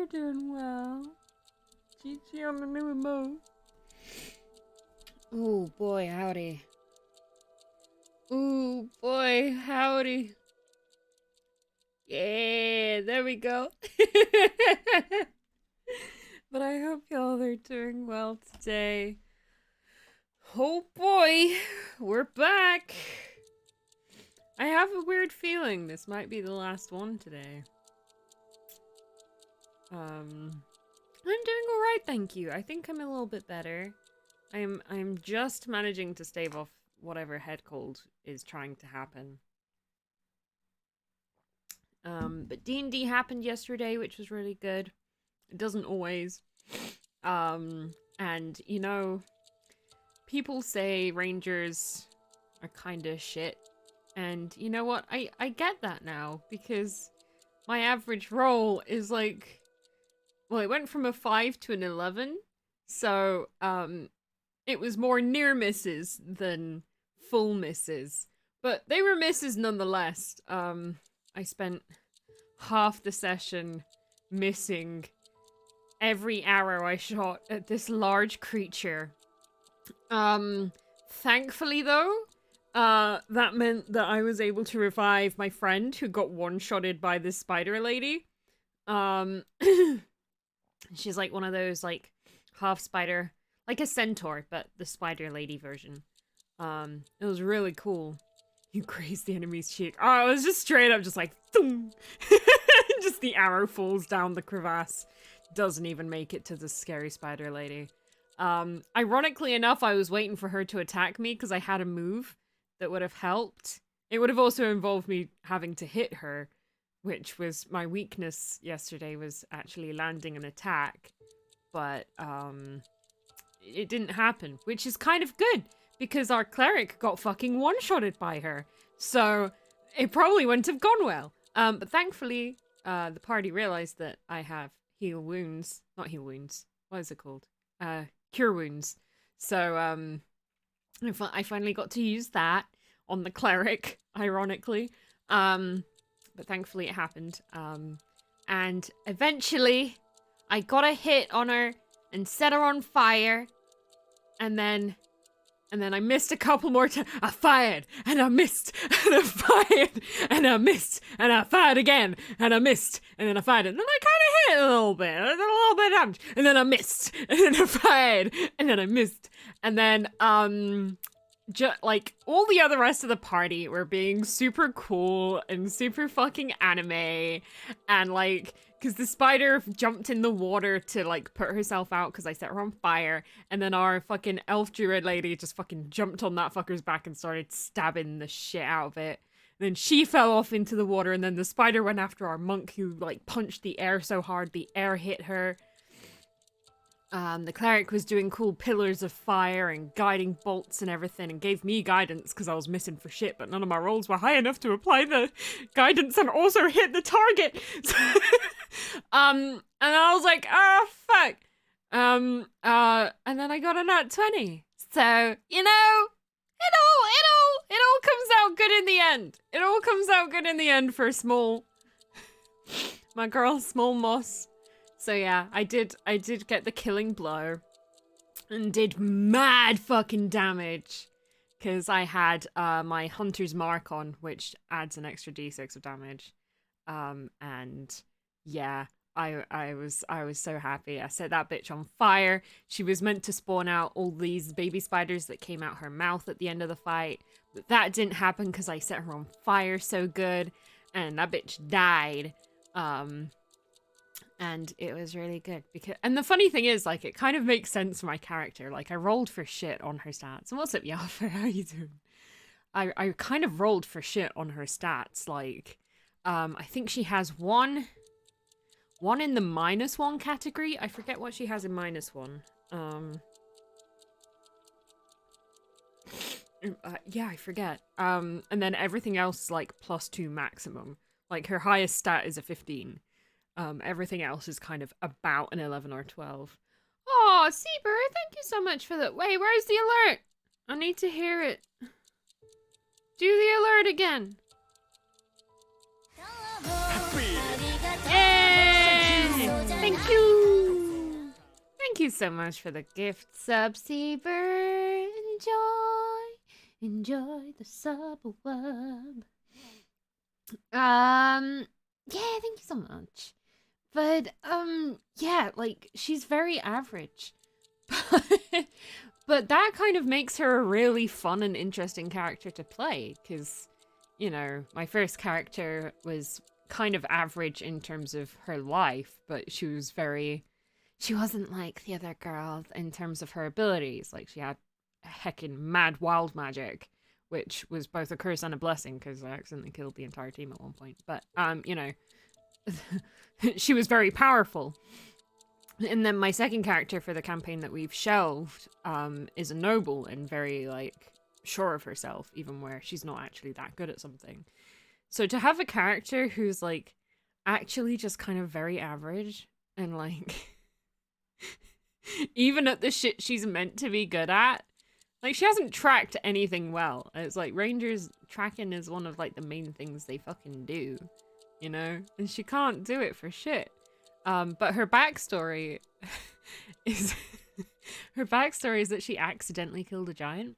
you're doing well. GG on the new emote. Oh boy, howdy. Ooh boy, howdy. Yeah, there we go. But I hope y'all are doing well today. Oh boy, we're back. I have a weird feeling this might be the last one today. I'm doing alright, thank you. I think I'm a little bit better. I'm just managing to stave off whatever head cold is trying to happen. But D&D happened yesterday, which was really good. It doesn't always. And you know, people say rangers are kinda shit. And you know what? I get that now, because my average roll is like, well, it went from a 5 to an 11. So, it was more near misses than full misses. But they were misses nonetheless. I spent half the session missing every arrow I shot at this large creature. Thankfully though, that meant that I was able to revive my friend who got one-shotted by this spider lady. She's like one of those, like, half spider, like a centaur, but the spider lady version. It was really cool. You grazed the enemy's cheek. Oh, it was just straight up just like, thum! Just the arrow falls down the crevasse. Doesn't even make it to the scary spider lady. Ironically enough, I was waiting for her to attack me because I had a move that would have helped. It would have also involved me having to hit her, which was my weakness yesterday, was actually landing an attack. But, it didn't happen, which is kind of good, because our cleric got fucking one-shotted by her. So, it probably wouldn't have gone well. But thankfully, the party realized that I have heal wounds. Not heal wounds. What is it called? Cure wounds. So, I finally got to use that on the cleric, ironically. But thankfully it happened. And eventually, I got a hit on her and set her on fire. And then I missed a couple more times. I fired, and I missed, and I fired, and I missed, and I fired again, and I missed, and then I fired, and then I kind of hit a little bit of damage, and then I missed, and then I fired, and then I missed, and then, like, all the other rest of the party were being super cool and super fucking anime, and, like, because the spider jumped in the water to, like, put herself out because I set her on fire, and then our fucking elf druid lady just fucking jumped on that fucker's back and started stabbing the shit out of it. And then she fell off into the water, and then the spider went after our monk, who, like, punched the air so hard the air hit her. The cleric was doing cool pillars of fire and guiding bolts and everything, and gave me guidance because I was missing for shit, but none of my rolls were high enough to apply the guidance and also hit the target. And I was like, oh, fuck. And then I got a nat 20. So, you know, it all comes out good in the end. It all comes out good in the end for my girl, Small Moss. So yeah, I did get the killing blow and did mad fucking damage because I had my Hunter's Mark on, which adds an extra d6 of damage. And yeah, I was so happy. I set that bitch on fire. She was meant to spawn out all these baby spiders that came out her mouth at the end of the fight, but that didn't happen because I set her on fire so good, and that bitch died. And it was really good and the funny thing is, like, it kind of makes sense for my character. Like, I rolled for shit on her stats. And what's up, Yaffa? How you doing? I kind of rolled for shit on her stats. Like, I think she has one in the -1 category. I forget what she has in -1. Yeah, I forget. And then everything else is like +2 maximum. Like, her highest stat is a 15. Everything else is kind of about an 11 or 12. Oh, Seaber, thank you so much for that. Wait, where's the alert? I need to hear it. Do the alert again. Yay! Thank you so much for the gift, Subseaber. Enjoy the subwub. Yeah, thank you so much. But, yeah, like, she's very average. But that kind of makes her a really fun and interesting character to play, because, you know, my first character was kind of average in terms of her life, but she wasn't like the other girl in terms of her abilities. Like, she had heckin' mad wild magic, which was both a curse and a blessing, because I accidentally killed the entire team at one point. But, you know, she was very powerful. And then my second character for the campaign that we've shelved is a noble and very, like, sure of herself, even where she's not actually that good at something. So to have a character who's, like, actually just kind of very average and, like, even at the shit she's meant to be good at, like, she hasn't tracked anything well. It's like, Rangers tracking is one of, like, the main things they fucking do, you know? And she can't do it for shit. But her backstory is that she accidentally killed a giant.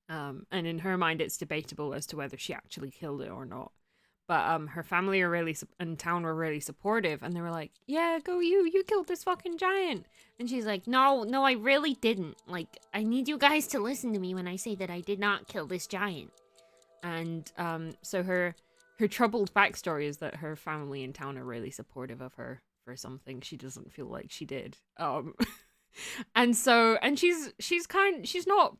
And in her mind, it's debatable as to whether she actually killed it or not. But her family are and town were really supportive, and they were like, "Yeah, go you killed this fucking giant." And she's like, "No, I really didn't. Like, I need you guys to listen to me when I say that I did not kill this giant." And so her troubled backstory is that her family in town are really supportive of her for something she doesn't feel like she did. And she's not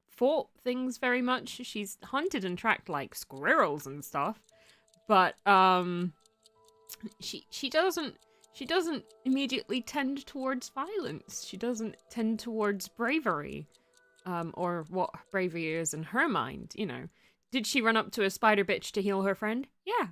fought things very much. She's hunted and tracked like squirrels and stuff, but she doesn't immediately tend towards violence. She doesn't tend towards bravery, or what bravery is in her mind, you know. Did she run up to a spider bitch to heal her friend? Yeah.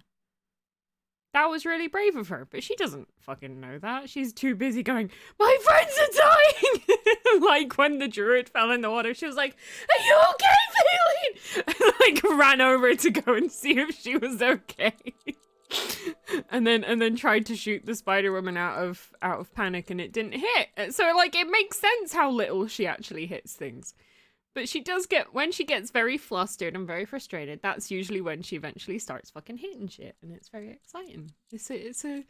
That was really brave of her, but she doesn't fucking know that. She's too busy going, "My friends are dying!" Like when the druid fell in the water, she was like, "Are you okay, Phelan?" And like ran over to go and see if she was okay. and then tried to shoot the Spider Woman out of panic, and it didn't hit. So like it makes sense how little she actually hits things. But she does when she gets very flustered and very frustrated, that's usually when she eventually starts fucking hitting shit, and it's very exciting. It's a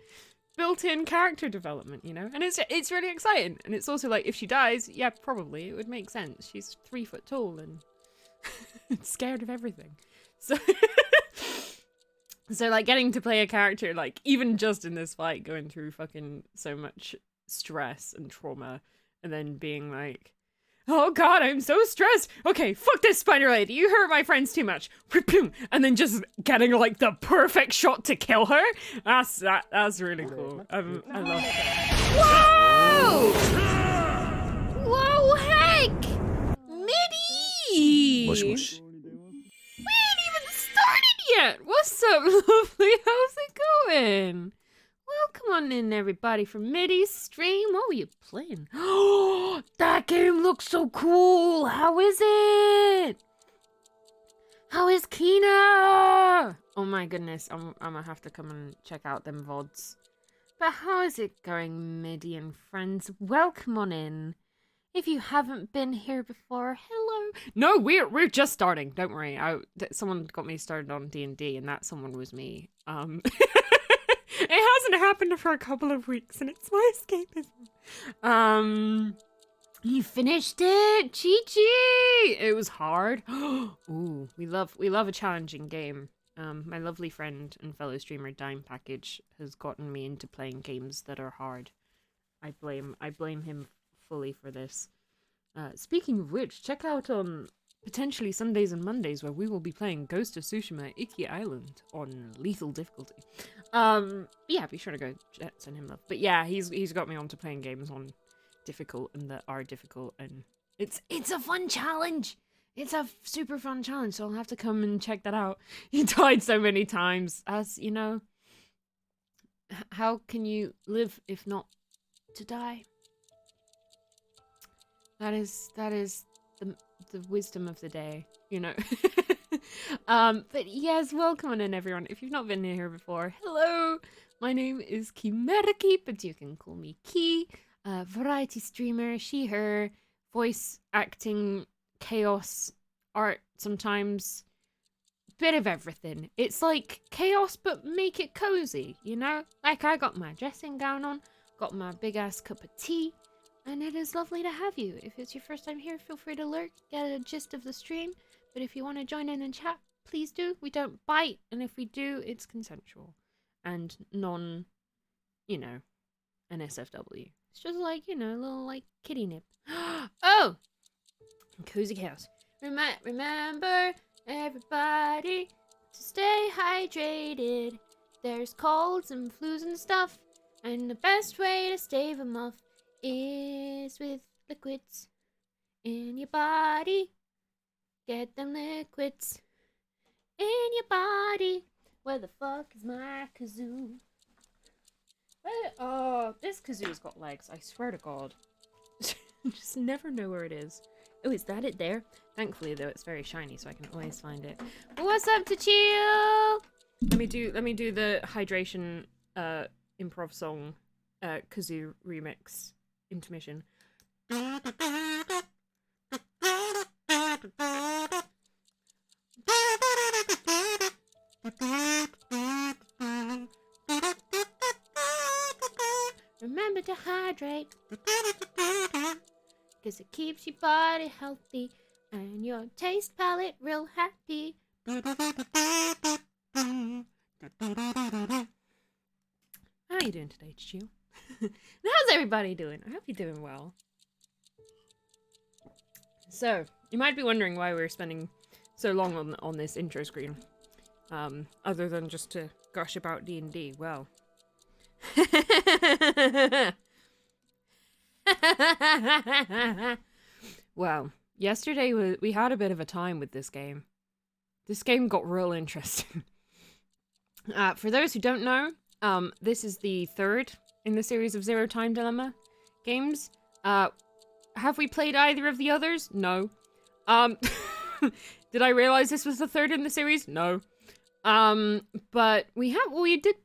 built-in character development, you know? And it's really exciting. And it's also like, if she dies, yeah, probably, it would make sense. She's 3 foot tall and scared of everything. So, so like, getting to play a character, like, even just in this fight, going through fucking so much stress and trauma, and then being like, "Oh god, I'm so stressed. Okay, fuck this spider lady. You hurt my friends too much." And then just getting like the perfect shot to kill her. That's really cool. I love it. Whoa! Whoa, heck! Midi! Mush mush. We ain't even started yet. What's up, lovely? How's it going? Welcome on in, everybody, from Midi's stream. What were you playing? Oh, that game looks so cool. How is it? How is Kina? Oh my goodness, I'm gonna have to come and check out them VODs. But how is it going, Midi and friends? Welcome on in. If you haven't been here before, hello. No, we're just starting. Don't worry. Someone got me started on D&D, and that someone was me. It hasn't happened for a couple of weeks, and it's my escapism. You finished it, Chi-Chi! It was hard. Ooh, we love a challenging game. My lovely friend and fellow streamer Dime Package has gotten me into playing games that are hard. I blame him fully for this. Speaking of which, check out on potentially Sundays and Mondays where we will be playing Ghost of Tsushima Iki Island on lethal difficulty. Yeah, be sure to go send him love. But yeah, he's got me onto playing games on difficult and that are difficult, and it's a fun challenge. It's a super fun challenge, so I'll have to come and check that out. He died so many times, as you know. How can you live if not to die? That is the wisdom of the day, you know. But yes, welcome on in, everyone. If you've not been here before, hello. My name is Chimeriki, but you can call me Ki. variety streamer, she, her, voice acting, chaos, art sometimes, bit of everything. It's like chaos, but make it cozy, you know? Like I got my dressing gown on, got my big ass cup of tea, and it is lovely to have you. If it's your first time here, feel free to lurk, get a gist of the stream. But if you want to join in and chat, please do. We don't bite, and if we do, it's consensual and non, you know, NSFW. It's just like, you know, a little like kitty nip. Oh, cozy chaos. Remember, everybody, to stay hydrated. There's colds and flus and stuff, and the best way to stave them off is with liquids in your body. Get them liquids in your body. Where the fuck is my kazoo? Oh, this kazoo's got legs, I swear to God. Just never know where it is. Oh, is that it there? Thankfully, though, it's very shiny, so I can always find it. What's up, to chill? Let me do the hydration improv song kazoo remix intermission. Remember to hydrate, cause it keeps your body healthy and your taste palette real happy. How are you doing today, Chichu? How's everybody doing? I hope you're doing well. So, you might be wondering why we're spending so long on this intro screen. Other than just to gush about D&D. Well. Well, yesterday we had a bit of a time with this game. This game got real interesting. For those who don't know, this is the third in the series of Zero Time Dilemma games. Have we played either of the others? No. Did I realize this was the third in the series? No. But we did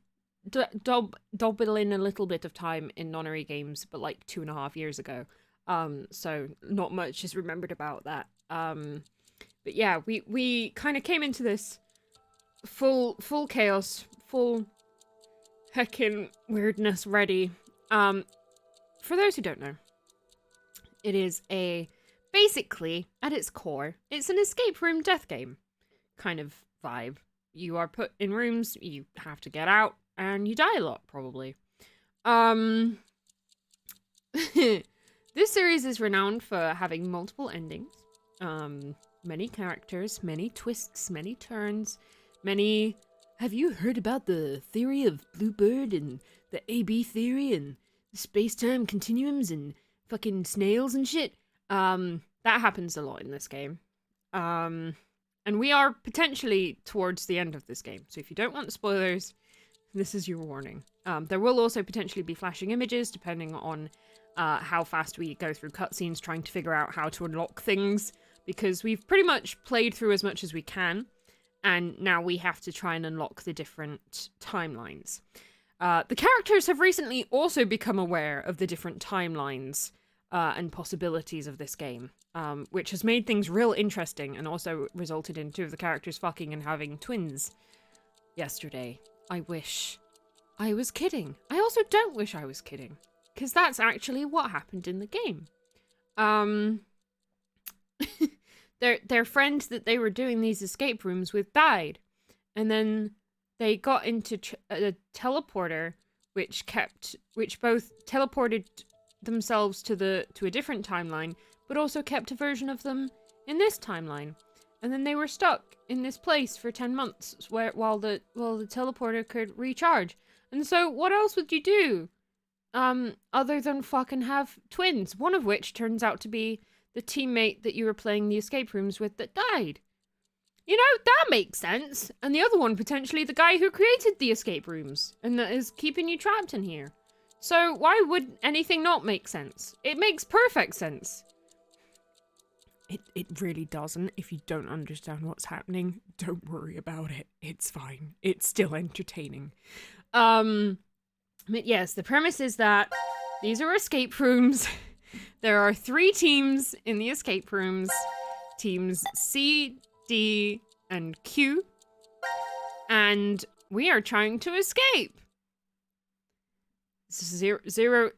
double in a little bit of time in nonary games, but like 2.5 years ago. So not much is remembered about that. But yeah, we kind of came into this full chaos, full heckin' weirdness ready. For those who don't know, it is basically, at its core, it's an escape room death game kind of vibe. You are put in rooms, you have to get out, and you die a lot, probably. This series is renowned for having multiple endings, many characters, many twists, many turns, many... Have you heard about the theory of Bluebird and the AB theory and space-time continuums and fucking snails and shit? That happens a lot in this game. And we are potentially towards the end of this game, so if you don't want spoilers, this is your warning. There will also potentially be flashing images, depending on how fast we go through cutscenes trying to figure out how to unlock things, because we've pretty much played through as much as we can, and now we have to try and unlock the different timelines. The characters have recently also become aware of the different timelines and possibilities of this game, which has made things real interesting and also resulted in 2 of the characters fucking and having twins yesterday. I wish I was kidding. I also don't wish I was kidding, because that's actually what happened in the game. Their friend that they were doing these escape rooms with died, and then they got into a teleporter, which both teleported themselves to a different timeline, but also kept a version of them in this timeline. And then they were stuck in this place for 10 months while the teleporter could recharge. And so what else would you do? Other than fucking have twins, one of which turns out to be the teammate that you were playing the escape rooms with that died. You know, that makes sense. And the other one, potentially the guy who created the escape rooms and that is keeping you trapped in here. So why would anything not make sense? It makes perfect sense. It really doesn't. If you don't understand what's happening, don't worry about it. It's fine. It's still entertaining. But yes, the premise is that These are escape rooms. There are 3 teams in the escape rooms. Teams C, D, and Q. And we are trying to escape. Zero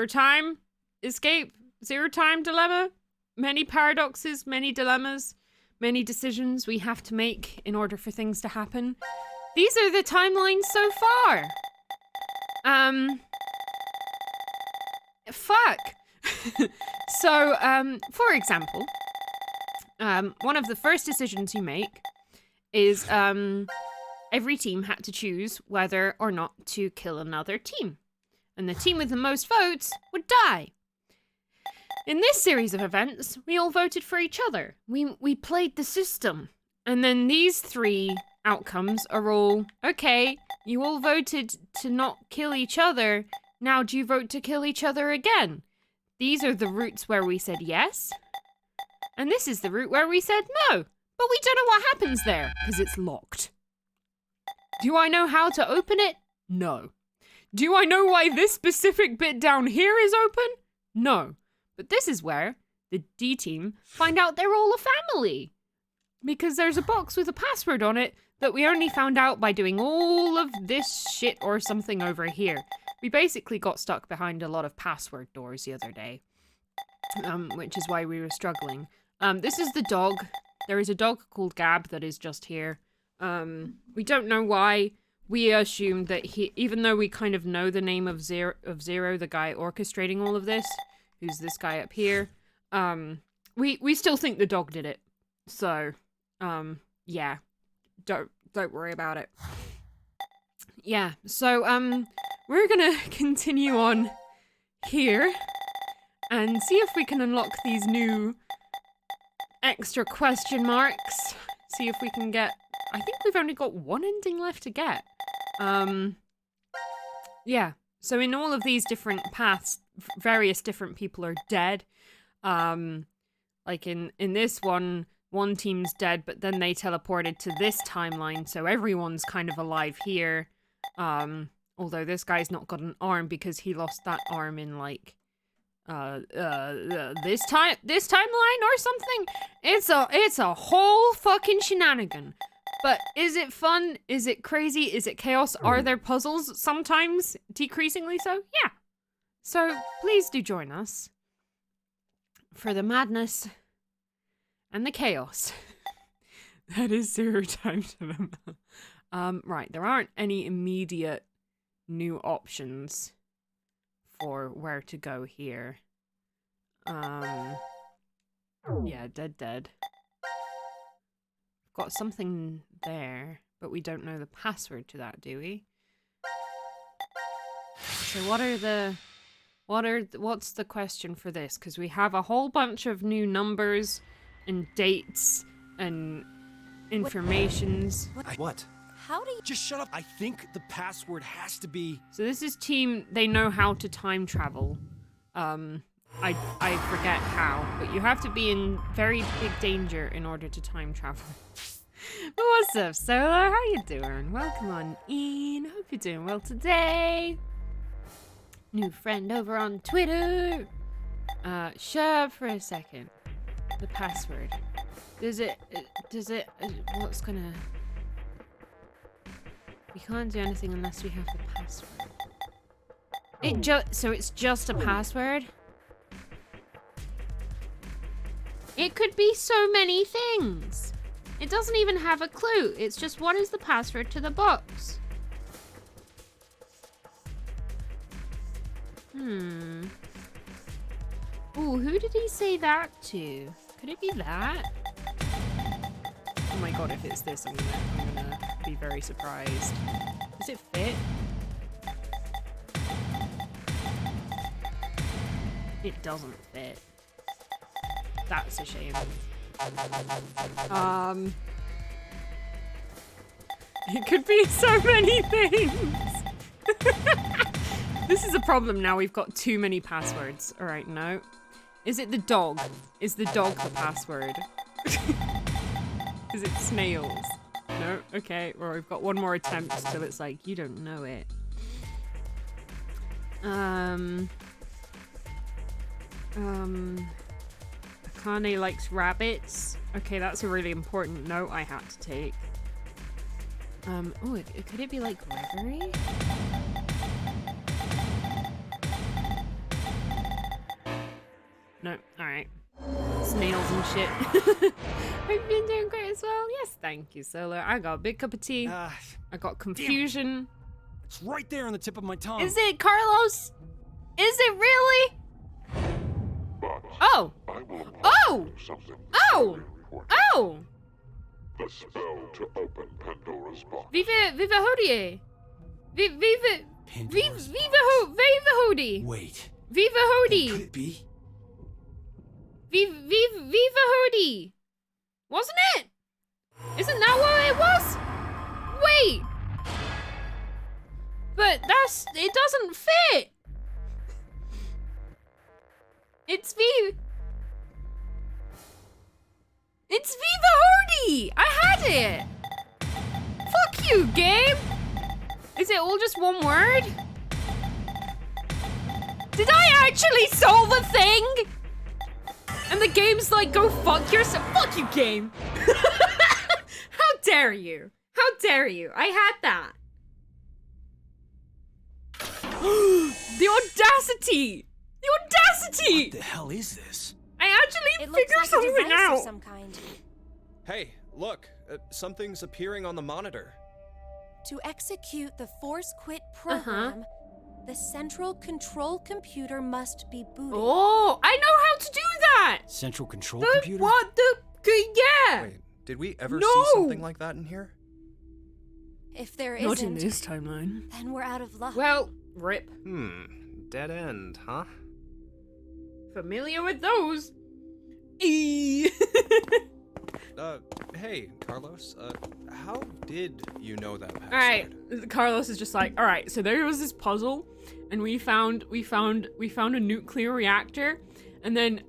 time escape. 0 time dilemma. Many paradoxes, many dilemmas, many decisions we have to make in order for things to happen. These are the timelines so far. Fuck. So, for example, one of the first decisions you make is, every team had to choose whether or not to kill another team. And the team with the most votes would die. In this series of events, we all voted for each other. We played the system. And then these 3 outcomes are all, okay, you all voted to not kill each other. Now do you vote to kill each other again? These are the routes where we said yes. And this is the route where we said no. But we don't know what happens there, because it's locked. Do I know how to open it? No. Do I know why this specific bit down here is open? No. But this is where the D team find out they're all a family. Because there's a box with a password on it that we only found out by doing all of this shit or something over here. We basically got stuck behind a lot of password doors the other day. Which is why we were struggling. This is the dog. There is a dog called Gab that is just here. We don't know why. We assumed that he, even though we kind of know the name of Zero, the guy orchestrating all of this, who's this guy up here, we still think the dog did it. So, yeah, don't worry about it. Yeah, so, we're gonna continue on here and see if we can unlock these new extra question marks. See if we can get, I think we've only got 1 ending left to get. Yeah, so in all of these different paths, various different people are dead. Like in this one team's dead, but then they teleported to this timeline, so everyone's kind of alive here. Although this guy's not got an arm because he lost that arm in like this timeline or something. It's a whole fucking shenanigan. But is it fun? Is it crazy? Is it chaos? Are there puzzles sometimes? Decreasingly so? Yeah. So please do join us for the madness and the chaos. That is 0 time dilemma. Right, there aren't any immediate new options for where to go here. Yeah, dead. Got something there, but we don't know the password to that, do we? So what's the question for this? Because we have a whole bunch of new numbers and dates and informations. What? How do you— Just shut up. I think the password has to be... So this is team, they know how to time travel. I forget how, but you have to be in very big danger in order to time travel. But what's up, Solar? How you doing? Welcome on in. Hope you're doing well today. New friend over on Twitter. Shut up for a second. The password. What's gonna... We can't do anything unless we have the password. So it's just a password? It could be so many things. It doesn't even have a clue. It's just, what is the password to the box? Ooh, who did he say that to? Could it be that? Oh my god, if it's this, I'm gonna be very surprised. Does it fit? It doesn't fit. That's a shame. It could be so many things. This is a problem now. We've got too many passwords. All right, no. Is it the dog? Is the dog the password? Is it snails? No? Okay, well, we've got one more attempt till it's like, you don't know it. Akane likes rabbits. Okay, that's a really important note I had to take. Oh, could it be like Gregory? No, alright. Snails and shit. I've been doing great as well. Yes, thank you, Solar. I got a big cup of tea. I got confusion. It's right there on the tip of my tongue. Is it, Carlos? Is it really? But Oh! I will Oh! something Oh! very important. Oh! The spell to open Pandora's box. Viva Hodie! Viva Pandora's Hodie! Wait. Viva Could Hodie! it be? Viva Hodie! Wasn't it? Isn't that what it was? Wait! But it doesn't fit! It's Viva Hodie! I had it! Fuck you, game! Is it all just one word? Did I actually solve a thing? And the game's like, go fuck yourself. Fuck you, game. How dare you? How dare you? I had that. The audacity! The audacity! What the hell is this? It I actually looks figured like a something device out. of some kind. Hey, look, something's appearing on the monitor. To execute the Force Quit program, the central control computer must be booted. Oh, I know how to do that! Central control The computer? what the yeah! Wait, did we ever No! see something like that in here? If there Not isn't, in this timeline. then we're out of luck. Well, rip. Dead end, huh? Familiar with those. E. Hey, Carlos, how did you know that password? Alright, Carlos is just like, alright, so there was this puzzle, and we found a nuclear reactor, and then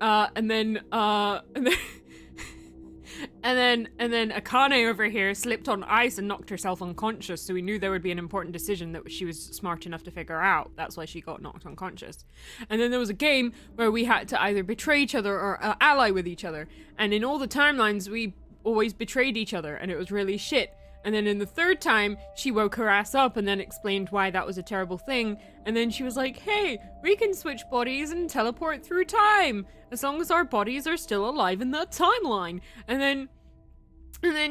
Akane over here slipped on ice and knocked herself unconscious, so we knew there would be an important decision that she was smart enough to figure out. That's why she got knocked unconscious. And then there was a game where we had to either betray each other or ally with each other. And in all the timelines, we always betrayed each other, and it was really shit. And then in the third time, she woke her ass up and then explained why that was a terrible thing. And then she was like, hey, we can switch bodies and teleport through time, as long as our bodies are still alive in that timeline. And then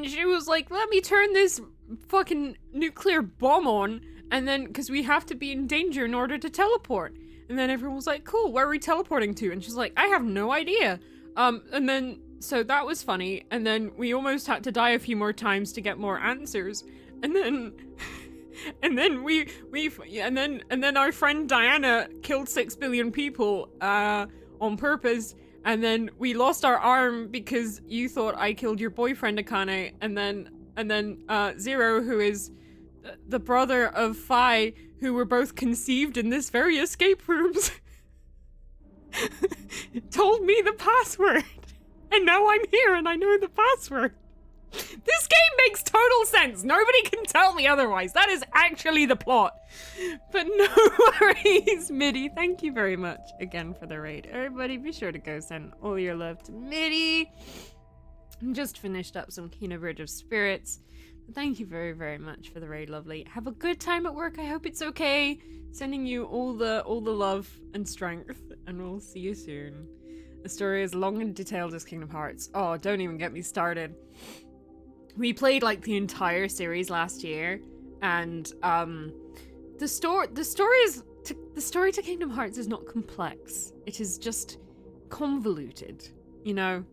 she was like, let me turn this fucking nuclear bomb on, and then, because we have to be in danger in order to teleport. And then everyone was like, cool, where are we teleporting to? And she's like, I have no idea. And then, so that was funny. And then we almost had to die a few more times to get more answers. And then, and then our friend Diana killed 6 billion people, on purpose. And then we lost our arm because you thought I killed your boyfriend, Akane. And then Zero, who is the brother of Phi, who were both conceived in this very escape rooms, told me the password. And now I'm here and I know the password. This game makes total sense. Nobody can tell me otherwise. That is actually the plot. But no worries, Midi. Thank you very much again for the raid. Everybody, be sure to go send all your love to Midi. Just finished up some Kena Bridge of Spirits. Thank you very, very much for the raid, lovely. Have a good time at work. I hope it's okay. Sending you all the love and strength, and we'll see you soon. The story is long and detailed as Kingdom Hearts. Oh, don't even get me started. We played like the entire series last year, and the story to Kingdom Hearts is not complex. It is just convoluted, you know.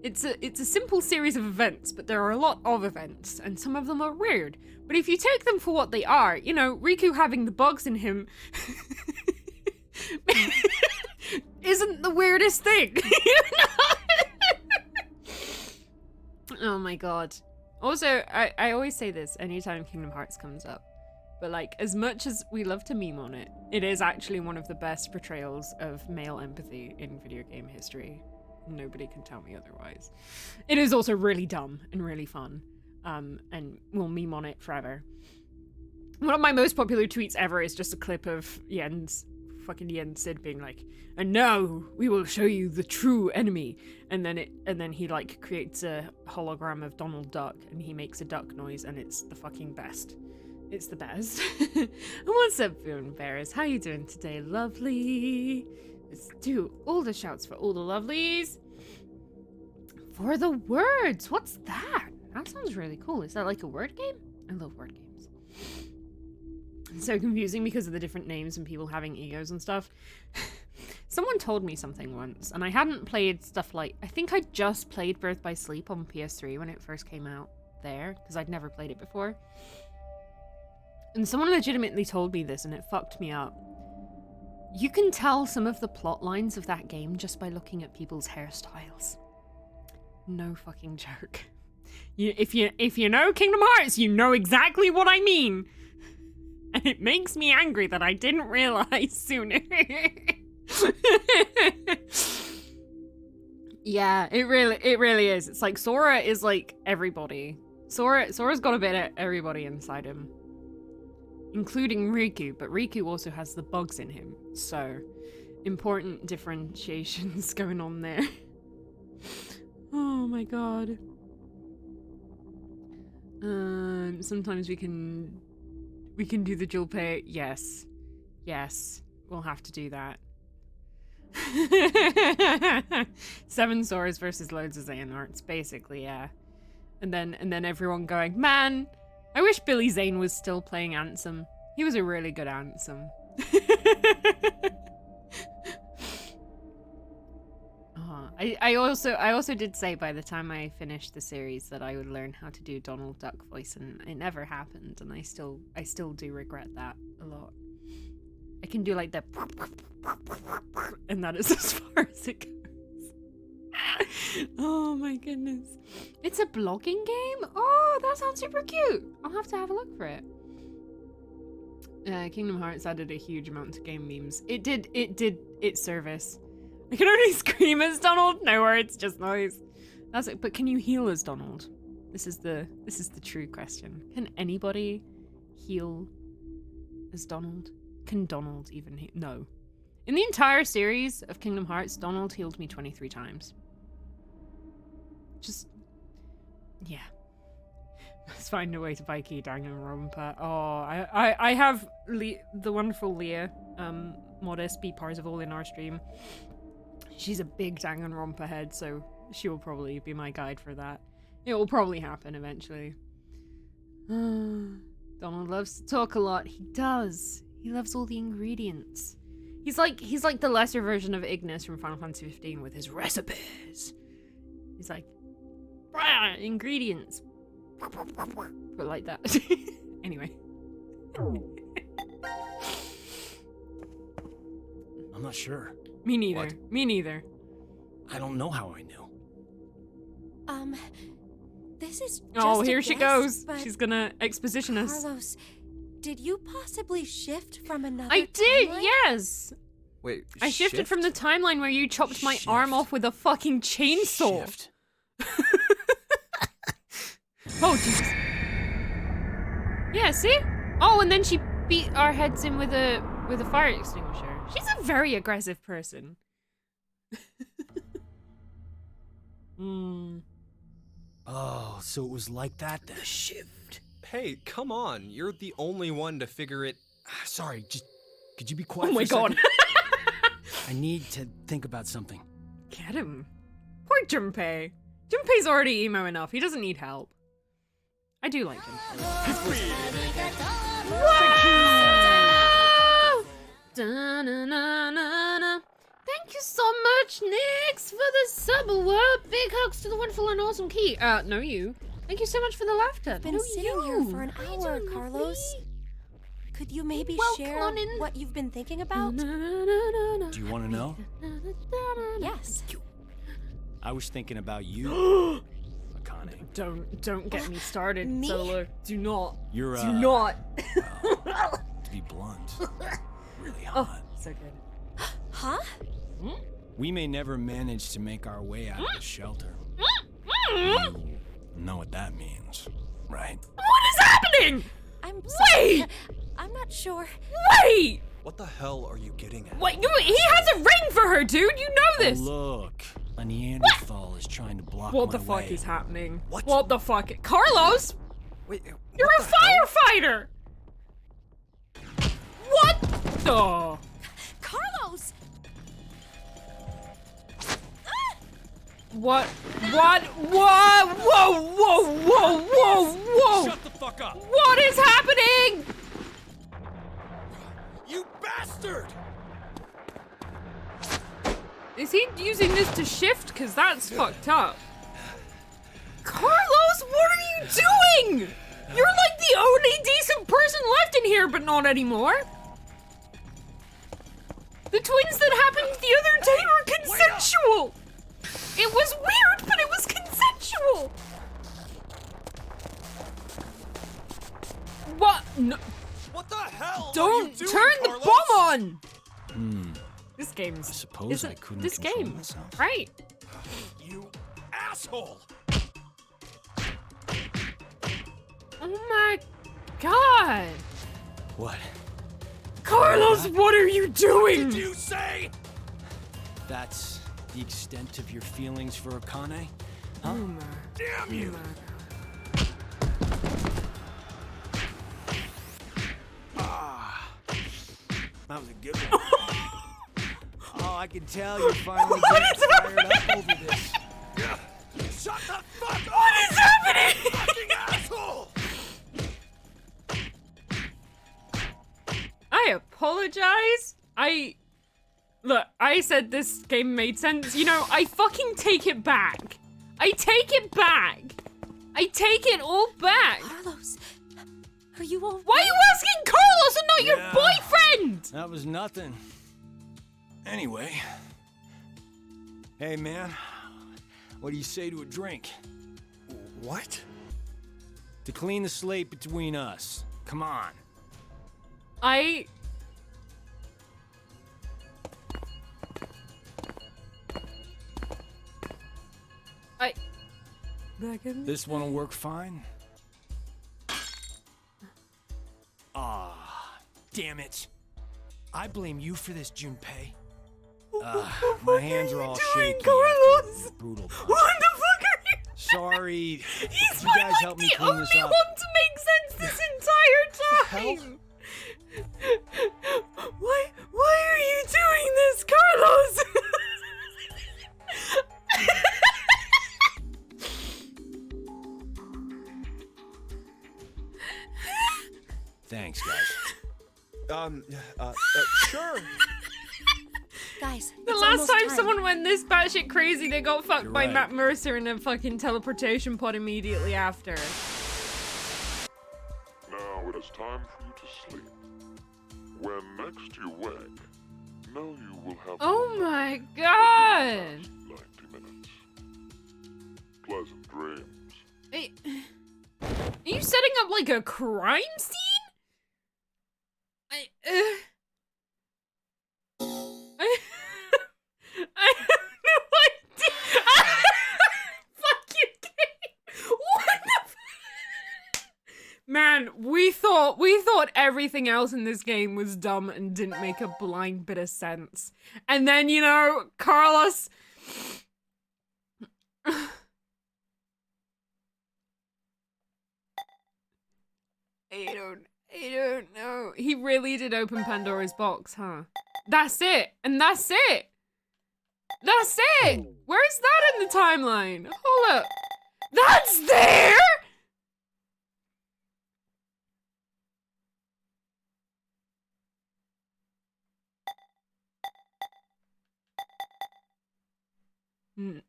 It's a simple series of events, but there are a lot of events, and some of them are weird. But if you take them for what they are, you know, Riku having the bugs in him isn't the weirdest thing. Oh my god. Also, I always say this anytime Kingdom Hearts comes up, but like, as much as we love to meme on it, it is actually one of the best portrayals of male empathy in video game history. Nobody can tell me otherwise. It is also really dumb and really fun, and we'll meme on it forever. One of my most popular tweets ever is just a clip of Yen's fucking Yen Sid being like, and now we will show you the true enemy. And then he like creates a hologram of Donald Duck and he makes a duck noise and it's the fucking best. It's the best. And what's up, Boon Bears? How you doing today, lovely? Let's do all the shouts for all the lovelies. For the words, what's that? That sounds really cool. Is that like a word game? I love word games. It's so confusing because of the different names and people having egos and stuff. Someone told me something once, and I hadn't played stuff like... I think I just played Birth by Sleep on PS3 when it first came out there, because I'd never played it before. And someone legitimately told me this, and it fucked me up. You can tell some of the plot lines of that game just by looking at people's hairstyles. No fucking joke. If you know Kingdom Hearts, you know exactly what I mean. And it makes me angry that I didn't realize sooner. Yeah, it really is. It's like Sora is like everybody. Sora's got a bit of everybody inside him. Including Riku, but Riku also has the bugs in him. So, important differentiations going on there. Oh my god. Sometimes we can do the dual pay. Yes, we'll have to do that. 7 Soras versus loads of Xehanorts, basically, yeah. And then everyone going, man, I wish Billy Zane was still playing Ansem. He was a really good Ansem. I also did say by the time I finished the series that I would learn how to do Donald Duck voice, and it never happened, and I still do regret that a lot. I can do like that, and that is as far as it goes. Oh my goodness. It's a blogging game? Oh, that sounds super cute. I'll have to have a look for it. Kingdom Hearts added a huge amount to game memes. It did its service. I can only scream as Donald. No words, just noise. That's it. But can you heal as Donald? This is the true question. Can anybody heal as Donald? Can Donald even heal? No. In the entire series of Kingdom Hearts, Donald healed me 23 times. Just, yeah. Let's find a way to buy Key Danganronpa. Oh, I have the wonderful Leah, Modest, B. Parzival in our stream. She's a big Danganronpa head, so she will probably be my guide for that. It will probably happen eventually. Donald loves to talk a lot. He does. He loves all the ingredients. He's like the lesser version of Ignis from Final Fantasy 15 with his recipes. He's like, ingredients. But like that. Anyway. I'm not sure. Me neither. What? Me neither. I don't know how I knew. This is just Oh, a here she guess, goes. but She's gonna exposition us. Carlos, did you possibly shift from another I did, timeline? yes. Wait, I shifted from the timeline where you chopped my arm Shift. off with a fucking chainsaw. Shift. Oh, Jesus. Yeah, see? Oh, and then she beat our heads in with a fire extinguisher. She's a very aggressive person. Oh, so it was like that then. The shift. Hey, come on. You're the only one to figure it. Sorry, just could you be quiet? Oh my for a god. second? I need to think about something. Get him. Poor Junpei. Junpei's already emo enough. He doesn't need help. I do like Junpei. Wow! Da-na-na-na-na. Thank you so much, Nix, for the sub award. Big hugs to the wonderful and awesome Key. No, you. Thank you so much for the laughter. Been No, sitting you. here for an How you hour, doing, Carlos. lovely? Could you maybe Welcome share on in. what you've been thinking about? Na-na-na-na-na. Do you want to know? Yes. I was thinking about you, Akane. Don't get me started, Me? Solo. Do not. You're Do not. to be blunt, really Oh, hot. so good. Huh? We may never manage to make our way out of the shelter. You know what that means, right? What is happening? I'm Wait! sorry. I'm not sure. Wait! What the hell are you getting at? What? He has a ring for her, dude. You know Oh, this. What the hell are you He has a ring for her, dude. You know this. Look, a Neanderthal is trying to block What my the fuck way. is happening? What? What the fuck? Carlos, Wait, you're a firefighter. What the? Carlos! What? What? Whoa! Whoa! Whoa! Whoa! Whoa! Whoa! Shut the fuck up! What is happening? You bastard! Is he using this to shift? Cause that's fucked up. Carlos, what are you doing? You're like the only decent person left in here, but not anymore. The twins that happened the other day were consensual. It was weird, but it was consensual. What? No, What the hell? don't are you doing, turn the Carlos? bomb on. This game's. I suppose I isn't couldn't this control game, myself. right? You asshole! Oh my god, What? Carlos, what are you doing? Did you say? That's the extent of your feelings for Akane? Huh? Oh my, Damn oh you! my god. That was a good one. Oh, I can tell you're finally What getting is fired up happening? over this. Shut the fuck up! What is happening? Fucking asshole! I apologize. Look, I said this game made sense. You know, I fucking take it back. I take it back. I take it all back. Carlos, are you all Why are you asking Carlos and not your Yeah. boyfriend? That was nothing. Anyway. Hey, man. What do you say to a drink? What? To clean the slate between us. Come on. I... Megan? This one'll work fine. Ah, damn it. I blame you for this, Junpei. My hands are all doing, shaky. Carlos? after the brutal punch. What the fuck are you? Sorry. He's you guys help me the clean only this up. one to make sense this entire time. Why are you doing this, Carlos? Thanks, guys. Sure. Guys, The it's last almost time someone went this batshit crazy, they got fucked You're by right. Matt Mercer in a fucking teleportation pod immediately after. Now it is time for you to sleep. When next you wake, know you will have Oh my god! 90 minutes. Pleasant dreams. Are you setting up like a crime scene? I have no idea. Fuck you, game. What the Man, we thought everything else in this game was dumb and didn't make a blind bit of sense. And then, you know, Carlos... I don't know. He really did open Pandora's box, huh? That's it. And that's it. That's it. Where's that in the timeline? Hold up. That's there?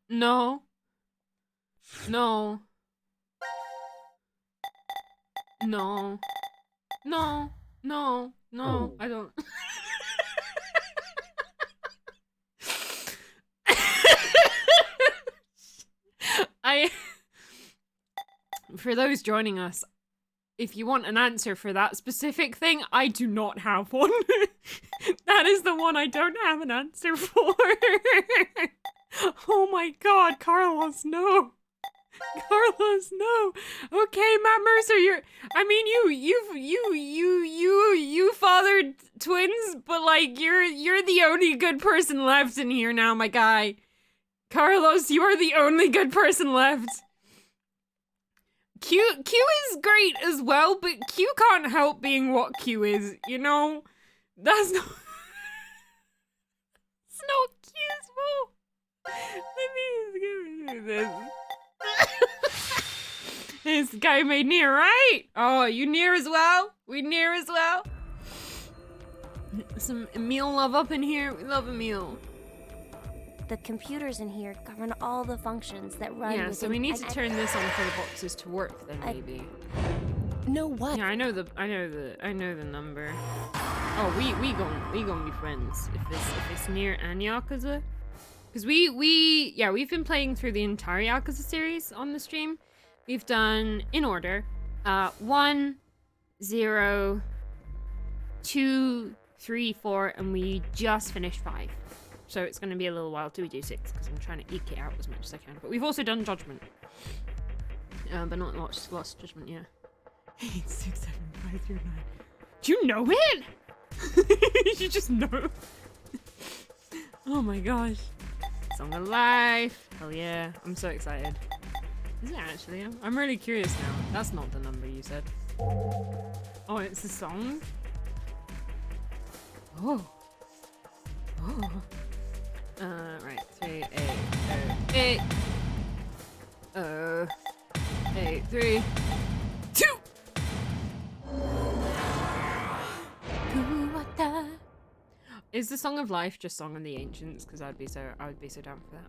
No. No. No. No. No. No. I don't. For those joining us, if you want an answer for that specific thing, I do not have one. That is the one I don't have an answer for. Oh my god, Carlos, no. Carlos, no. Okay, Matt Mercer, you fathered twins, but like you're the only good person left in here now, my guy. Carlos, you are the only good person left. Q is great as well, but Q can't help being what Q is, you know? That's not it's not Q's fault. Let me do this. This guy made Nier, right? Oh, you Nier as well? We Nier as well? Some Emil love up in here. We love Emil. The computers in here govern all the functions that run. Yeah, so we need to turn this on for the boxes to work then maybe. No what? Yeah, I know the number. Oh, we gonna be friends if it's Nier and Yakuza. Cause we've been playing through the entire Yakuza series on the stream. We've done in order 1, 0, 2, 3, 4, and we just finished 5. So it's gonna be a little while till we do 6 because I'm trying to eke it out as much as I can. But we've also done Judgment. But not Lost Judgment, yeah. 8, 6, 7, 5, 3, 9. Do you know it? You just know. Oh my gosh. Song of Life. Hell yeah. I'm so excited. Is it actually? I'm really curious now. That's not the number you said. Oh, it's a song? Oh. Oh. Right. 3, 8, 8. 8, 3, 2! Is the Song of Life just Song of the Ancients? Because I would be so down for that.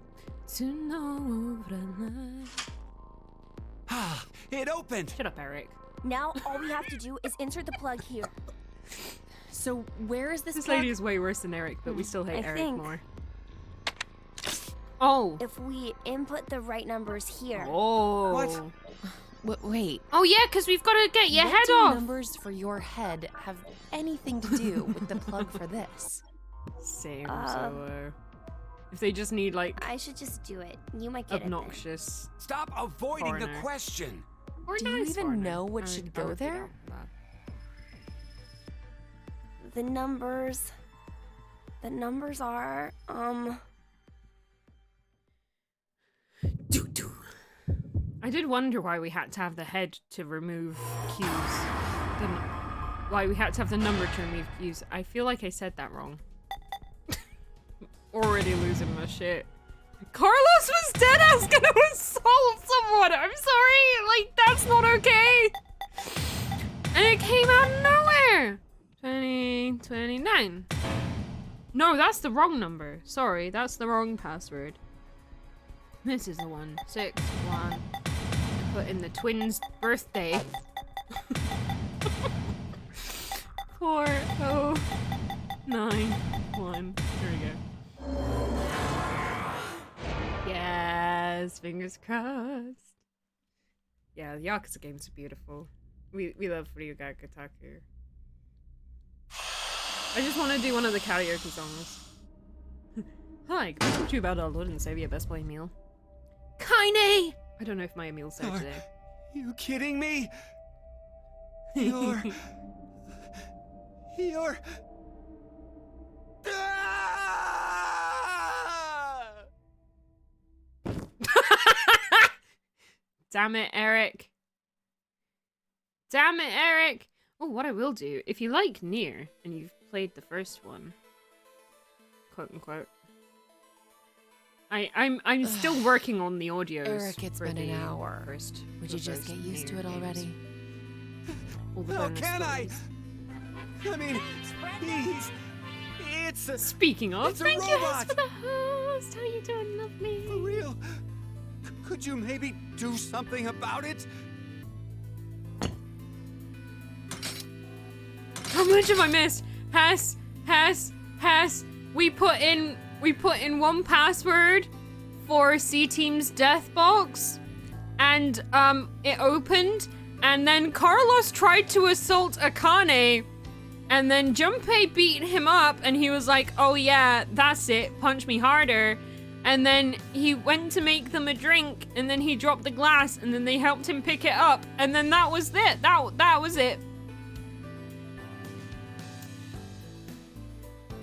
To know what I like. Ah, it opened. Shut up, Eric. Now all we have to do is insert the plug here. So where is this This plug? lady is way worse than Eric, but we still hate I Eric think- more. Oh. If we input the right numbers here. Oh. What? Wait. Oh yeah, because we've got to get your what head do off. numbers for your head have anything to do with the plug for this? Same. So, if they just need like I should just do it. You might get obnoxious Stop avoiding the Foreigner. question. or Do you nice even foreigner, know what I should would go be there? down for that. it. The numbers are I did wonder why we had to have the head to remove Q's. Why we had to have the number to remove Q's. I feel like I said that wrong. Already losing my shit. Carlos was dead ass gonna assault someone! I'm sorry! Like, that's not okay! And it came out of nowhere! 29. No, that's the wrong number. Sorry, that's the wrong password. This is the one. 6, 1. Put in the twins' birthday. 4, 0, 9, 1. There we go. Yes, fingers crossed. Yeah, the Yakuza games are beautiful. We love Ryuga Kotaku. I just want to do one of the karaoke songs. Hi, can I talk to you about our Lord and Savior Best Boy Emil? Kaine! I don't know if my Emil's there today. You kidding me? You're... Ah! Damn it, Eric. Damn it, Eric. Oh, what I will do, if you like Nier, and you've played the first one, quote unquote, I'm still working on the audios. Eric, it's for been an the hour. First, Would the you just first get used to Nier it games. already? All the How bonus can I? stories. I mean, it's a... Speaking of, It's a thank you, Hess, robot. for the host. How you doing, lovely? For real? Could you maybe do something about it? How much have I missed? Hess. We put in one password for C-Team's death box, and it opened, and then Carlos tried to assault Akane, and then Junpei beat him up, and he was like, "Oh yeah, that's it, punch me harder." And then he went to make them a drink, and then he dropped the glass, and then they helped him pick it up, and then that was it. That was it.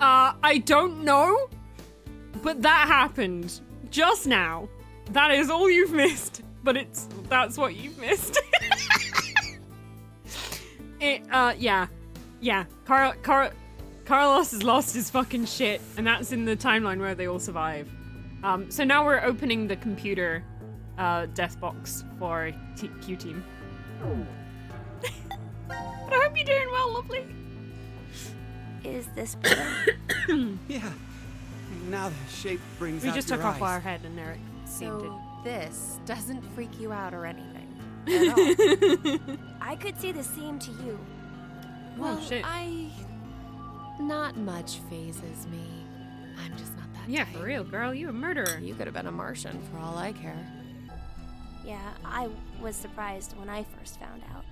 I don't know, but that happened just now. That is all you've missed, but that's what you've missed. Yeah. Carlos has lost his fucking shit, and that's in the timeline where they all survive. So now we're opening the computer death box for Q Team. But I hope you're doing well, lovely. Is this better? Yeah. Now the shape brings We out just your took off eyes. our head and Eric fainted. So this doesn't freak you out or anything at all. I could see the same to you. Well, shit. Not much phases me. I'm just not that Yeah, type. for real, girl. You a murderer. You could have been a Martian for all I care. Yeah, I was surprised when I first found out.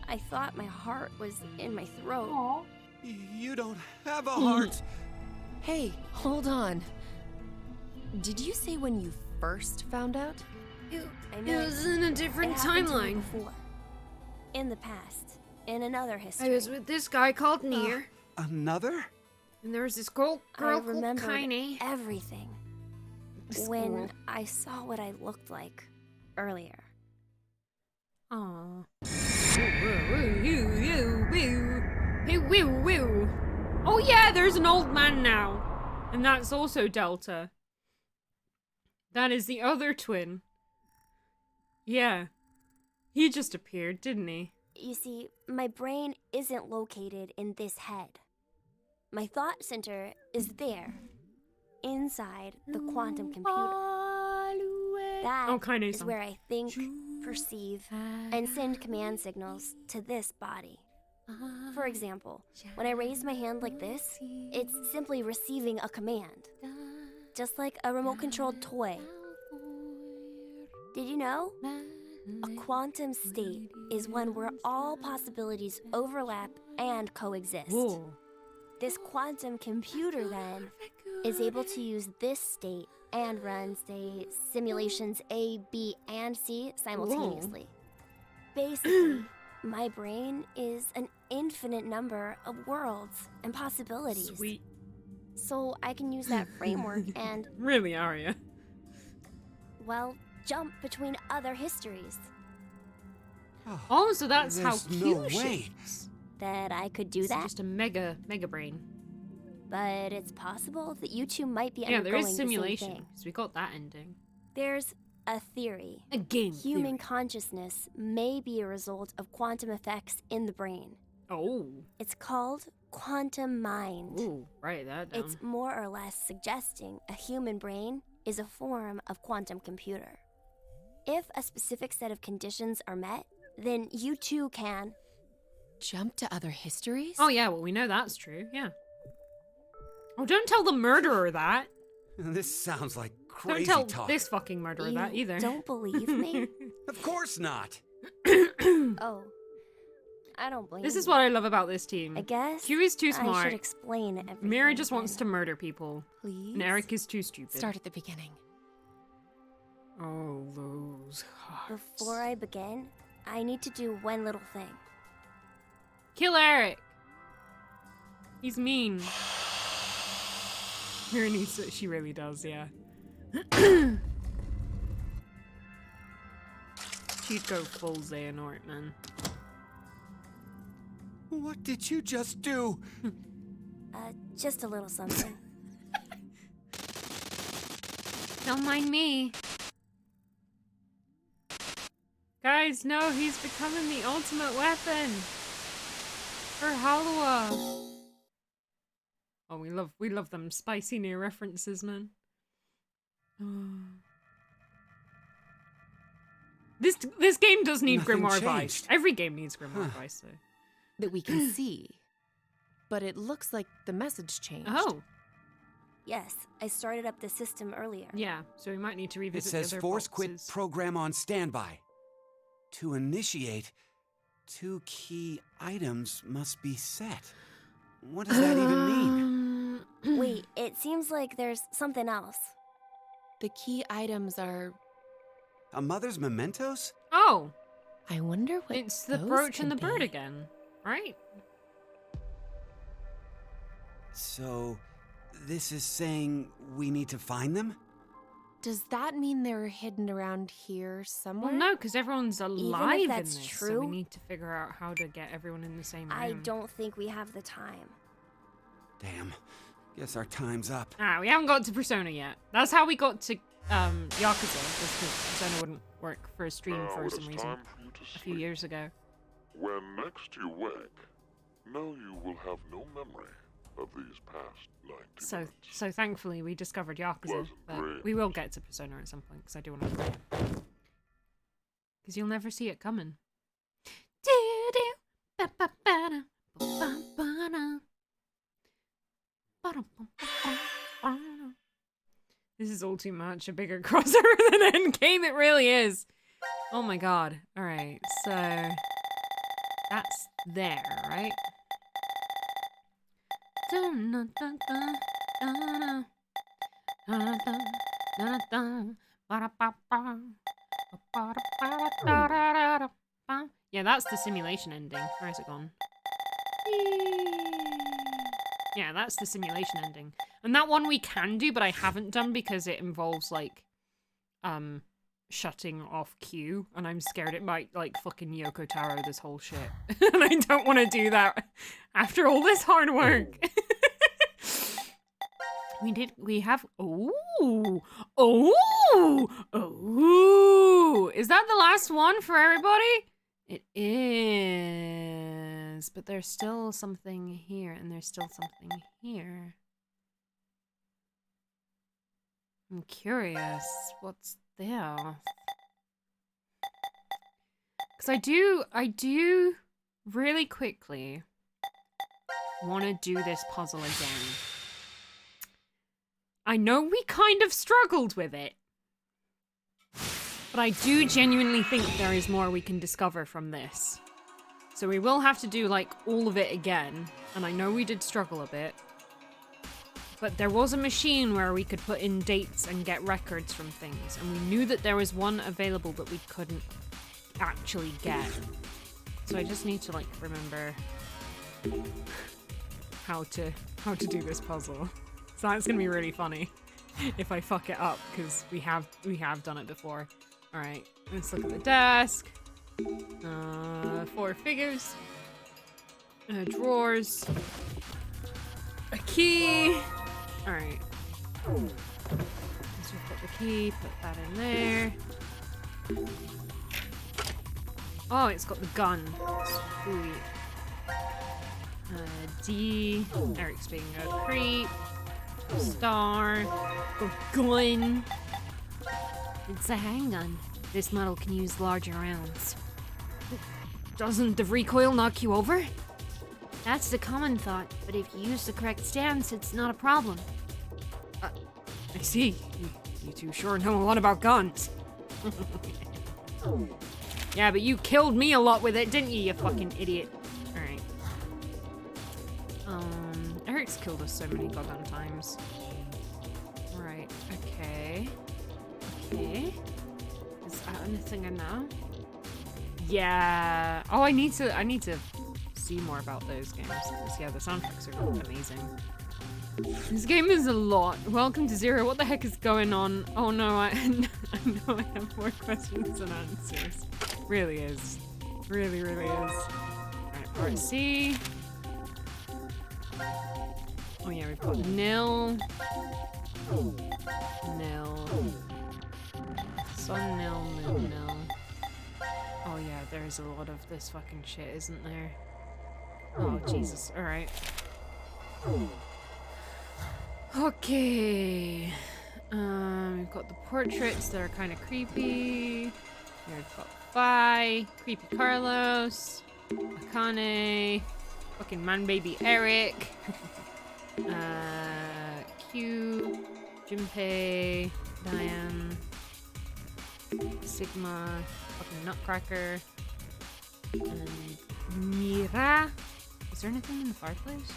I thought my heart was in my throat. You don't have a heart. Hey, hold on. Did you say when you first found out? I It meant was in a different it happened to me timeline. before. In the past. In another history. I was with this guy called Nier, Another? and there was this girl I called remembered Kaine. everything when I saw what I looked like earlier. Aww. Woo. Oh yeah, there's an old man now. And that's also Delta. That is the other twin. Yeah. He just appeared, didn't he? You see, my brain isn't located in this head. My thought center is there, inside the quantum computer. That Oh, Kaine is song. where I think, perceive, and send command signals to this body. For example, when I raise my hand like this, it's simply receiving a command. Just like a remote-controlled toy. Did you know? A quantum state is one where all possibilities overlap and coexist. Whoa. This quantum computer, then, is able to use this state and run, say, simulations A, B, and C simultaneously. Basically, my brain is an infinite number of worlds and possibilities. Sweet. So I can use that framework and, Really, Arya? well, jump between other histories. Oh, so that's how There's Q no way. shapes. That I could do It's that, just a mega brain. but it's possible that you two might be Yeah, undergoing there is the same simulation, thing. because we got that ending. There's a theory. A game Human theory. consciousness may be a result of quantum effects in the brain. Oh. It's called quantum mind. Ooh, write that down. It's more or less suggesting a human brain is a form of quantum computer. If a specific set of conditions are met, then you too can. Jump to other histories? Oh yeah, well we know that's true, yeah. Oh, don't tell the murderer that. This sounds like crazy Don't tell talk. this fucking murderer that You either. don't believe me? Of course not. Oh, I don't blame This is you. what I love about this team. I guess Q is too I smart. should explain everything. Mira just wants to then. murder people. Please? And Eric is too stupid. Start at the beginning. Oh, those hearts. Before I begin, I need to do one little thing. Kill Eric! He's mean. Mira needs to, she really does, yeah. She'd go full Xehanort, man. What did you just do? Just a little something. Don't mind me. Guys, no, he's becoming the ultimate weapon for Halua. Oh, we love them spicy Nier references, man. This game does need Nothing Grimoire changed. Vice. Every game needs Grimoire Vice, though. That we can see. But it looks like the message changed. Oh, Yes, I started up the system earlier. yeah. So we might need to It revisit says the other force quit boxes. program on standby. To initiate, 2 key items must be set. What does that even mean? Wait, it seems like there's something else. the key items are... A mother's mementos? Oh, I wonder what it's the those brooch and the could bird be. again, right? So, this is saying we need to find them? Does that mean they're hidden around here somewhere? Well, no, because everyone's alive in that's this, so we true, need to figure out how to get everyone in the same room. I don't think we have the time. Damn. Guess our time's up. Ah, we haven't got to Persona yet. That's how we got to Yakuza, was because Persona wouldn't work for a stream Now for it some is reason time for you to a few sleep. years ago. When next you wake, know you will have no memory of these past 90 minutes. So thankfully we discovered Yakuza, Pleasant but dreams. we will get to Persona at some point because I do want to. Because you'll never see it coming. This is all too much. A bigger crossover than Endgame. It really is. Oh my god. All right. So that's there, right? Yeah, that's the simulation ending. Where is it gone? Yeah, that's the simulation ending. And that one we can do, but I haven't done because it involves, like, shutting off Q, and I'm scared it might, like, fucking Yoko Taro this whole shit. And I don't want to do that after all this hard work. We have, ooh, is that the last one for everybody? It is, but there's still something here, and there's still something here. I'm curious, what's there? Because I do really quickly want to do this puzzle again. I know we kind of struggled with it, but I do genuinely think there is more we can discover from this. So we will have to do, like, all of it again, and I know we did struggle a bit, but there was a machine where we could put in dates and get records from things, and we knew that there was one available that we couldn't actually get. So I just need to, like, remember how to do this puzzle. So that's gonna be really funny if I fuck it up, because we have done it before. All right, let's look at the desk. 4 figures, drawers, a key. All right, so we've got the key. Put that in there. Oh, it's got the gun. Sweet. D. Eric's being a creep. Star. Gun. It's a handgun. This model can use larger rounds. Doesn't the recoil knock you over? That's the common thought, but if you use the correct stance, it's not a problem. I see. You two sure know a lot about guns. Yeah, but you killed me a lot with it, didn't you fucking idiot? Alright. Eric's killed us so many goddamn times. Right, okay. Okay. Is that anything I know? Yeah. Oh, I need to see more about those games. Because, yeah, the soundtracks are amazing. This game is a lot. Welcome to Zero. What the heck is going on? Oh no, I know I have more questions than answers. Really is. Really, really is. Alright, part C. Oh yeah, we've got nil. Nil. Sun nil, nil, nil. Oh yeah, there's a lot of this fucking shit, isn't there? Oh Jesus, alright. Okay. We've got the portraits that are kind of creepy. Here we've got Fi, Creepy Carlos, Akane, fucking man baby Eric, Q, Junpei, Diane, Sigma, fucking Nutcracker, and Mira. Is there anything in the fireplace?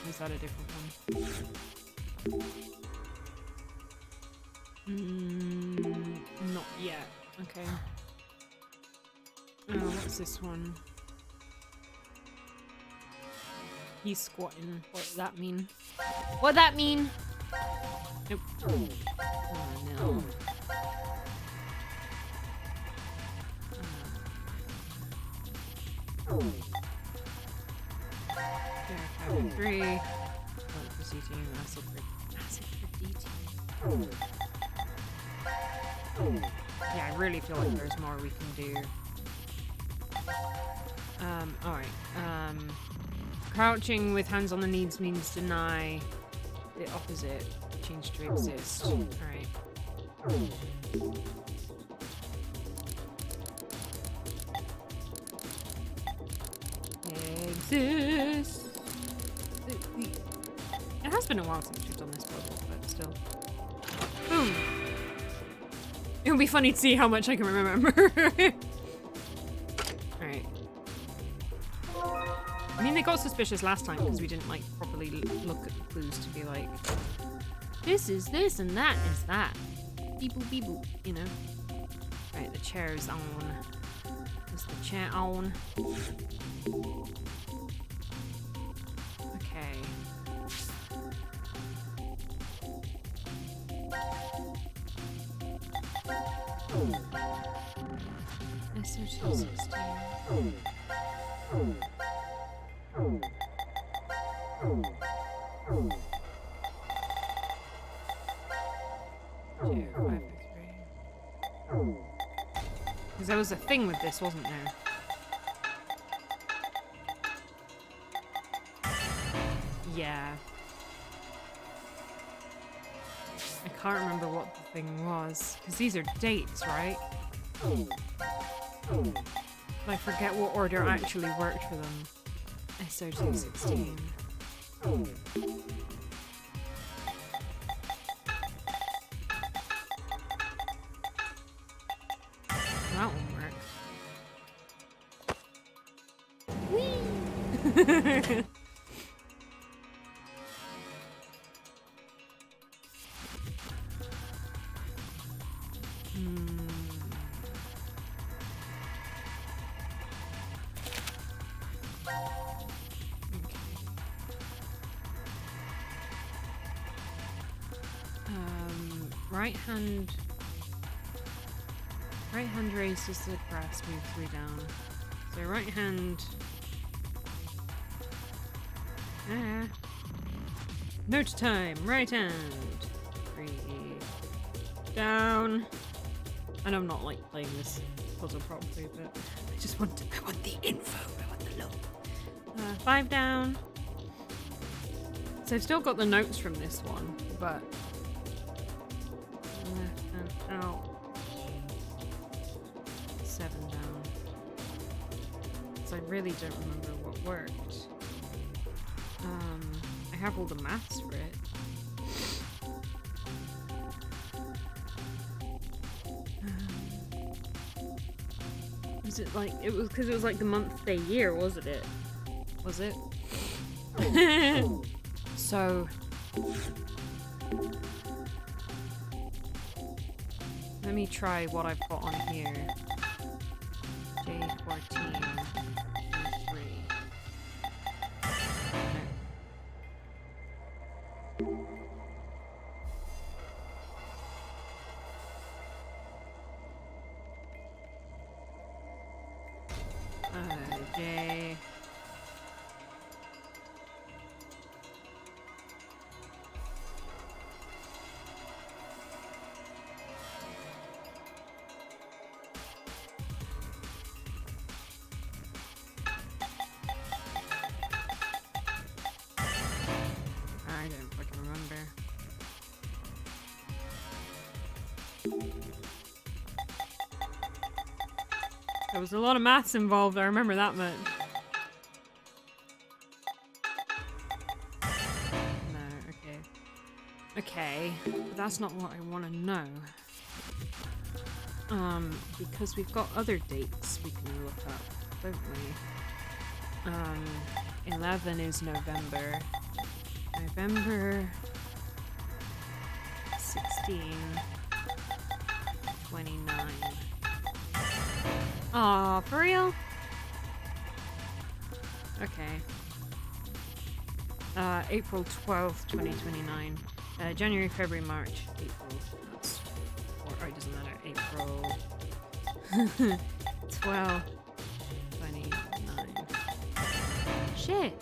Or is that a different one? What's this one? He's squatting. What does that mean? What that mean? Nope. Oh no. Yeah, 3. Vote for CT and acid for DT. Yeah, I really feel like there's more we can do. Alright. Crouching with hands on the knees means deny the opposite. Change to exist. Alright. Exist. It has been a while since we've done this puzzle, but still. Boom. It would be funny to see how much I can remember. Alright. I mean, they got suspicious last time because we didn't, like, properly look at the clues to be like, this is this and that is that. Beep boop, beep boop, you know? Right, the chair is on. Is the chair on? Okay. SO216. Because there was a thing with this, wasn't there? Yeah. I can't remember what the thing was. Because these are dates, right? But I forget what order actually worked for them. SO216. That one worked. Whee! Right hand raises the grass, move 3 down. So right hand. Note time. Right hand. 3 down. And I'm not like playing this puzzle properly, but I just want I want the info. I want the look. 5 down. So I've still got the notes from this one, but left hand out. 7 down. So I really don't remember what worked. I have all the maths for it. Was it like it was because it was like the month, day, year, wasn't it? Was it? So let me try what I've got on here. J14 3. J. I don't fucking remember. There was a lot of maths involved, I remember that much. No, okay. Okay, but that's not what I want to know. Because we've got other dates we can look up, don't we? 11 is November. November 16, 29. Aw, for real? Okay. April 12th, 2029. January, February, March, April. That's four. Oh, it doesn't matter. April 12, 29. Shit.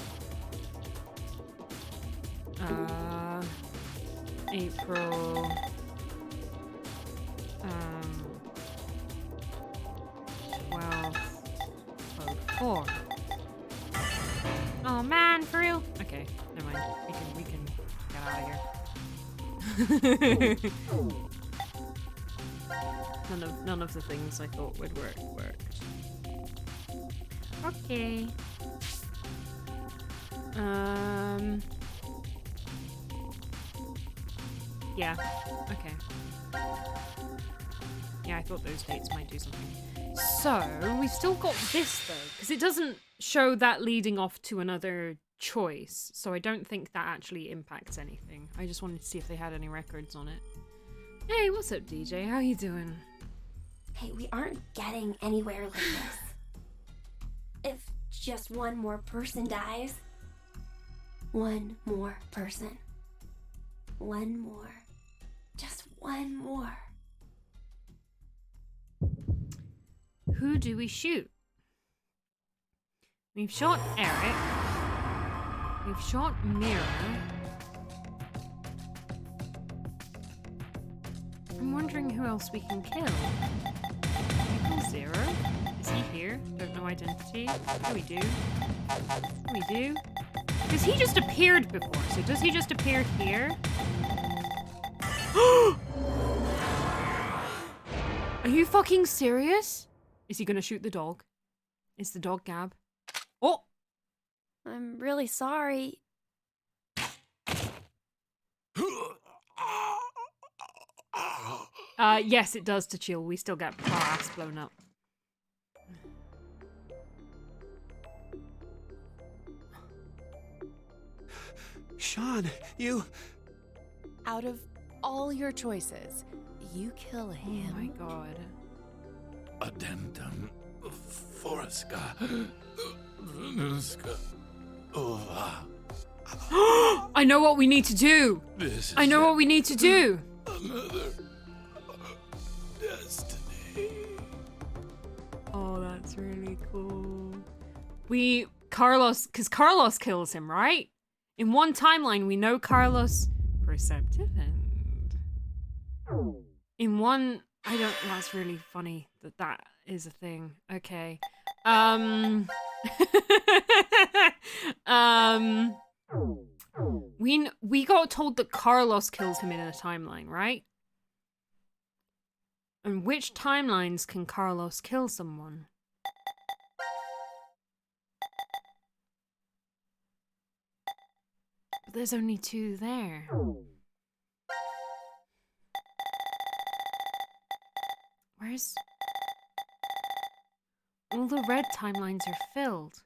April. 12/04. Oh man, for real? Okay, never mind. We can get out of here. none of the things I thought would work worked. Okay. Yeah. Okay. Yeah, I thought those dates might do something. So, we've still got this though, because it doesn't show that leading off to another choice, so I don't think that actually impacts anything. I just wanted to see if they had any records on it. Hey, what's up, DJ? How you doing? Hey, we aren't getting anywhere like this. If just one more person dies. One more person. One more. Just one more. Who do we shoot? We've shot Eric. We've shot Mira. I'm wondering who else we can kill. Nickel Zero? Is he here? Don't know identity. What do we do? What do we do? Because he just appeared before, so does he just appear here? Are you fucking serious? Is he gonna shoot the dog? Is the dog Gab? Oh! I'm really sorry. Yes, it does to chill. We still get our ass blown up. Sean, you... Out of all your choices, you kill him. Oh my god. Addendum Forska Venuska Ova. I know what we need to do! This I know what we need to do! another destiny. Oh, that's really cool. Carlos, because Carlos kills him, right? In one timeline, we know Carlos... Perceptive end. In one... That's really funny that is a thing. Okay. We got told that Carlos kills him in a timeline, right? And which timelines can Carlos kill someone? But there's only two there. Where's... All the red timelines are filled.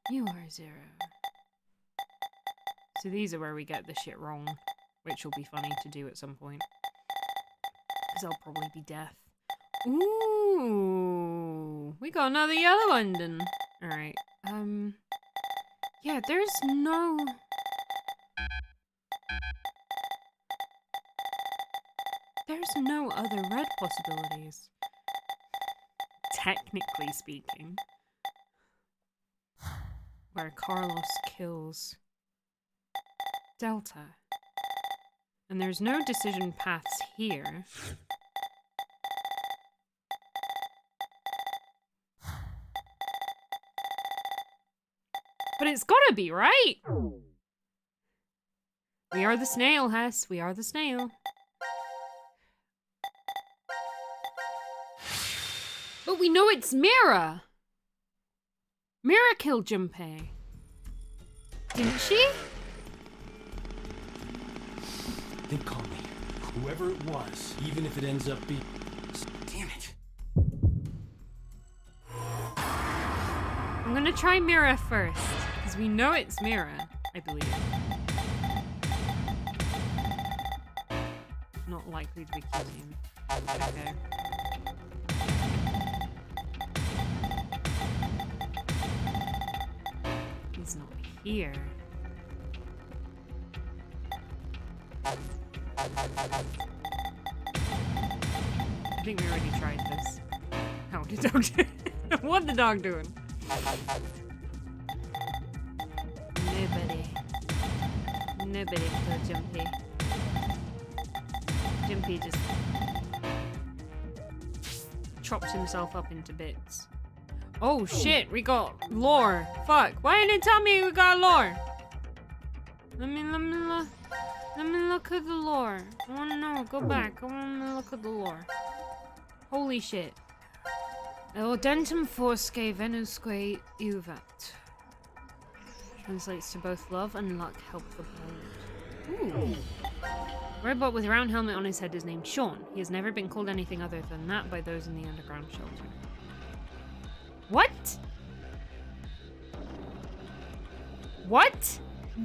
You are Zero. So these are where we get the shit wrong, which will be funny to do at some point. Because I'll probably be death. Ooh, we got another yellow ending. Alright, yeah, there's no... There's no other red possibilities. Technically speaking. Where Carlos kills Delta. And there's no decision paths here. But it's gotta be, right? We are the snail, Hess. We are the snail. But we know it's Mira. Mira killed Junpei. Didn't she? Then call me. Whoever it was, even if it ends up being... Damn it. I'm gonna try Mira first, because we know it's Mira, I believe. Not likely to be Q-Team. Okay. He's not here. I think we already tried this. How did the dog do? What the dog doing? Nobody killed Jumpy. Jumpy just chopped himself up into bits. Oh shit, we got lore. Fuck, why didn't it tell me we got lore? Let me look at the lore. I wanna know, go back. I wanna look at the lore. Holy shit. Audentum forsque venusque uvat. Translates to both love and luck help the bold. Ooh. A robot with a round helmet on his head is named Sean. He has never been called anything other than that by those in the underground shelter. What? What?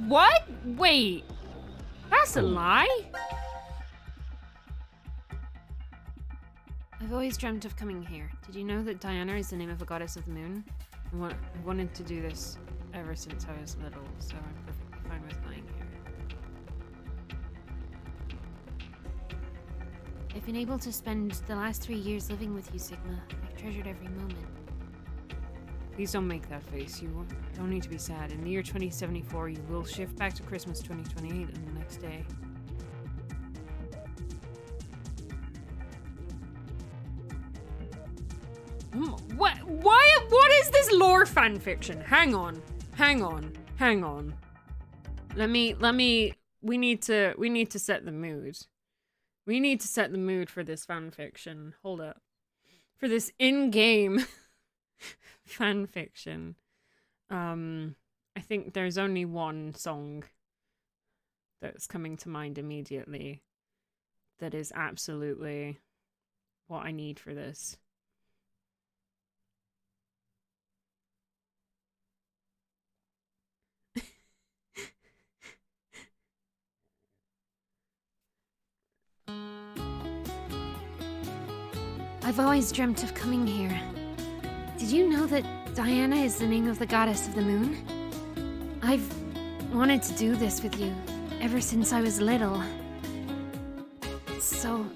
What? Wait. That's a lie? I've always dreamt of coming here. Did you know that Diana is the name of a goddess of the moon? I wanted to do this ever since I was little, so I'm perfectly fine with lying here. I've been able to spend the last 3 years living with you, Sigma. I've treasured every moment. Please don't make that face. You don't need to be sad. In the year 2074, you will shift back to Christmas 2028 and the next day. What is this lore fanfiction? Hang on. We need to set the mood. We need to set the mood for this fanfiction. Hold up. For this in-game fanfiction. I think there's only one song that's coming to mind immediately that is absolutely what I need for this. I've always dreamt of coming here. Did you know that Diana is the name of the goddess of the moon? I've wanted to do this with you ever since I was little. So,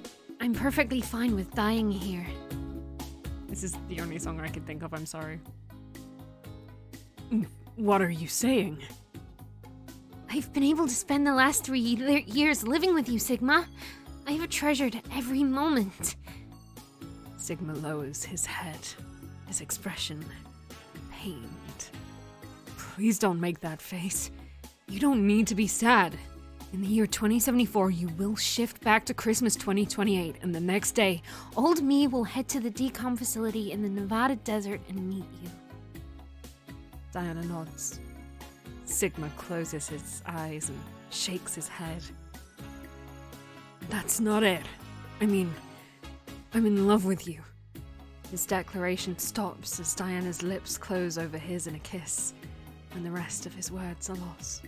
I'm perfectly fine with dying here. This is the only song I can think of, I'm sorry. What are you saying? I've been able to spend the last 3 years living with you, Sigma. I have treasured every moment. Sigma lowers his head, his expression pained. Please don't make that face. You don't need to be sad. In the year 2074, you will shift back to Christmas 2028, and the next day, old me will head to the decom facility in the Nevada desert and meet you. Diana nods. Sigma closes his eyes and shakes his head. That's not it. I mean, I'm in love with you. His declaration stops as Diana's lips close over his in a kiss, and the rest of his words are lost.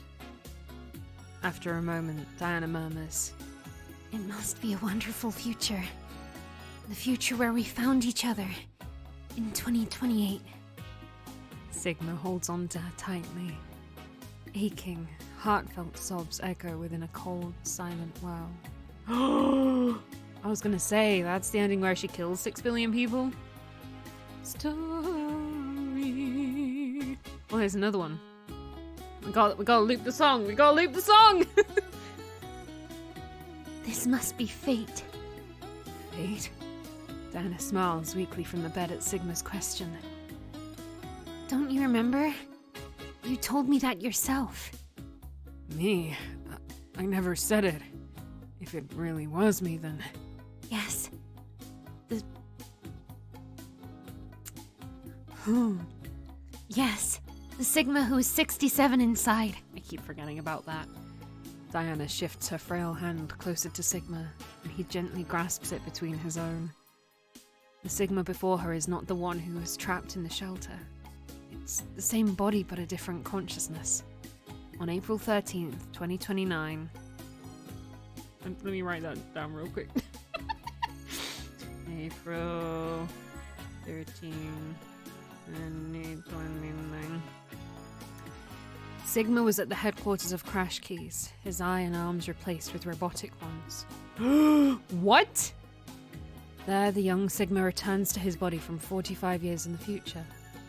After a moment, Diana murmurs, "It must be a wonderful future. The future where we found each other in 2028. Sigma holds on to her tightly. Aching, heartfelt sobs echo within a cold, silent wow. I was gonna say, that's the ending where she kills 6 billion people. Story. Oh, here's another one. We gotta loop the song. We gotta loop the song. This must be fate. Fate? Diana smiles weakly from the bed at Sigma's question. Don't you remember? You told me that yourself. Me? I never said it. If it really was me, then... Yes. Yes. The Sigma who is 67 inside. I keep forgetting about that. Diana shifts her frail hand closer to Sigma, and he gently grasps it between his own. The Sigma before her is not the one who was trapped in the shelter. It's the same body but a different consciousness. On April 13th, 2029... Let me write that down real quick. April 13, 2029. Sigma was at the headquarters of Crash Keys, his eye and arms replaced with robotic ones. What? There, the young Sigma returns to his body from 45 years in the future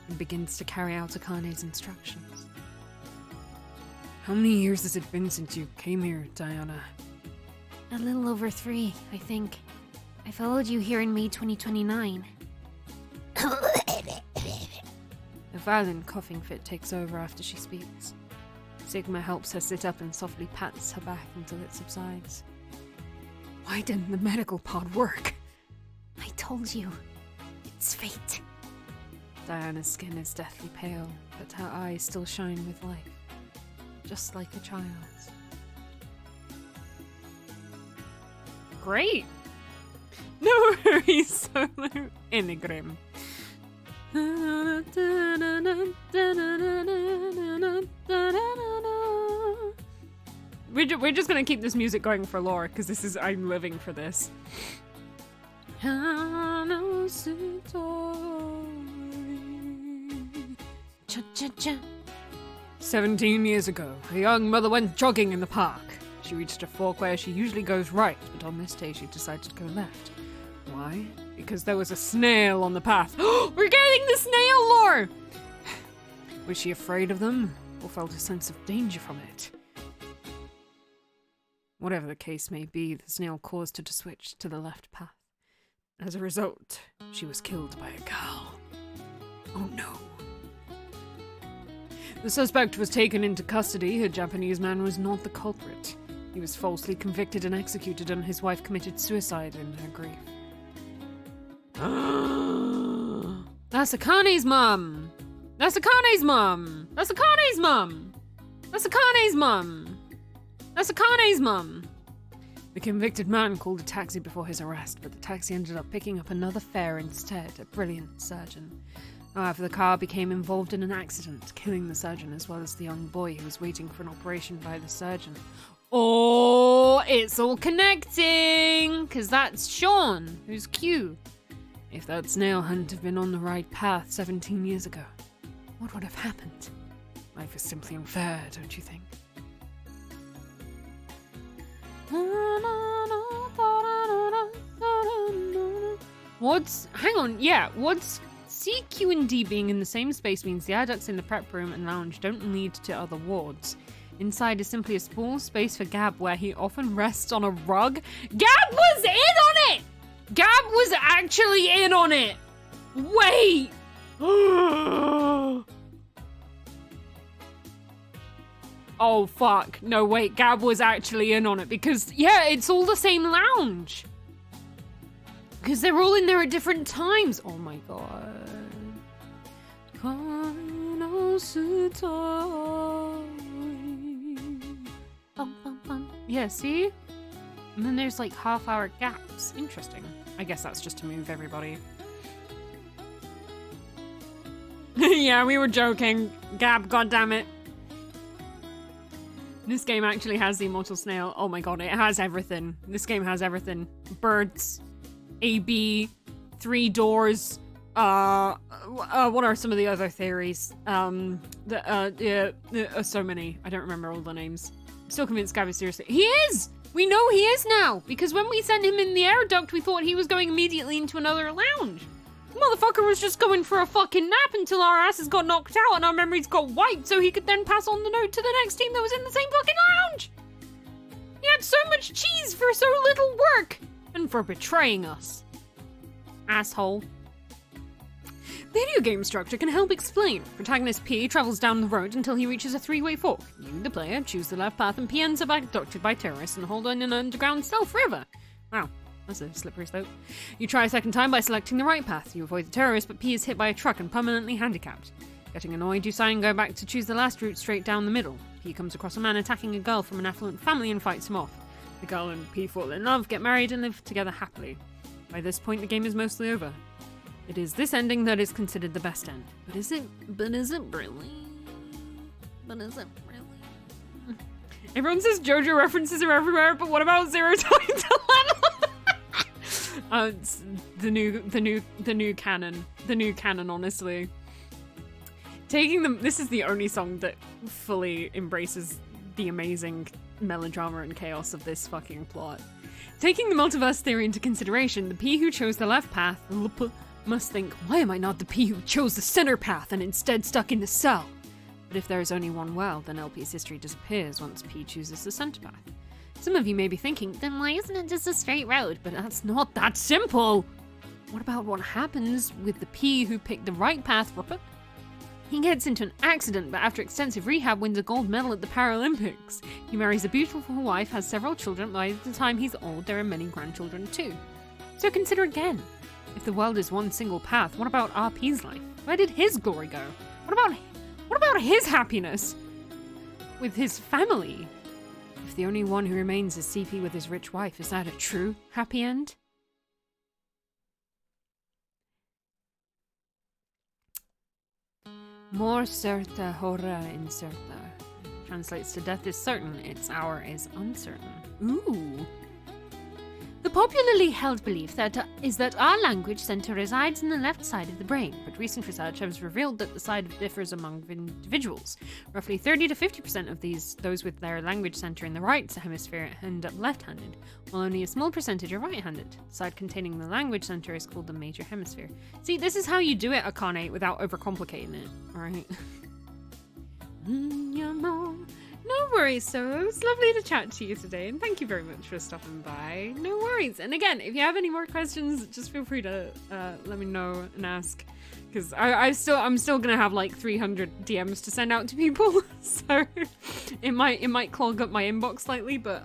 and begins to carry out Akane's instructions. How many years has it been since you came here, Diana? A little over 3, I think. I followed you here in May 2029. A violent coughing fit takes over after she speaks. Sigma helps her sit up and softly pats her back until it subsides. Why didn't the medical pod work? I told you. It's fate. Diana's skin is deathly pale, but her eyes still shine with life, just like a child's. Great! No worries, Solo Enneagram. We're just gonna keep this music going for lore, because this is, I'm living for this. 17 years ago, a young mother went jogging in the park. She reached a fork where she usually goes right, but on this day she decided to go left. Why? Because there was a snail on the path. We're getting the snail lore! Was she afraid of them, or felt a sense of danger from it? Whatever the case may be, the snail caused her to switch to the left path. As a result, she was killed by a cow. Oh no. The suspect was taken into custody. A Japanese man was not the culprit. He was falsely convicted and executed, and his wife committed suicide in her grief. That's Akane's mum! That's Akane's mum! That's Akane's mum! That's Akane's mum! That's Akane's mum! The convicted man called a taxi before his arrest, but the taxi ended up picking up another fare instead, a brilliant surgeon. However, the car became involved in an accident, killing the surgeon as well as the young boy who was waiting for an operation by the surgeon. Oh, it's all connecting! Because that's Sean, who's Q. If that snail hadn't have been on the right path 17 years ago, what would have happened? Life is simply unfair, don't you think? Hang on, yeah, what's C, Q, and D being in the same space means the air ducts in the prep room and lounge don't lead to other wards. Inside is simply a small space for Gab where he often rests on a rug. Gab was in on it! Gab was actually in on it! Wait! Oh fuck, no wait, Gab was actually in on it because, yeah, it's all the same lounge. Because they're all in there at different times. Oh my god. Yeah, see? And then there's like half-hour gaps. Interesting. I guess that's just to move everybody. Yeah, we were joking. Gab, goddammit. This game actually has the immortal snail. Oh my god, it has everything. This game has everything. Birds, AB, 3 doors. What are some of the other theories? So many. I don't remember all the names. I'm still convinced Gab is seriously. He is! We know he is now! Because when we sent him in the air duct, we thought he was going immediately into another lounge. The motherfucker was just going for a fucking nap until our asses got knocked out and our memories got wiped so he could then pass on the note to the next team that was in the same fucking lounge! He had so much cheese for so little work! And for betraying us. Asshole. Video game structure can help explain. Protagonist P travels down the road until he reaches a 3-way fork. You, the player, choose the left path and P ends up abducted by terrorists and hold on an underground stealth river. Wow, that's a slippery slope. You try a second time by selecting the right path. You avoid the terrorist, but P is hit by a truck and permanently handicapped. Getting annoyed, you sigh and go back to choose the last route straight down the middle. P comes across a man attacking a girl from an affluent family and fights him off. The girl and P fall in love, get married, and live together happily. By this point, the game is mostly over. It is this ending that is considered the best end. But is it really? Everyone says JoJo references are everywhere, but what about 0 times 11? It's the new canon. The new canon, honestly. Taking them. This is the only song that fully embraces the amazing melodrama and chaos of this fucking plot. Taking the multiverse theory into consideration, the P who chose the left path, LP, must think, why am I not the P who chose the center path and instead stuck in the cell? But if there is only one well, then LP's history disappears once P chooses the center path. Some of you may be thinking, then why isn't it just a straight road? But that's not that simple! What about what happens with the P who picked the right path, Rupert? He gets into an accident, but after extensive rehab wins a gold medal at the Paralympics. He marries a beautiful wife, has several children, by the time he's old there are many grandchildren too. So consider again. If the world is one single path, what about RP's life? Where did his glory go? What about his happiness? With his family? If the only one who remains is CP with his rich wife, is that a true happy end? Mor certa hora incerta. Translates to death is certain, its hour is uncertain. Ooh. The popularly held belief is that our language center resides in the left side of the brain, but recent research has revealed that the side differs among individuals. Roughly 30 to 50% of those with their language center in the right hemisphere end up left-handed, while only a small percentage are right-handed. The side containing the language center is called the major hemisphere. See, this is how you do it, Akane, without overcomplicating it, alright? No worries, so it was lovely to chat to you today, and thank you very much for stopping by. No worries. And again, if you have any more questions, just feel free to let me know and ask, because I'm still gonna have like 300 DMs to send out to people, so it might clog up my inbox slightly. But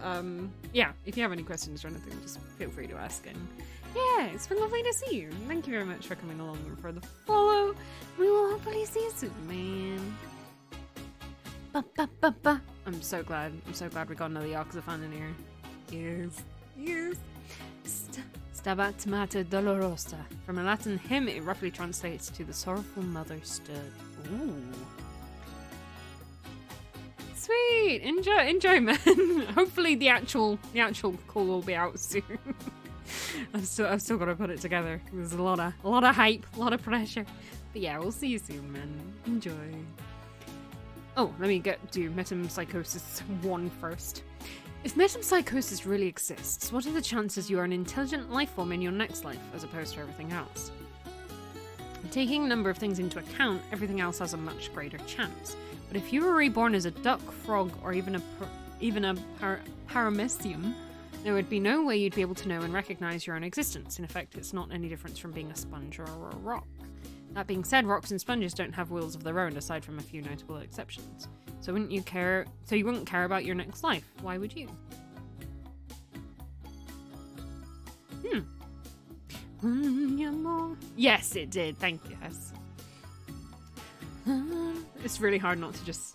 yeah, if you have any questions or anything, just feel free to ask. And yeah, it's been lovely to see you. Thank you very much for coming along and for the follow. We will hopefully see you soon, man. I'm so glad we got another Yakuza fan in here. Yes. Stabat Mater Dolorosa. From a Latin hymn, it roughly translates to the sorrowful mother stood. Ooh. Sweet! Enjoy, man. Hopefully the actual call will be out soon. I've still got to put it together. There's a lot of hype, a lot of pressure. But yeah, we'll see you soon, man. Enjoy. Oh, let me do metempsychosis 1 first. If metempsychosis really exists, what are the chances you are an intelligent life form in your next life, as opposed to everything else? Taking a number of things into account, everything else has a much greater chance. But if you were reborn as a duck, frog, or even a paramecium, there would be no way you'd be able to know and recognize your own existence. In effect, it's not any different from being a sponge or a rock. That being said, rocks and sponges don't have wills of their own, aside from a few notable exceptions. So you wouldn't care about your next life. Why would you? Yes, it did. Thank you, Hess. It's really hard not to just...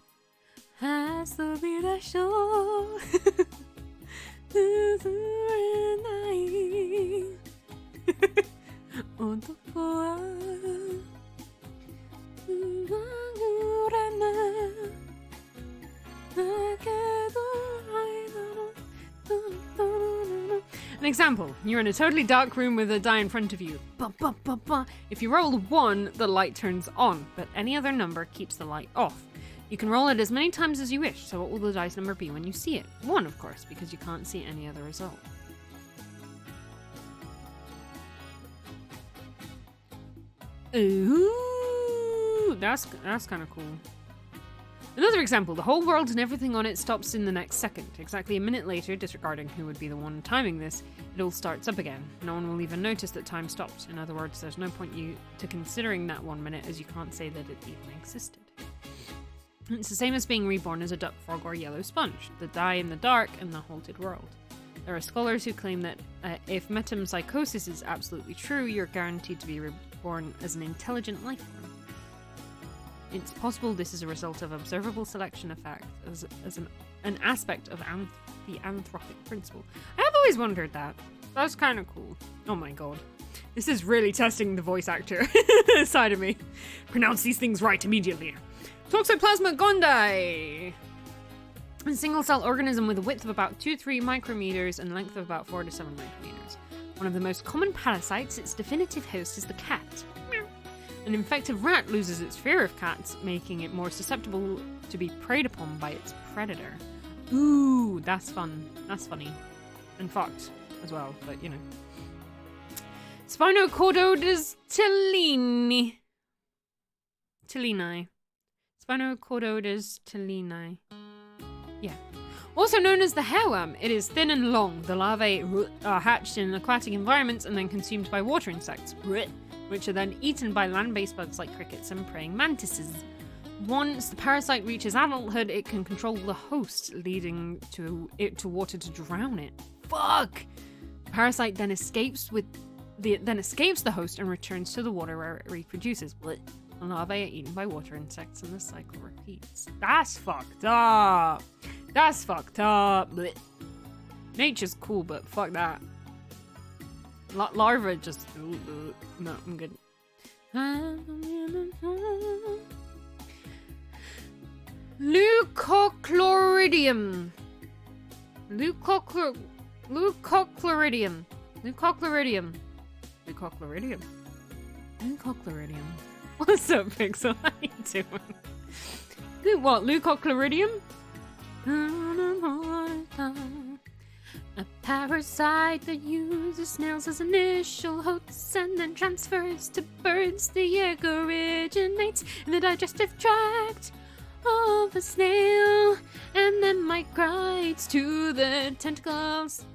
An example, you're in a totally dark room with a die in front of you. If you roll 1, the light turns on, but any other number keeps the light off. You can roll it as many times as you wish, so what will the dice number be when you see it? 1, of course, because you can't see any other result. Ooh, that's kind of cool. Another example, the whole world and everything on it stops in the next second. Exactly a minute later, disregarding who would be the one timing this, it all starts up again. No one will even notice that time stopped. In other words, there's no point to considering that 1 minute, as you can't say that it even existed. It's the same as being reborn as a duck, frog, or yellow sponge, the die in the dark and the haunted world. There are scholars who claim that if metempsychosis is absolutely true, you're guaranteed to be reborn as an intelligent life form. It's possible this is a result of observable selection effect as an aspect of the anthropic principle. I have always wondered that. That's kind of cool. Oh my god. This is really testing the voice actor side of me. Pronounce these things right immediately. Toxoplasma gondii! A single-cell organism with a width of about 2-3 micrometers and length of about 4 to 7 micrometers. One of the most common parasites, its definitive host is the cat. An infected rat loses its fear of cats, making it more susceptible to be preyed upon by its predator. Ooh, that's fun. That's funny. And fucked as well, but you know. Spinocaudodus tillini. Tillini. Spinocaudodus tillini. Yeah. Also known as the hairworm, it is thin and long. The larvae are hatched in aquatic environments and then consumed by water insects, which are then eaten by land-based bugs like crickets and praying mantises. Once the parasite reaches adulthood, it can control the host, leading to water to drown it. Fuck! The parasite then escapes the host and returns to the water where it reproduces. The larvae are eaten by water insects and the cycle repeats. That's fucked up! That's fucked up! Blech. Nature's cool, but fuck that. Larva just... No, I'm good. Leucochloridium. Leucochloridium. Leucochloridium. Leucochloridium. Leucochloridium. What's up, Pixel? How you doing? What? Leucochloridium? A parasite that uses snails as initial hosts and then transfers to birds. The egg originates in the digestive tract of a snail and then migrates to the tentacles.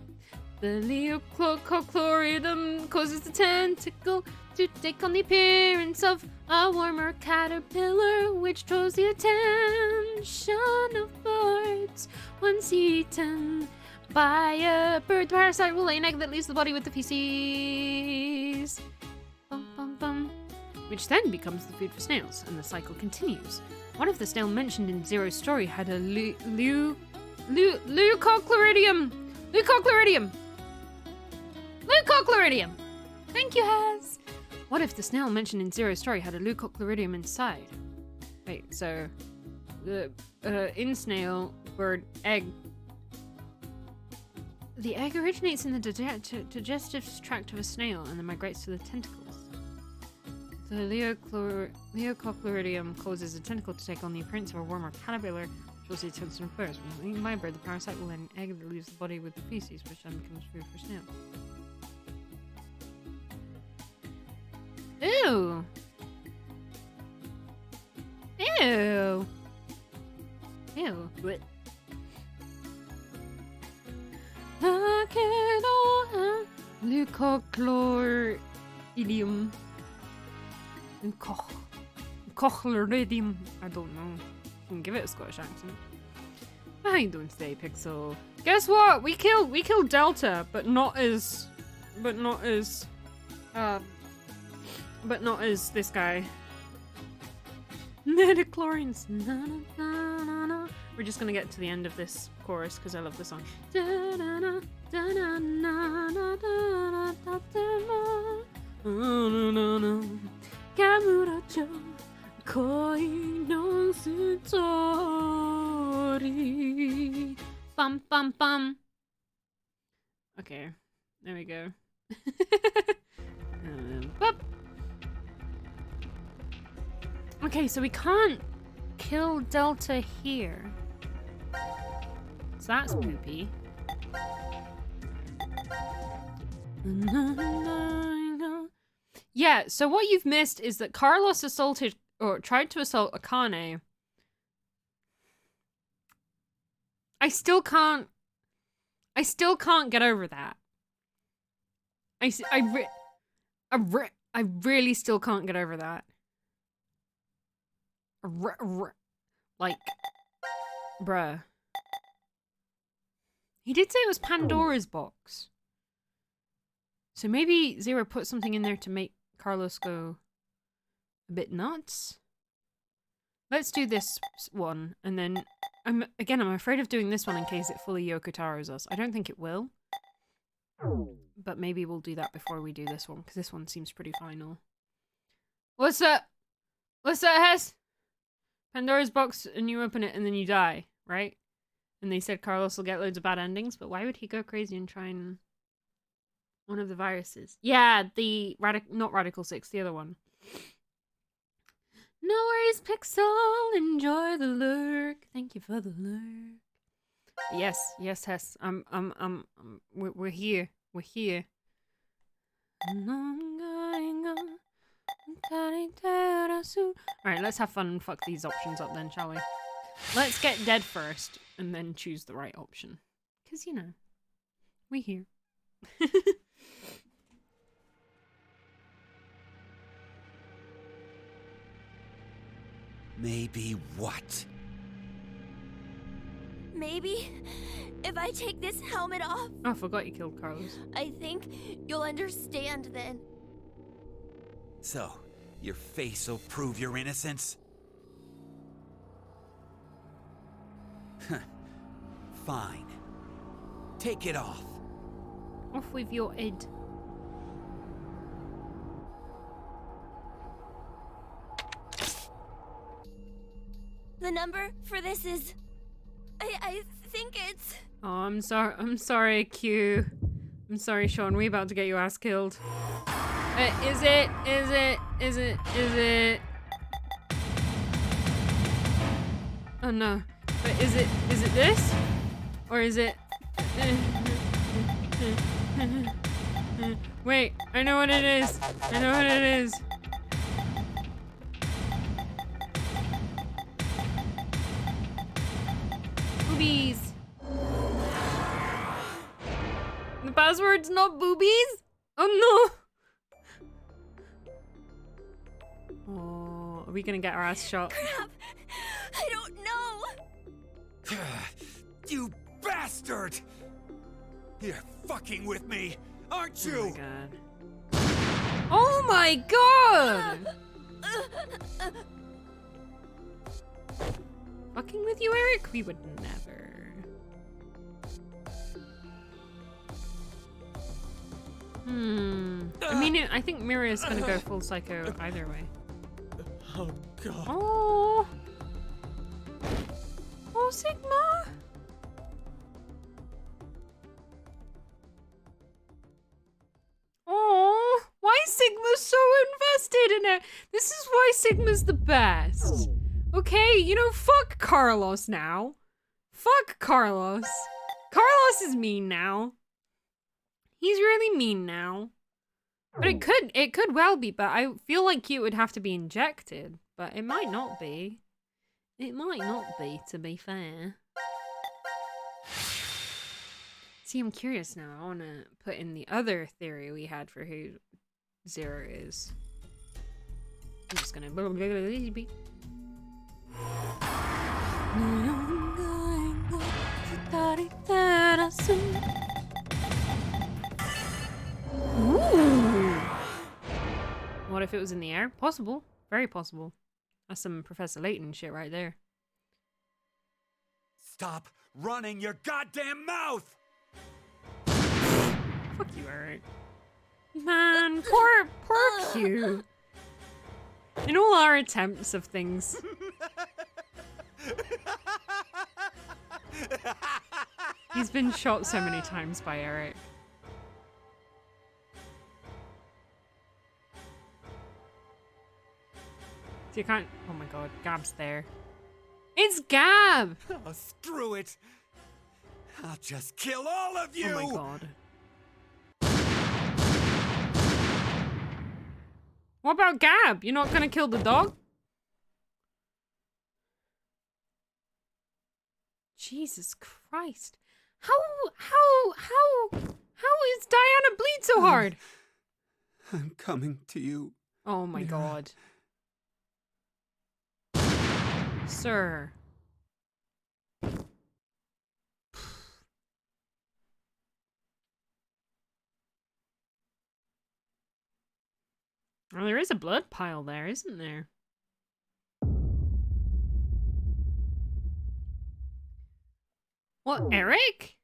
The Leucochloridium causes the tentacle to take on the appearance of a worm or caterpillar, which draws the attention of birds. Once eaten by a bird, the parasite will lay an egg that leaves the body with the feces. Bum, bum, bum. Which then becomes the food for snails, and the cycle continues. What if the snail mentioned in Zero's story had a Leucochloridium? Leucochloridium! Leucochloridium! Thank you, Haz! What if the snail mentioned in Zero's story had a Leucochloridium inside? Wait, so... The in snail, bird, egg... The egg originates in the digestive tract of a snail and then migrates to the tentacles. The Leucochloridium causes a tentacle to take on the appearance of a worm or caterpillar, which also attempts to birds. When eaten by a bird, the parasite will lay an egg that leaves the body with the feces, which then becomes food for snails. Ew! Ew! Ew. Blech. Leucochloridium. Leucochloridium. I don't know. You can give it a Scottish accent. How you doing today, Pixel? Guess what? We killed Delta, but not as this guy. Metachlorines. We're just gonna get to the end of this chorus because I love the song. Bum bum bum. Okay, there we go. Okay, so we can't kill Delta here. So that's poopy. Yeah, so what you've missed is that Carlos assaulted or tried to assault Akane. I still can't get over that. I really still can't get over that. Like, bruh. He did say it was Pandora's box. So maybe Zero put something in there to make Carlos go a bit nuts. Let's do this one, and then I'm afraid of doing this one in case it fully Yoko Taro's us. I don't think it will. But maybe we'll do that before we do this one, because this one seems pretty final. What's that? What's that, Hess? Pandora's box, and you open it, and then you die, right? And they said Carlos will get loads of bad endings, but why would he go crazy and try and... One of the viruses. Yeah, the... Not Radical 6, the other one. No worries, Pixel. Enjoy the lurk. Thank you for the lurk. Yes, yes, yes. We're here. We're here. Alright, let's have fun and fuck these options up then, shall we? Let's get dead first and then choose the right option. Because, you know, we here. Maybe what? Maybe if I take this helmet off, Oh, I forgot you killed Carlos. I think you'll understand then. So, your face will prove your innocence? Fine. Take it off. Off with your head. The number for this is... I think it's... Oh, I'm sorry, Q. I'm sorry, Sean. We about to get your ass killed. Is it? Oh no. But is it this? Or is it... Wait, I know what it is. I know what it is. Boobies. The password's not boobies? Oh no. Oh, are we gonna get our ass shot? Crap! I don't know! You bastard! You're fucking with me, aren't Oh you? my god. Oh my god! Fucking with you, Eric? We would never. I mean, I think Mira is gonna go full psycho either way. Oh god. Oh. Oh, Sigma. Oh, why is Sigma so invested in it? This is why Sigma's the best. Okay, you know, fuck Carlos now. Fuck Carlos. Carlos is mean now. He's really mean now. But it could well be, but I feel like it would have to be injected. But it might not be. It might not be, to be fair. See, I'm curious now. I want to put in the other theory we had for who Zero is. I'm just gonna... Ooh. What if it was in the air? Possible. Very possible. That's some Professor Layton shit right there. Stop running your goddamn mouth! Fuck you, Eric. Man, poor Q. In all our attempts of things. He's been shot so many times by Eric. So you can't... Oh my god, Gab's there. It's Gab! Oh, screw it! I'll just kill all of you! Oh my god. What about Gab? You're not gonna kill the dog? Jesus Christ. How is Diana bleed so hard? I'm coming to you. Oh my god. Sir. Well, there is a blood pile there, isn't there? What, Eric?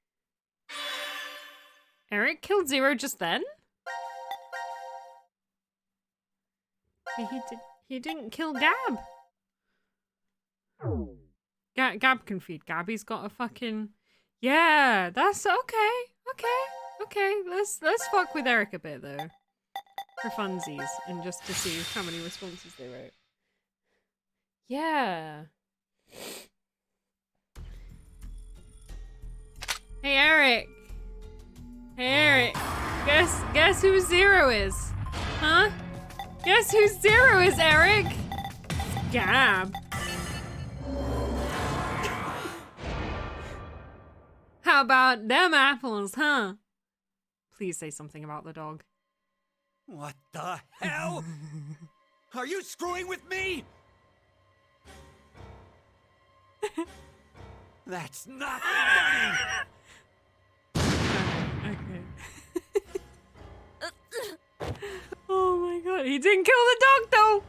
Eric killed Zero just then? He didn't kill Gab. Gab can feed Gab. He's got a fucking... Yeah, that's okay. Okay. Let's fuck with Eric a bit though. For funsies and just to see how many responses they wrote. Yeah. Hey, Eric. Hey, Eric. Guess who Zero is? Huh? Guess who Zero is, Eric? Gab. How about them apples, huh? Please say something about the dog. What the hell? Are you screwing with me? That's not funny! Okay. Oh my god, he didn't kill the dog though!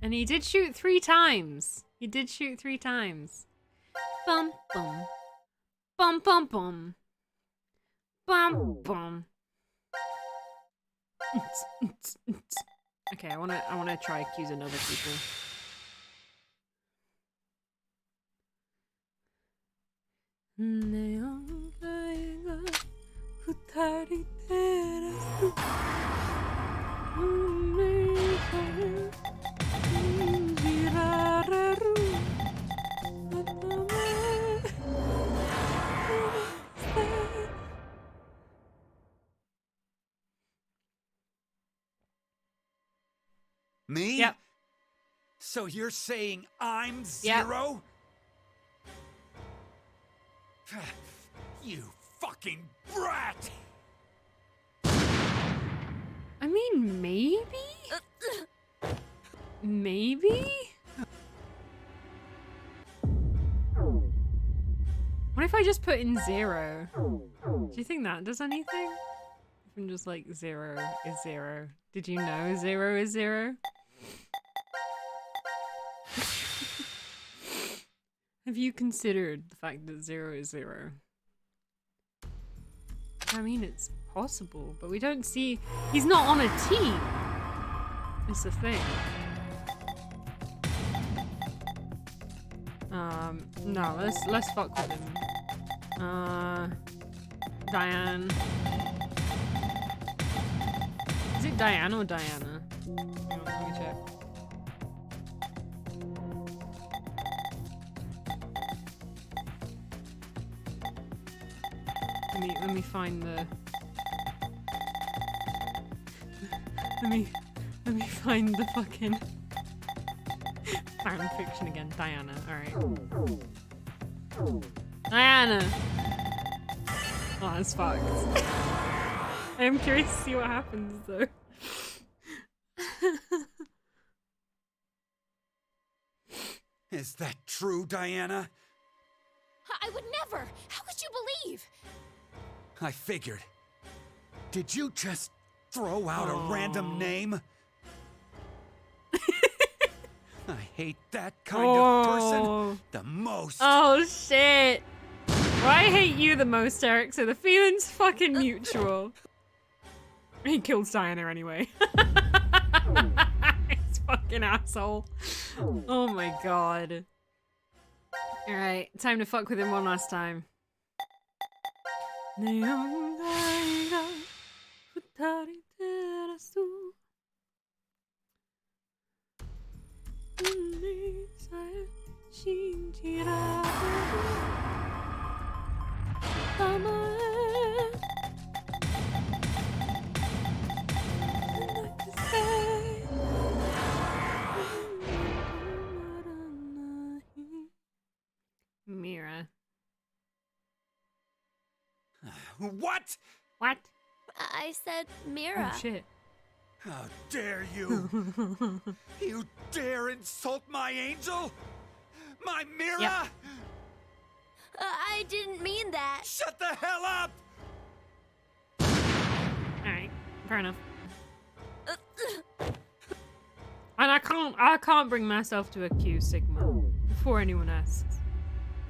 And he did shoot 3 times. He did shoot 3 times. Bum bum. Bum bum bum. Bum bum. Okay, I wanna try accusing other people. Me? Yep. So you're saying I'm Yep. Zero? You fucking brat! I mean, maybe? Maybe? What if I just put in 0? Do you think that does anything? If I'm just like 0 is 0. Did you know 0 is 0? Have you considered the fact that 0 is 0? I mean, it's possible, but we don't see... He's not on a team! It's the thing. No, let's fuck with him. Diane. Is it Diane or Diana? Hang on, let me check. Let me find the... Let me find the fucking fan fiction again. Diana, alright. Diana! Oh, that's fucked. I am curious to see what happens though. Is that true, Diana? I would never! How could you believe? I figured. Did you just throw out a random name? I hate that kind of person the most. Oh shit! Well, I hate you the most, Eric, so the feeling's fucking mutual. He killed Diana anyway. He's fucking asshole. Oh my god. Alright, time to fuck with him one last time. Mira. What? What? I said Mira. Oh shit. How dare you? You dare insult my angel? My Mira? Yep. I didn't mean that. Shut the hell up! Alright, fair enough. And I can't bring myself to accuse Sigma before anyone asks.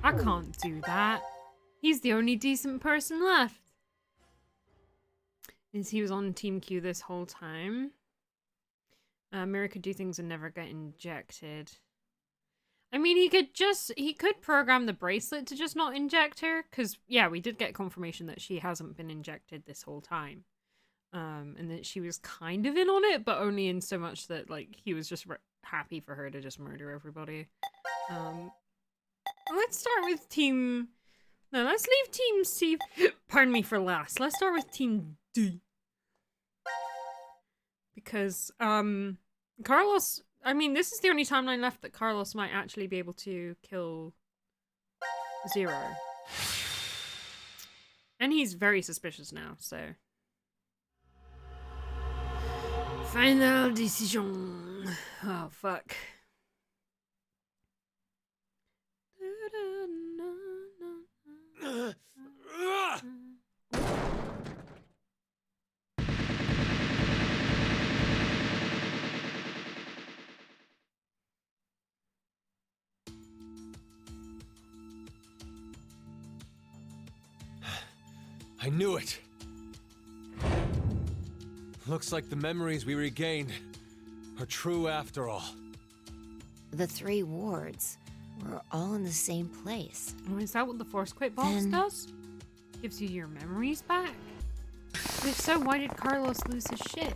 I can't do that. He's the only decent person left. Is he was on Team Q this whole time? Mira could do things and never get injected. I mean, he could program the bracelet to just not inject her, because, yeah, we did get confirmation that she hasn't been injected this whole time. and that she was kind of in on it, but only in so much that like he was just happy for her to just murder everybody. Let's start with team. No, let's leave team C. Pardon me, for last. Let's start with team D. Because Carlos. I mean, this is the only timeline left that Carlos might actually be able to kill Zero. And he's very suspicious now, so. Final decision. Oh, fuck. I knew it! Looks like the memories we regained are true after all. The 3 wards were all in the same place. Oh, is that what the Force Quit box does? Gives you your memories back? If so, why did Carlos lose his shit?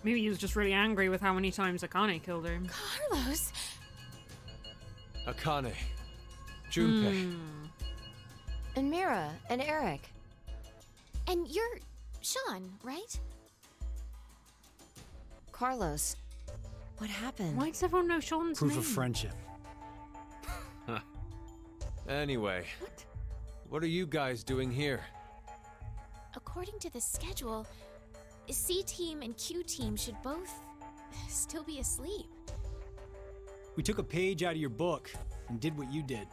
Maybe he was just really angry with how many times Akane killed him. Carlos! Akane. Junpei. And Mira and Eric. And you're Sean, right? Carlos, what happened? Why does everyone know Sean's Proof name? of friendship. Anyway, what are you guys doing here? According to the schedule, C team and Q team should both still be asleep. We took a page out of your book and did what you did.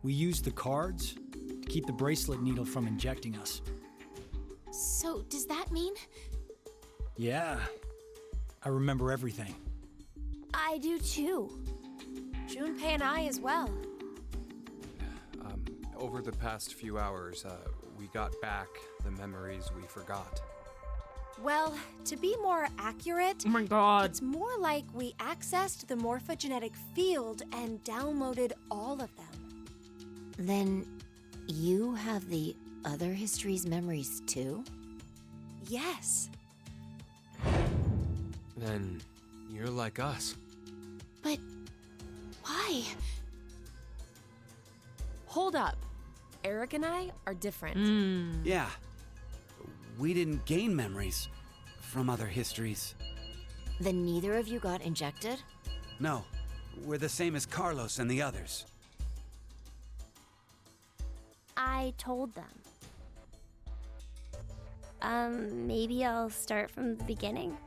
We used the cards to keep the bracelet needle from injecting us. So, does that mean? Yeah. I remember everything. I do too. Junpei and I as well. Over the past few hours, we got back the memories we forgot. Well, to be more accurate, Oh my god. it's more like we accessed the morphogenetic field and downloaded all of them. Then you have the other history's memories too? Yes. Then you're like us. But why? Hold up. Eric and I are different. Yeah. We didn't gain memories from other histories. Then neither of you got injected? No, we're the same as Carlos and the others. I told them. Maybe I'll start from the beginning.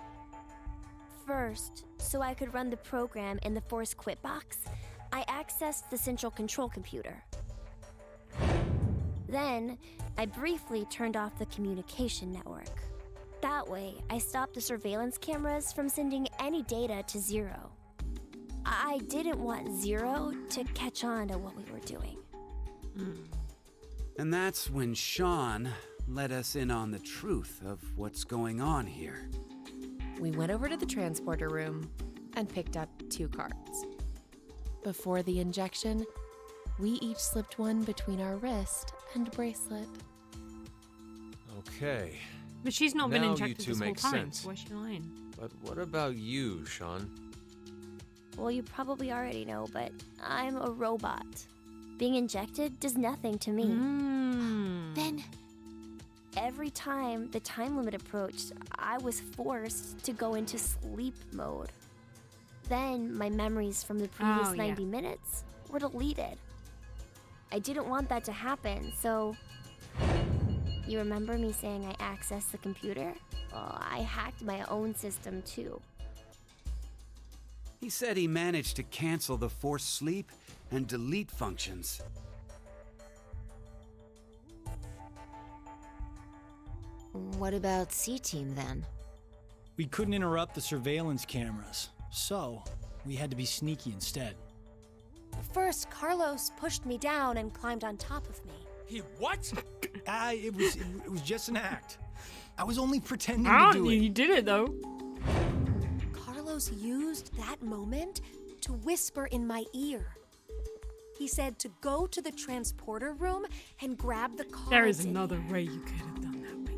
First, so I could run the program in the Force Quit box, I accessed the central control computer. Then, I briefly turned off the communication network. That way, I stopped the surveillance cameras from sending any data to Zero. I didn't want Zero to catch on to what we were doing. And that's when Sean let us in on the truth of what's going on here. We went over to the transporter room and picked up 2 cards. Before the injection, we each slipped one between our wrist and bracelet. Okay. But she's not been Now you injected two this whole make time, sense. so why is she lying? But what about you, Sean? Well, you probably already know, but I'm a robot. Being injected does nothing to me. Then Every time the time limit approached, I was forced to go into sleep mode. Then my memories from the previous Oh, yeah. 90 minutes were deleted. I didn't want that to happen, so... You remember me saying I accessed the computer? Well, I hacked my own system too. He said he managed to cancel the force sleep and delete functions. What about C-Team then? We couldn't interrupt the surveillance cameras, so we had to be sneaky instead. First, Carlos pushed me down and climbed on top of me. He what? It was just an act. I was only pretending Ah, to do you it. did it though. Carlos used that moment to whisper in my ear. He said to go to the transporter room and grab the cards. There is in another there. way you could have done that,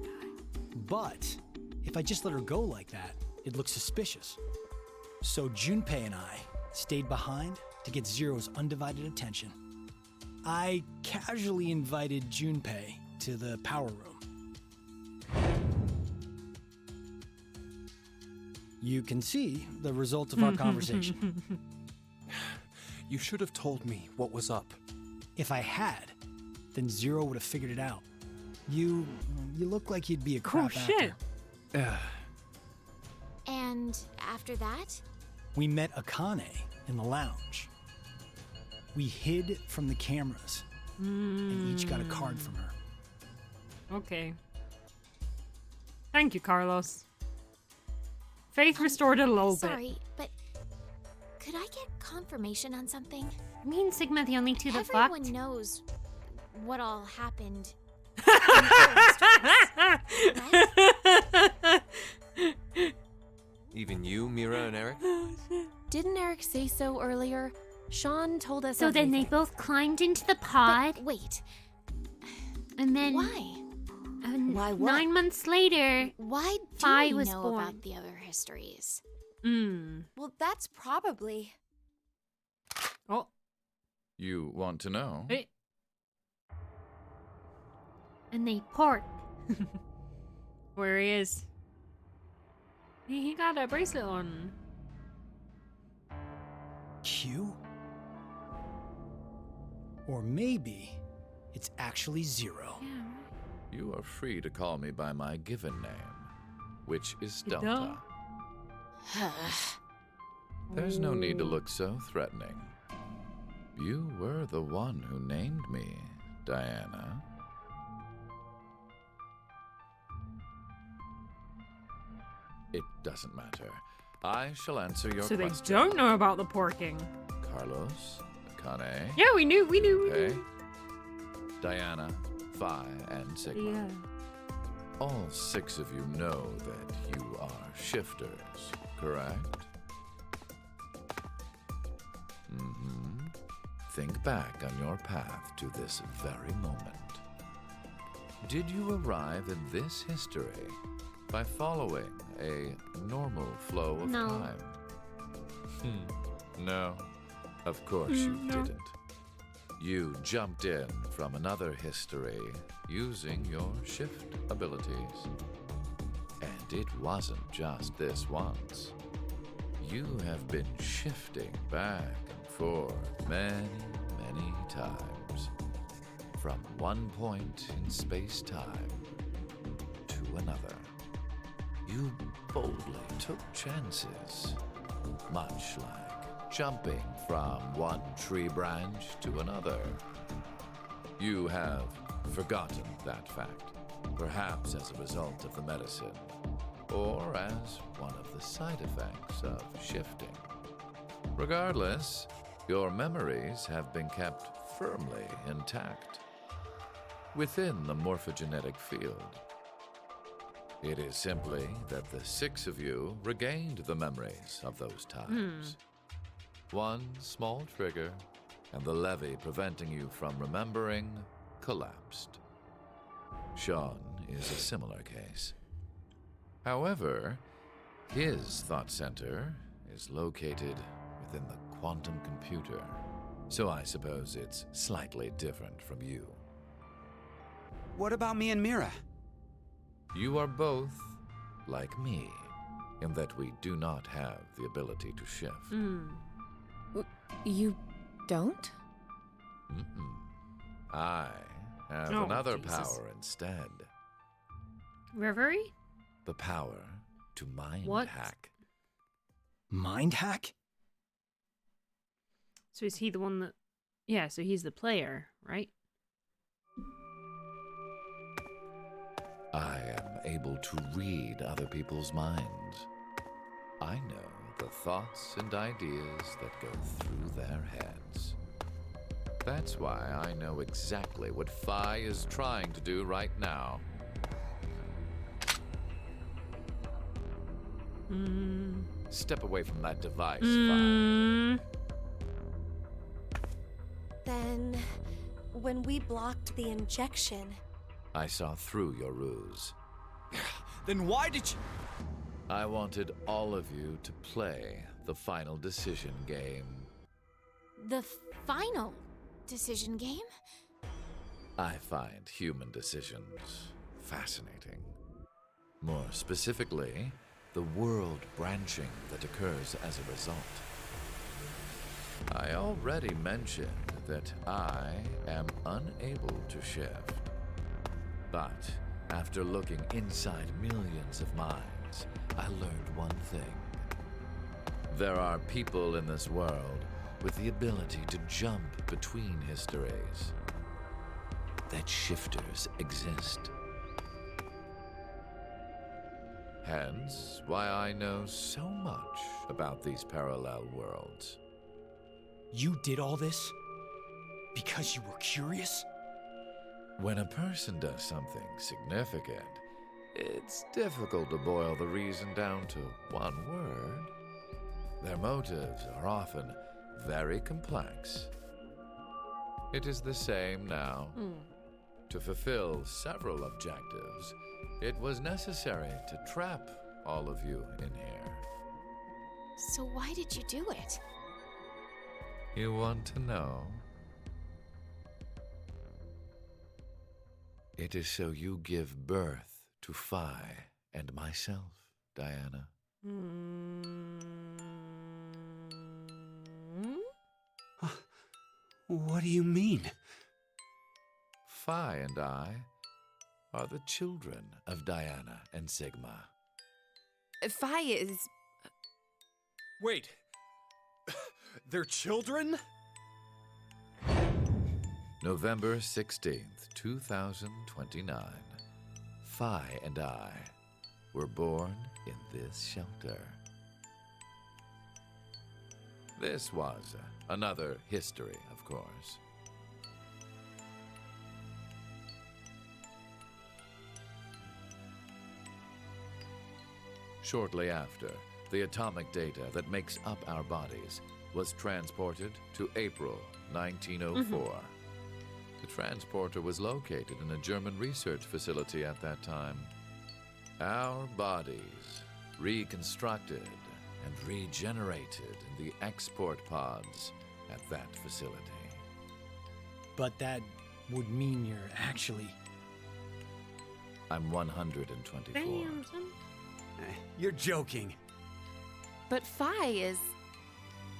But if I just let her go like that, it looks suspicious. So Junpei and I stayed behind to get Zero's undivided attention. I casually invited Junpei to the power room. You can see the result of our conversation. You should have told me what was up. If I had, then Zero would have figured it out. You look like you'd be a crap shit. actor. And after that? We met Akane in the lounge. We hid from the cameras and each got a card from her. Okay. Thank you, Carlos. Faith restored a little bit. Sorry, but could I get confirmation on something? Me and Sigma the only two that Everyone fucked? knows what all happened. Even you, Mira and Eric? Didn't Eric say so earlier? Sean told us So then they everything. both climbed into the pod. But wait, And then why? Why what? 9 months later, Why do Phi we was know born. about the other histories? Well, that's probably. Oh. You want to know? Hey. and they pork. Where he is. He got a bracelet on. Q? Or maybe it's actually Zero. Yeah. You are free to call me by my given name, which is You Delta. There's no need to look so threatening. You were the one who named me, Diana. It doesn't matter. I shall answer your So they question. don't know about the porking. Carlos, Akane, Yeah, we knew. okay, Diana, Phi, and Sigma. Yeah. All 6 of you know that you are shifters, correct? Mm-hmm. Think back on your path to this very moment. Did you arrive in this history by following a normal flow of No. time? No, of course you No. didn't. You jumped in from another history using your shift abilities. And it wasn't just this once. You have been shifting back and forth many, many times. From one point in space-time to another. You boldly took chances, much like jumping from one tree branch to another. You have forgotten that fact, perhaps as a result of the medicine, or as one of the side effects of shifting. Regardless, your memories have been kept firmly intact within the morphogenetic field. It is simply that the 6 of you regained the memories of those times. One small trigger, and the levee preventing you from remembering collapsed. Sean is a similar case. However, his thought center is located within the quantum computer, so I suppose it's slightly different from you. What about me and Mira? You are both like me, in that we do not have the ability to shift. You don't? Mm-mm. I have Oh, another Jesus. power instead. Reverie? The power to mind What? hack. Mind hack? So is he the one that... Yeah, so he's the player, right? I am able to read other people's minds. I know the thoughts and ideas that go through their heads. That's why I know exactly what Phi is trying to do right now. Step away from that device, Phi. Then, when we blocked the injection, I saw through your ruse. Then why did you... I wanted all of you to play the final decision game. The final decision game? I find human decisions fascinating. More specifically, the world branching that occurs as a result. I already mentioned that I am unable to shift. But after looking inside millions of minds, I learned one thing. There are people in this world with the ability to jump between histories. That shifters exist. Hence, why I know so much about these parallel worlds. You did all this because you were curious? When a person does something significant, it's difficult to boil the reason down to one word. Their motives are often very complex. It is the same now. To fulfill several objectives, it was necessary to trap all of you in here. So why did you do it? You want to know? It is so you give birth to Phi and myself, Diana. What do you mean? Phi and I are the children of Diana and Sigma. Phi is... Wait. They're children? November 16th, 2029. Phi and I were born in this shelter. This was another history, of course. Shortly after, the atomic data that makes up our bodies was transported to April 1904. The transporter was located in a German research facility at that time. Our bodies reconstructed and regenerated in the export pods at that facility. But that would mean you're actually... I'm 124. Damn, son. You're joking. But Phi is...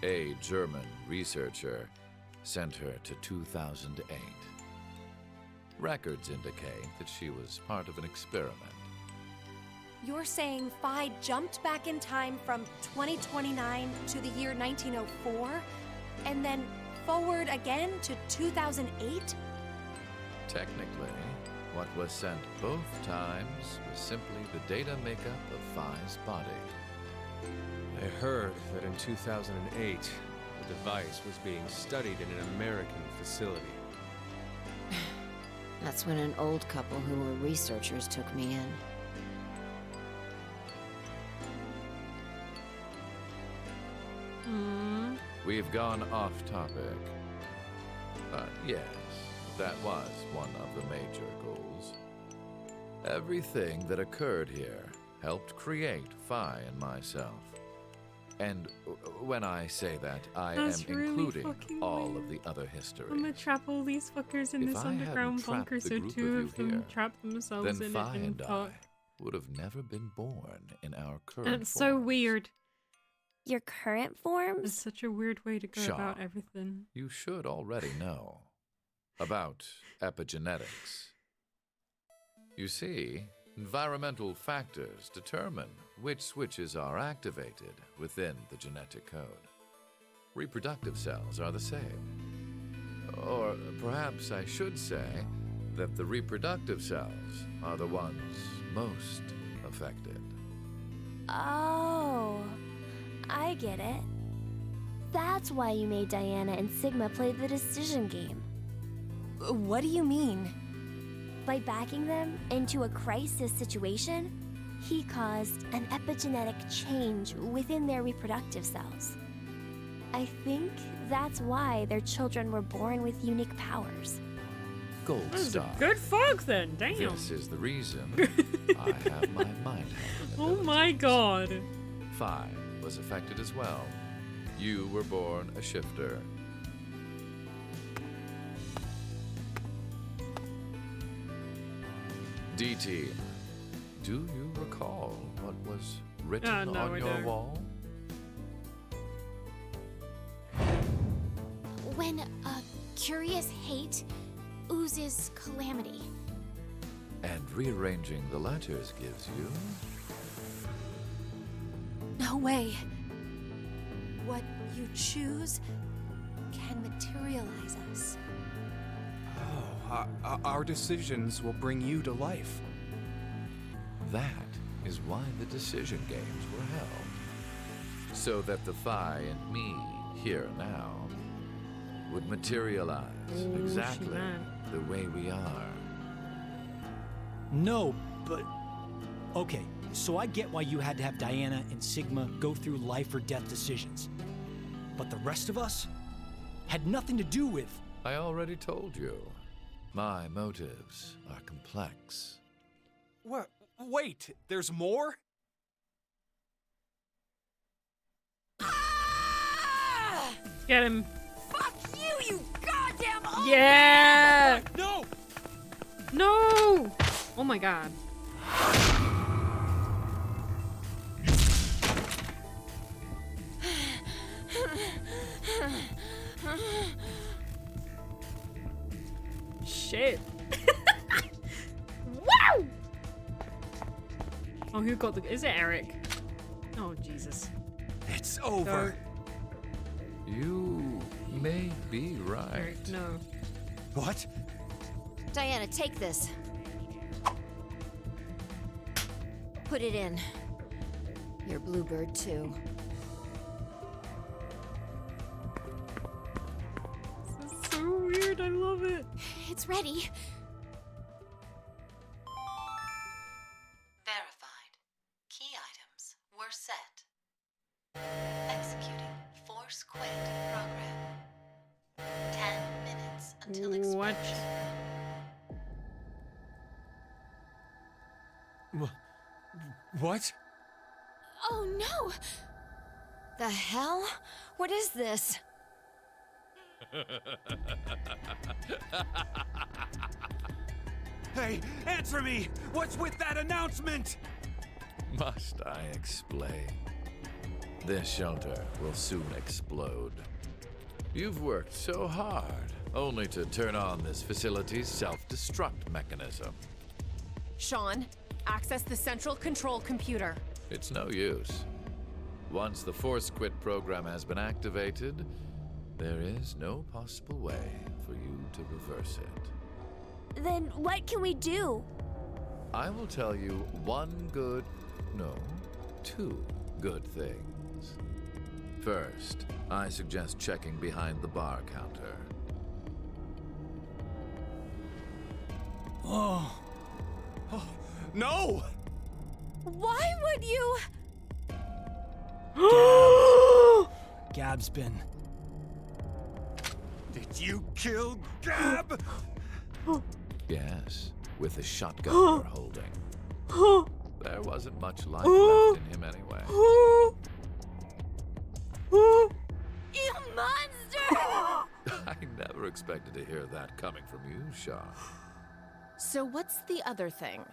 A German researcher sent her to 2008. Records indicate that she was part of an experiment. You're saying Phi jumped back in time from 2029 to the year 1904, and then forward again to 2008? Technically, what was sent both times was simply the data makeup of Phi's body. I heard that in 2008, the device was being studied in an American facility. That's when an old couple who were researchers took me in. We've gone off topic. Yes, that was one of the major goals. Everything that occurred here helped create Phi and myself. And when I say that, I That's am really including fucking all weird. of the other history. I'm gonna trap all these fuckers in If this I hadn't underground trapped bunker the so group two of of you them here, trap themselves then in Phi it and and I fuck. would have never been born in our current That's so forms. weird. Your current It's forms? such a weird way to go Shaw. about everything. You should already know about epigenetics. You see, environmental factors determine which switches are activated within the genetic code. Reproductive cells are the same. Or perhaps I should say that the reproductive cells are the ones most affected. Oh, I get it. That's why you made Diana and Sigma play the decision game. What do you mean? By backing them into a crisis situation, he caused an epigenetic change within their reproductive cells. I think that's why their children were born with unique powers. Gold That was Star. a good fog then. Damn. This is the reason I have my mind hacking Oh ability. my god. Phi was affected as well. You were born a shifter. DT, do you recall what was written no, on I your don't. wall? When a curious hate oozes calamity. And rearranging the letters gives you... No way. What you choose can materialize us. Oh, our decisions will bring you to life. That is why the decision games were held. So that the Phi and me, here now, would materialize exactly the way we are. No, but... Okay, so I get why you had to have Diana and Sigma go through life or death decisions. But the rest of us had nothing to do with... I already told you. My motives are complex. What? Wait, there's more? Get him. Fuck you, you goddamn Yeah! No! No! Oh my god. Shit. Wow! Oh, who got the... Is it Eric? Oh, Jesus. It's over. You may be right. Eric, no. What? Diana, take this. Put it in. Your bluebird, too. This is so weird. I love it. It's ready. Verified. Key items were set. Executing Force Quit program. 10 minutes until What? What? Oh no! The hell? What is this? Hey, answer me! What's with that announcement? Must I explain? This shelter will soon explode. You've worked so hard, only to turn on this facility's self-destruct mechanism. Sean, access the central control computer. It's no use. Once the Force Quit program has been activated, there is no possible way for you to reverse it. Then what can we do? I will tell you two good things. First, I suggest checking behind the bar counter. Oh. No! Why would you? Gab's been... Did you kill Gab? Yes, with the shotgun you're holding. There wasn't much life left in him anyway. You monster! I never expected to hear that coming from you, Shaw. So what's the other thing?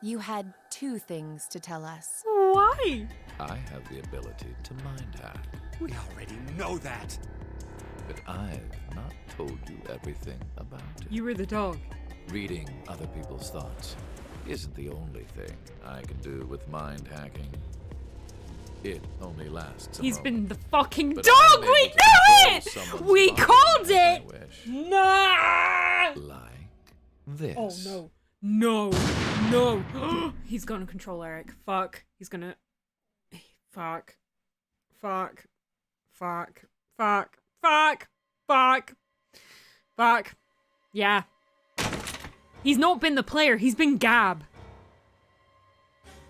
You had two things to tell us. Why? I have the ability to mind hack, We already know that. but I've not told you everything about it. You were the dog. Reading other people's thoughts isn't the only thing I can do with mind hacking. It only lasts a He's been moment. the fucking But dog! I'm We able to knew it! control someone's We body called if I it! wish. No! Like this. Oh no. No. No. He's gonna control Eric. Fuck. He's gonna... Fuck. Fuck. Fuck. Fuck. Fuck. Fuck. Fuck. Yeah. He's not been the player. He's been Gab.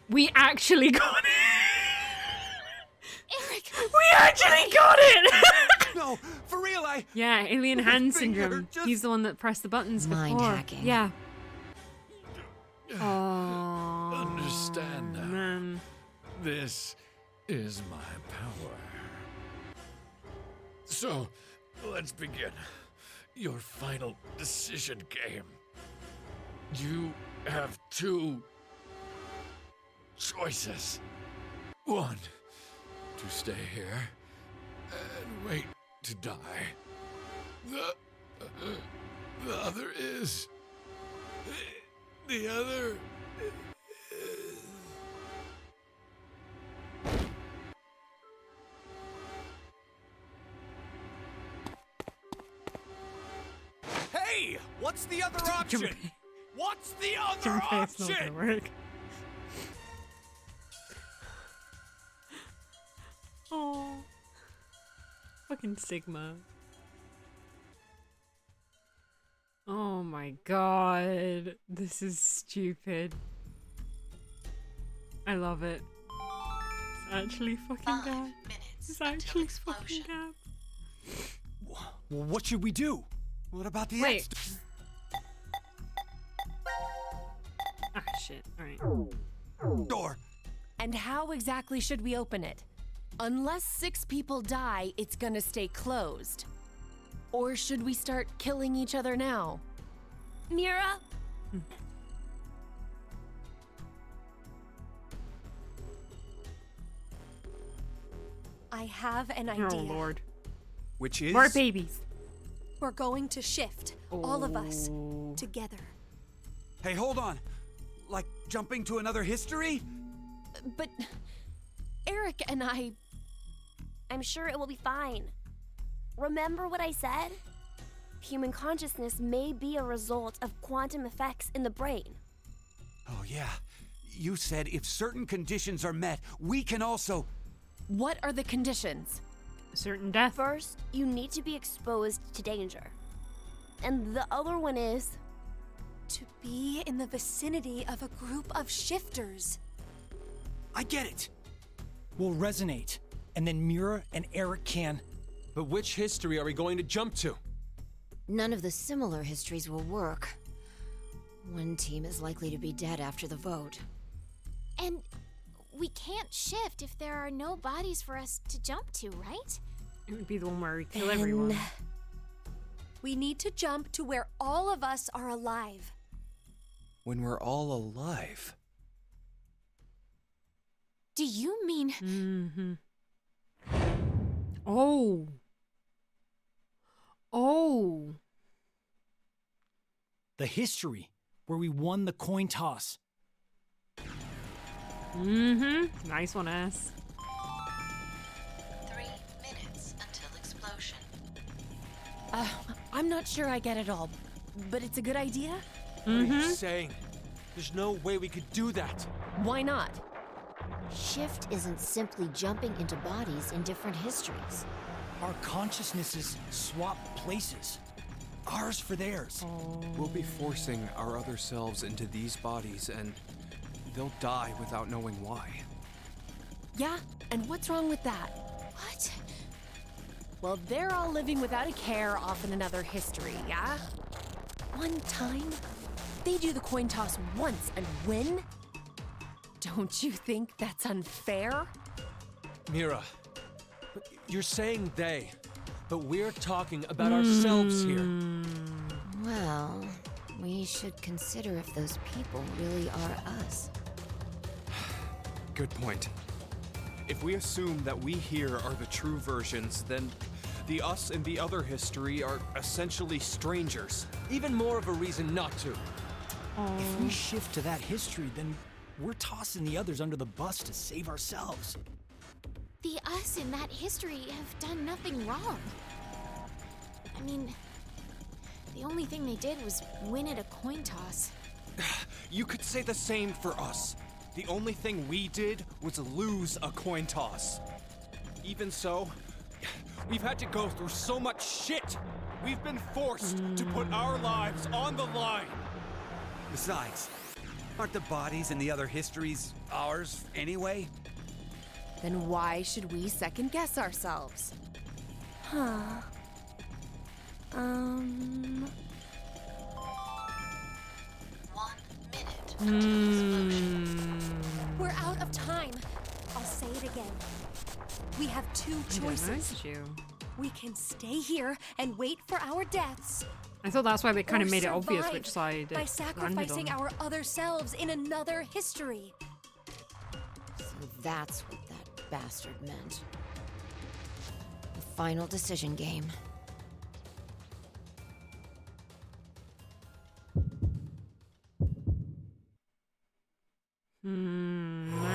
We actually got it. Eric! We actually got it! No, for real, I Yeah, alien hand syndrome. He's the one that pressed the buttons Mind before. hacking. Yeah. Oh, Understand now. man. This is my power. So, let's begin. Your final decision game. You have two choices. One, to stay here and wait to die. The other is... The other... Hey! What's the other option? What's the other Junpei's not option? gonna work. Oh, fucking Sigma. Oh my god, this is stupid. I love it. It's actually fucking Gab. It's actually fucking Gab. Well, what should we do? What about the Wait. Ah, shit. Alright. door? And how exactly should we open it? Unless 6 people die, it's gonna stay closed. Or should we start killing each other now? Mira? I have an idea. Oh lord. Which is? More babies. We're going to shift, all of us, Oh. together. Hey, hold on. Like jumping to another history? But Eric and I... I'm sure it will be fine. Remember what I said? Human consciousness may be a result of quantum effects in the brain. Oh, yeah. You said if certain conditions are met, we can also... What are the conditions? Certain death. First, you need to be exposed to danger. And the other one is... To be in the vicinity of a group of shifters. I get it. We'll resonate, and then Mira and Eric can... But which history are we going to jump to? None of the similar histories will work. One team is likely to be dead after the vote. And we can't shift if there are no bodies for us to jump to, right? It would be the one where we kill Then- everyone. We need to jump to where all of us are alive. When we're all alive. Do you mean... Mm-hmm. Oh. Oh. The history where we won the coin toss. Mm-hmm. Nice one, ass. 3 minutes until explosion. I'm not sure I get it all, but it's a good idea? What are you saying? There's no way we could do that. Why not? Shift isn't simply jumping into bodies in different histories. Our consciousnesses swap places. Ours for theirs. We'll be forcing our other selves into these bodies, and they'll die without knowing why. Yeah, and what's wrong with that? What? Well, they're all living without a care off in another history, yeah? One time, they do the coin toss once and win? Don't you think that's unfair? Mira, you're saying they, but we're talking about ourselves here. Well, we should consider if those people really are us. Good point. If we assume that we here are the true versions, then the us in the other history are essentially strangers. Even more of a reason not to. If we shift to that history, then we're tossing the others under the bus to save ourselves. The us in that history have done nothing wrong. I mean, the only thing they did was win at a coin toss. You could say the same for us. The only thing we did was lose a coin toss. Even so, we've had to go through so much shit. We've been forced to put our lives on the line. Besides, aren't the bodies in the other histories ours anyway? Then why should we second guess ourselves? Huh. We're out of time. I'll say it again. We have two choices. We can stay here and wait for our deaths. I thought that's why they kind or of made it obvious survive which side it by sacrificing landed on. our other selves in another history. So that's what that bastard meant. The final decision game. Man.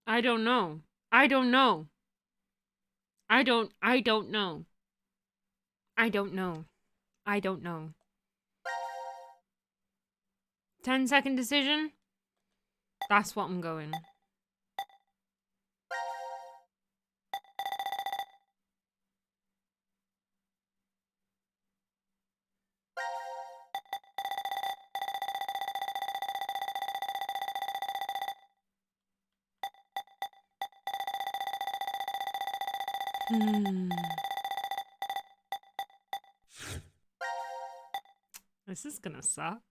I don't know. I don't know. I don't know. I don't know. I don't know. 10-second decision? That's what I'm going. This is gonna suck.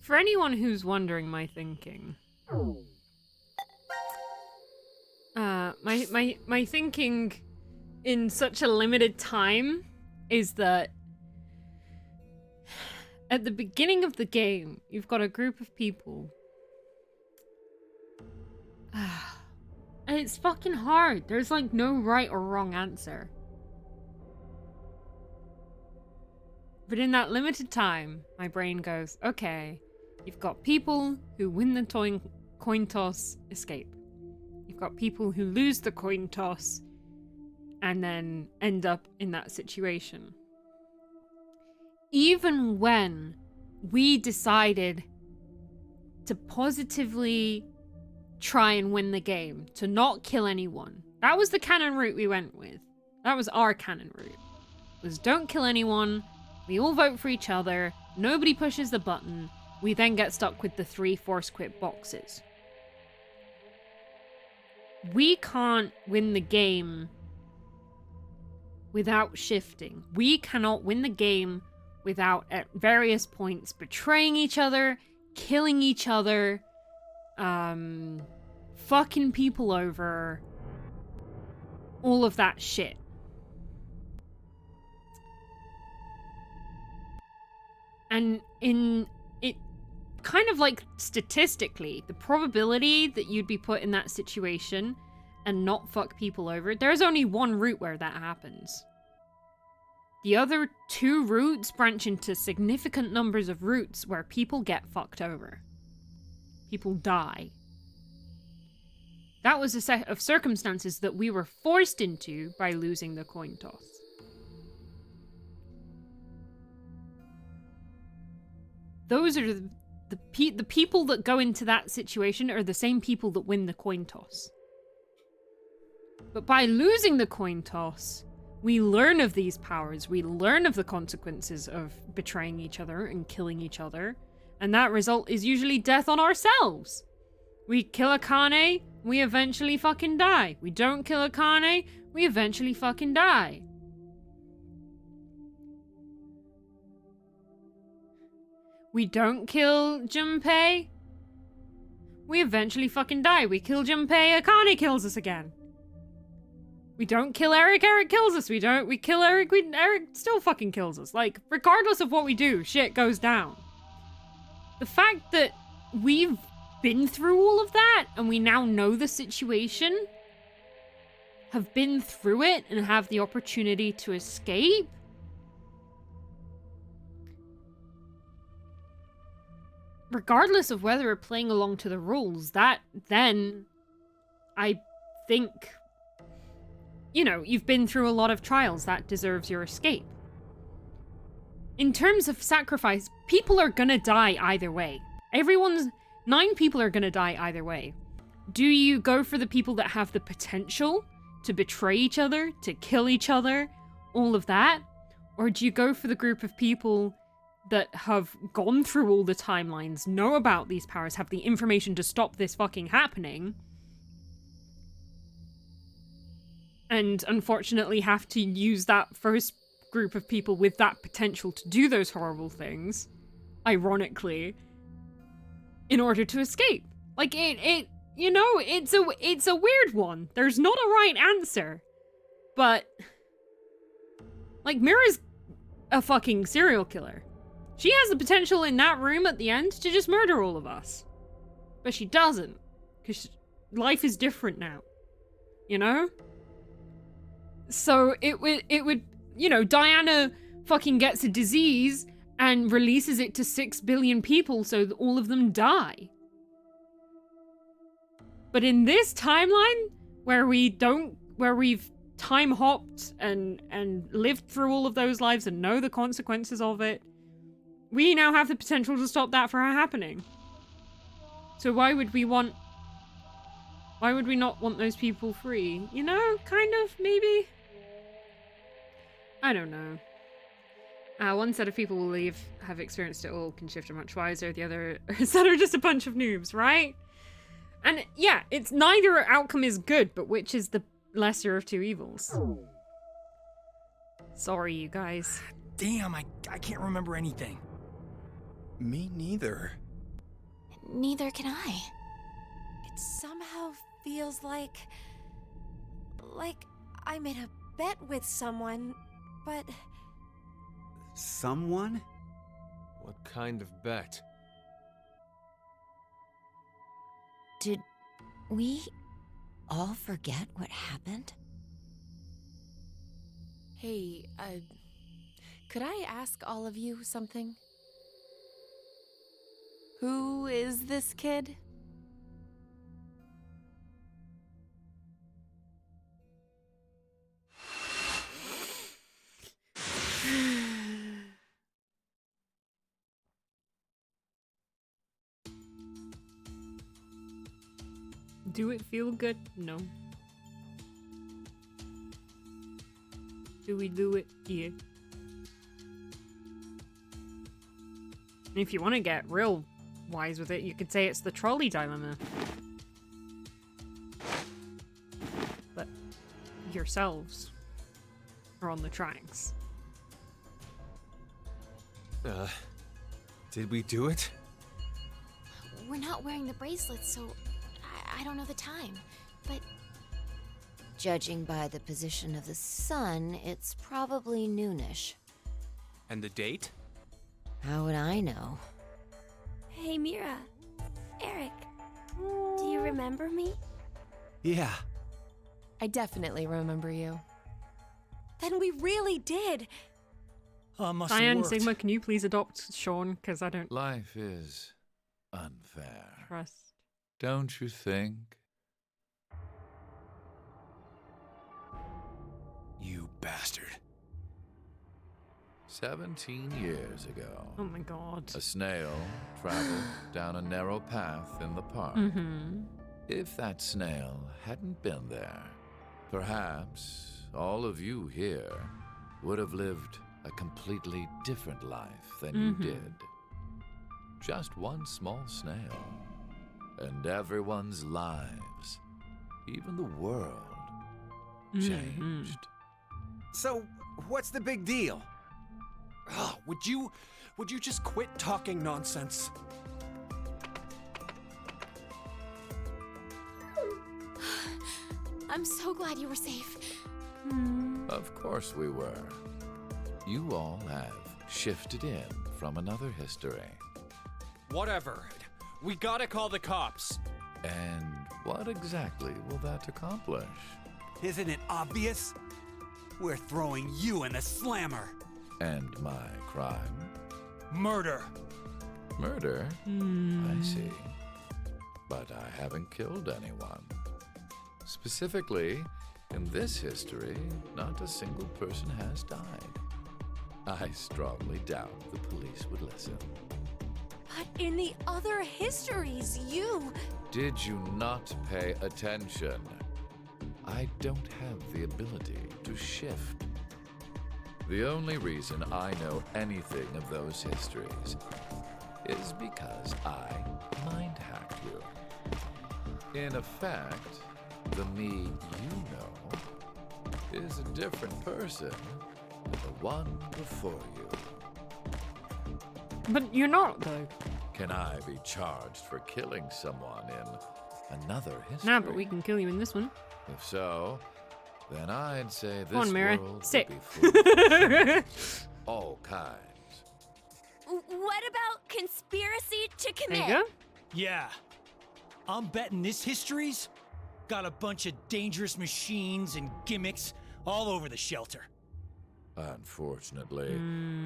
For anyone who's wondering my thinking, my thinking in such a limited time is that at the beginning of the game, you've got a group of people. And it's fucking hard. There's like no right or wrong answer. But in that limited time, my brain goes, okay, you've got people who win the coin toss, escape. You've got people who lose the coin toss and then end up in that situation. Even when we decided to positively try and win the game, to not kill anyone, that was the canon route we went with. That was our canon route. Was don't kill anyone, we all vote for each other, nobody pushes the button, we then get stuck with the 3 force quit boxes. We can't win the game without shifting. We cannot win the game without at various points betraying each other, killing each other, fucking people over, all of that shit. And in it, kind of like statistically, the probability that you'd be put in that situation and not fuck people over, there's only one route where that happens. The other 2 routes branch into significant numbers of routes where people get fucked over. People die. That was a set of circumstances that we were forced into by losing the coin toss. Those are the people that go into that situation are the same people that win the coin toss. But by losing the coin toss, we learn of these powers. We learn of the consequences of betraying each other and killing each other. And that result is usually death on ourselves. We kill Akane, we eventually fucking die. We don't kill Akane, we eventually fucking die. We don't kill Junpei, we eventually fucking die. We kill Junpei, Akane kills us again. We don't kill Eric, Eric kills us. We kill Eric, Eric still fucking kills us. Like, regardless of what we do, shit goes down. The fact that we've been through all of that and we now know the situation, have been through it and have the opportunity to escape, regardless of whether we're playing along to the rules, that then, I think, you know, you've been through a lot of trials. That deserves your escape. In terms of sacrifice, people are gonna die either way. 9 people are gonna die either way. Do you go for the people that have the potential to betray each other, to kill each other, all of that? Or do you go for the group of people that have gone through all the timelines, know about these powers, have the information to stop this fucking happening, and unfortunately have to use that first group of people with that potential to do those horrible things, ironically, in order to escape? Like, you know, it's a weird one. There's not a right answer. But, like, Mira's a fucking serial killer. She has the potential in that room at the end to just murder all of us. But she doesn't. Because life is different now. You know? So it would, you know, Diana fucking gets a disease and releases it to 6 billion people so that all of them die. But in this timeline, where we've time hopped and lived through all of those lives and know the consequences of it, we now have the potential to stop that from happening. So why would we not want those people free? You know, kind of, maybe? I don't know. One set of people will leave, have experienced it all, can shift are much wiser. The other set are just a bunch of noobs, right? And yeah, it's neither outcome is good, but which is the lesser of two evils? Sorry, you guys. Damn, I can't remember anything. Me neither. Neither can I. It somehow feels like I made a bet with someone, but... Someone? What kind of bet? Did we all forget what happened? Hey, could I ask all of you something? Who is this kid? Do it feel good? No. Do we do it? Yeah. And if you want to get real wise with it, you could say it's the trolley dilemma. But yourselves are on the tracks. Did we do it? We're not wearing the bracelets, so I don't know the time, but... Judging by the position of the sun, it's probably noonish. And the date? How would I know? Hey, Mira. Eric. Do you remember me? Yeah. I definitely remember you. Then we really did. Must have Cyan, worked. Sigma, can you please adopt Sean? Because I don't Life is unfair. trust. Don't you think? You bastard. 17 years ago, Oh my god. a snail traveled down a narrow path in the park. Mm-hmm. If that snail hadn't been there, perhaps all of you here would have lived a completely different life than you did. Just one small snail, and everyone's lives, even the world, changed. So, what's the big deal? Oh, would you just quit talking nonsense? I'm so glad you were safe. Of course we were. You all have shifted in from another history. Whatever. We gotta call the cops. And what exactly will that accomplish? Isn't it obvious? We're throwing you in the slammer. And my crime? Murder. Murder? I see. But I haven't killed anyone. Specifically, in this history, not a single person has died. I strongly doubt the police would listen. But in the other histories, you... Did you not pay attention? I don't have the ability to shift. The only reason I know anything of those histories is because I mind-hacked you. In effect, the me you know is a different person than the one before you. But you're not, though. Can I be charged for killing someone in another history? Nah, but we can kill you in this one. If so, then I'd say this Come on, Mira. world Sit. would be full of all kinds. What about conspiracy to commit? There you go. Yeah. I'm betting this history's got a bunch of dangerous machines and gimmicks all over the shelter. Unfortunately,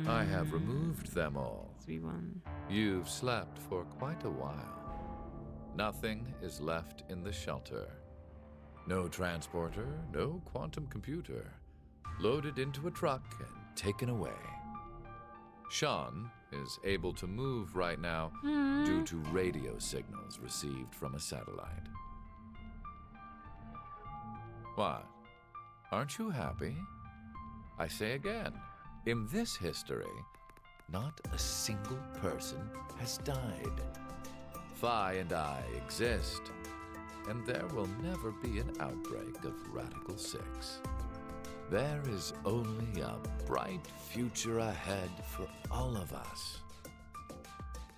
I have removed them all. 3-1. You've slept for quite a while. Nothing is left in the shelter. No transporter, no quantum computer. Loaded into a truck and taken away. Sean is able to move right now due to radio signals received from a satellite. What? Aren't you happy? I say again, in this history, not a single person has died. Phi and I exist, and there will never be an outbreak of Radical 6. There is only a bright future ahead for all of us.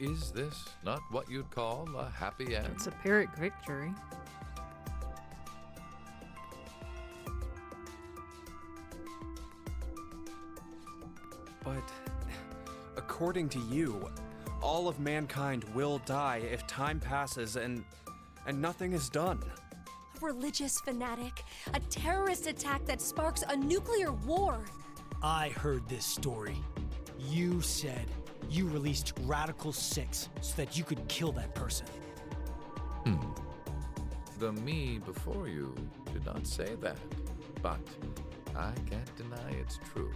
Is this not what you'd call a happy end? It's a Pyrrhic victory. But according to you, all of mankind will die if time passes and nothing is done. A religious fanatic, a terrorist attack that sparks a nuclear war. I heard this story. You said you released Radical 6 so that you could kill that person. The me before you did not say that, but I can't deny it's true.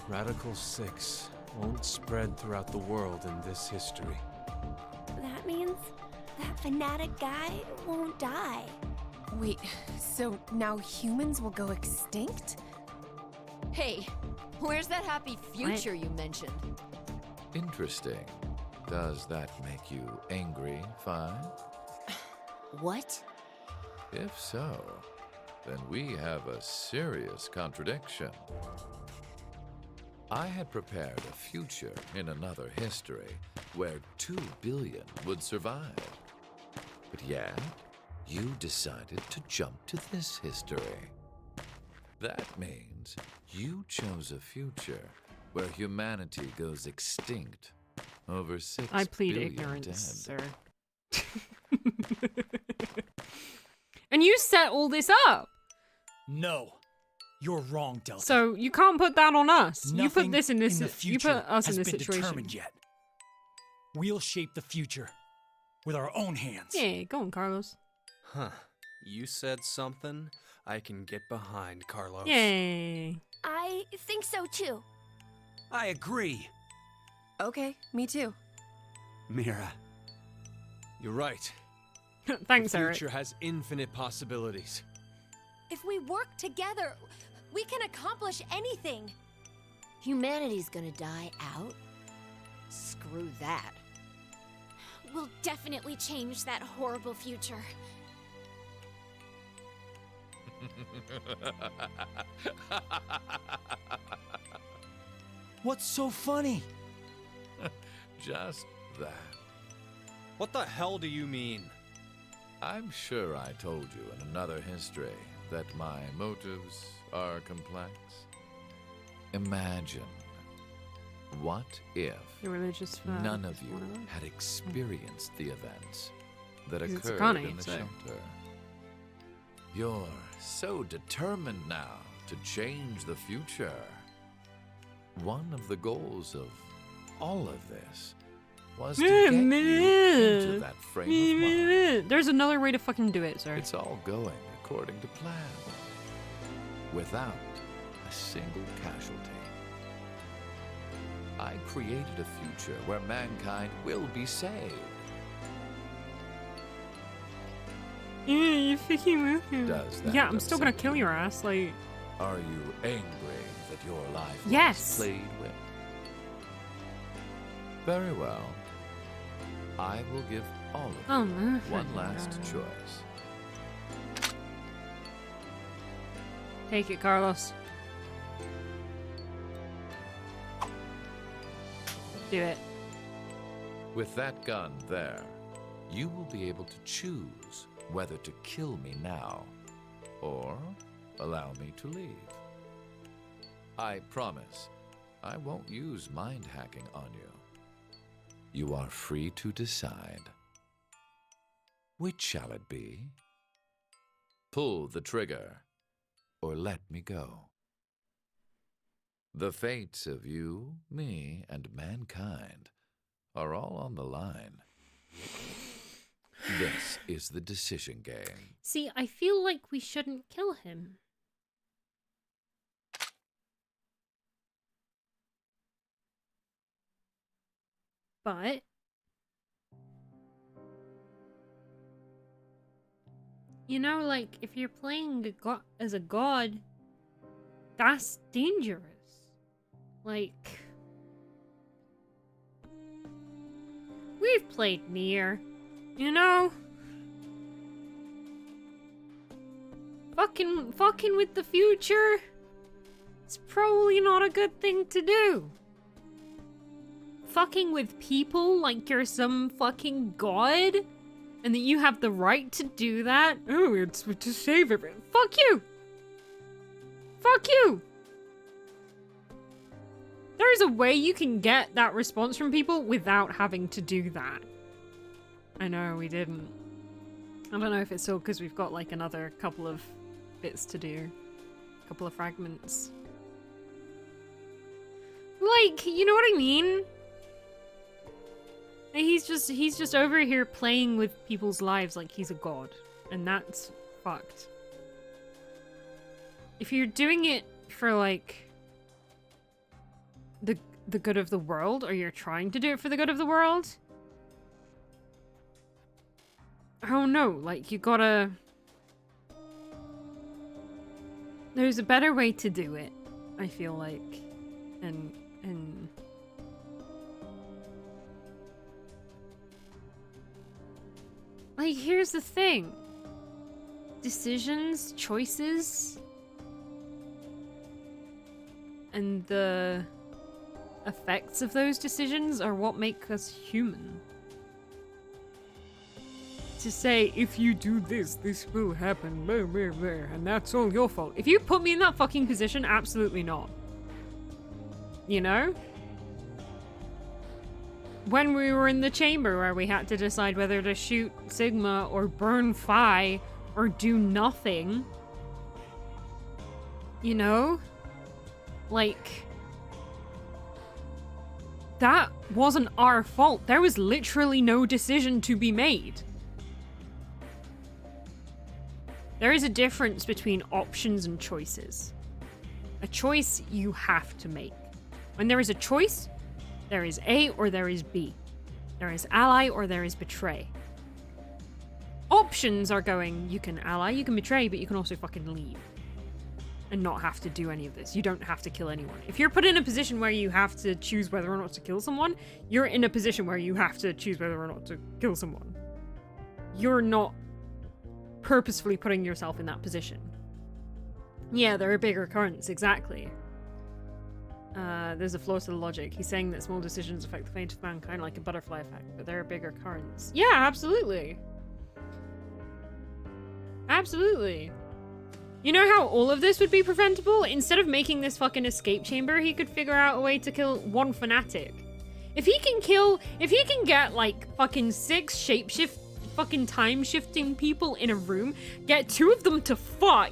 Radical 6 won't spread throughout the world in this history. That means that fanatic guy won't die. Wait, so now humans will go extinct? Hey, where's that happy future you mentioned? Interesting. Does that make you angry, Phi? What? If so, then we have a serious contradiction. I had prepared a future in another history where 2 billion would survive. But yet, you decided to jump to this history. That means you chose a future where humanity goes extinct over 6 I plead billion ignorance, dead. sir. And you set all this up. No, you're wrong, Delta. So you can't put that on us. You put Nothing this in this. the You future put us in has this been situation. determined yet. We'll shape the future with our own hands. Yeah, go on, Carlos. Huh. You said something I can get behind, Carlos. Yay. I think so too. I agree. Okay, me too. Mira. You're right. Thanks, the Eric. future has infinite possibilities. If we work together, we can accomplish anything. Humanity's gonna die out? Screw that. We'll definitely change that horrible future. What's so funny? Just that. What the hell do you mean? I'm sure I told you in another history that my motives are complex. Imagine, what if You're religious for none of you one of them? had experienced the events that Because it's occurred Connie, in the so- shelter? You're so determined now to change the future. One of the goals of all of this was to get you into that frame of mind. There's another way to fucking do it, sir. It's all going according to plan, without a single casualty. I created a future where mankind will be saved. Yeah, you fucking with him. Does that Yeah, I'm still gonna upset kill your ass, like... Are you angry that your life Yes. was played with? Very well. I will give all of Oh, you no. one last choice. Take it, Carlos. Do it. With that gun there, you will be able to choose whether to kill me now or allow me to leave. I promise I won't use mind hacking on you. You are free to decide. Which shall it be? Pull the trigger or let me go. The fates of you, me, and mankind are all on the line. This is the decision game. See, I feel like we shouldn't kill him. But... you know, like, if you're playing as a god, that's dangerous. Like... we've played Nier, you know? Fucking with the future, it's probably not a good thing to do. Fucking with people like you're some fucking god, and that you have the right to do that. Oh, it's to save everyone. Fuck you! Fuck you! There's a way you can get that response from people without having to do that. I know, we didn't. I don't know if it's still because we've got like another couple of bits to do. A couple of fragments. Like, you know what I mean? He's just over here playing with people's lives like he's a god. And that's fucked. If you're doing it for like the good of the world, or you're trying to do it for the good of the world, oh no, like you gotta... there's a better way to do it, I feel like. And like, here's the thing. Decisions, choices, and the effects of those decisions are what make us human. To say, if you do this, this will happen, blah, blah, blah, and that's all your fault. If you put me in that fucking position, absolutely not. You know? When we were in the chamber where we had to decide whether to shoot Sigma or burn Phi or do nothing. You know? Like... that wasn't our fault. There was literally no decision to be made. There is a difference between options and choices. A choice you have to make. When there is a choice, there is A or there is B. There is ally or there is betray. Options are going, you can ally, you can betray, but you can also fucking leave. And not have to do any of this. You don't have to kill anyone. If you're put in a position where you have to choose whether or not to kill someone, you're in a position where you have to choose whether or not to kill someone. You're not purposefully putting yourself in that position. Yeah, there are bigger currents, exactly. There's a flaw to the logic. He's saying that small decisions affect the fate of mankind like a butterfly effect, but there are bigger currents. Yeah, absolutely. Absolutely. You know how all of this would be preventable? Instead of making this fucking escape chamber, he could figure out a way to kill one fanatic. If he can get like fucking 6 fucking time-shifting people in a room, get 2 of them to fuck,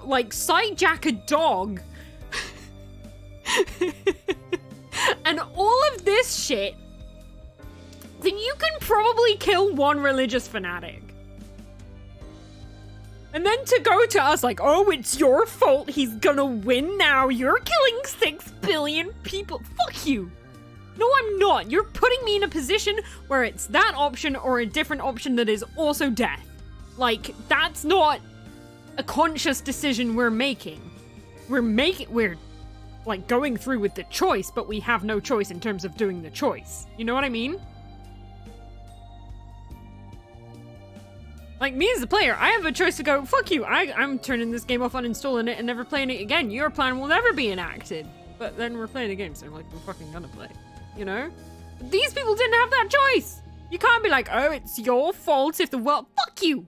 like sidejack a dog, and all of this shit then you can probably kill one religious fanatic. And then to go to us like, oh, it's your fault, he's gonna win now, you're killing 6 billion people. Fuck you. No, I'm not. You're putting me in a position where it's that option or a different option that is also death. Like, that's not a conscious decision we're making. We're like going through with the choice, but we have no choice in terms of doing the choice. You know what I mean? Like, me as a player, I have a choice to go, fuck you, I'm turning this game off, uninstalling it, and never playing it again. Your plan will never be enacted. But then we're playing the game, so like, we're fucking gonna play. You know? These people didn't have that choice! You can't be like, oh, it's your fault if the world— fuck you!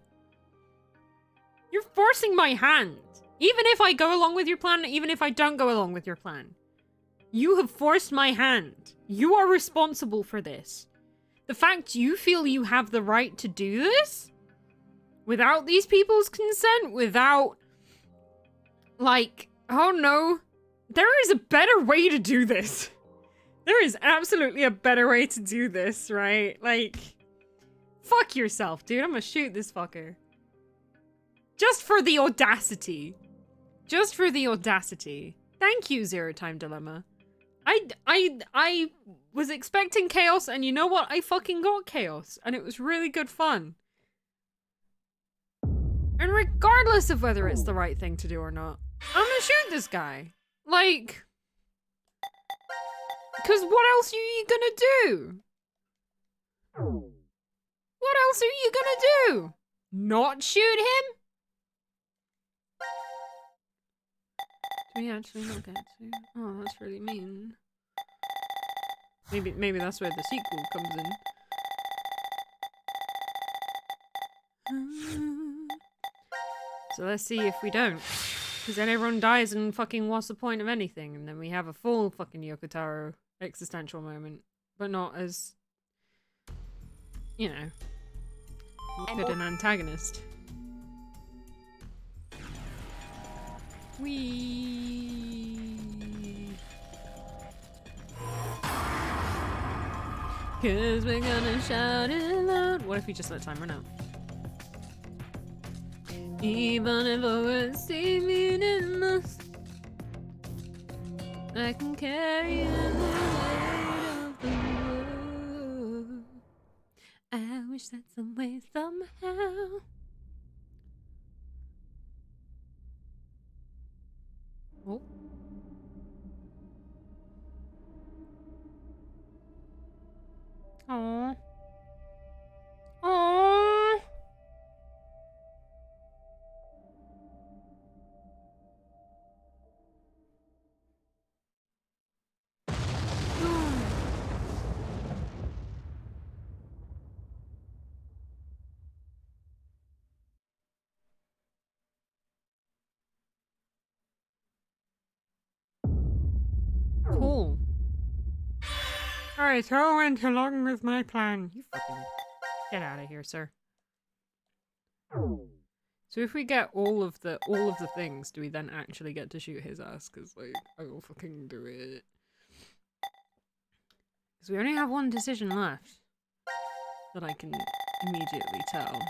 You're forcing my hand. Even if I go along with your plan, even if I don't go along with your plan. You have forced my hand. You are responsible for this. The fact you feel you have the right to do this? Without these people's consent? Without... like, oh no. There is a better way to do this. There is absolutely a better way to do this, right? Like, fuck yourself, dude. I'm gonna shoot this fucker. Just for the audacity. Just for the audacity. Thank you, Zero Time Dilemma. I was expecting chaos, and you know what? I fucking got chaos, and it was really good fun. And regardless of whether it's the right thing to do or not, I'm gonna shoot this guy. Like... because what else are you gonna do? What else are you gonna do? Not shoot him? Do we actually not get to? Oh, that's really mean. Maybe that's where the sequel comes in. So let's see if we don't. Because then everyone dies and fucking what's the point of anything? And then we have a full fucking Yoko Taro existential moment. But not as, you know, good an antagonist. Cause we're gonna shout it loud. What if we just let time run out? Even if I were saving in us, I can carry the weight of the world. I wish that some way, somehow. Oh. Aww. Aww. Cool. Alright, so went along with my plan. You fucking get out of here, sir. So if we get all of the things, do we then actually get to shoot his ass? Because like, I will fucking do it. Because we only have one decision left that I can immediately tell.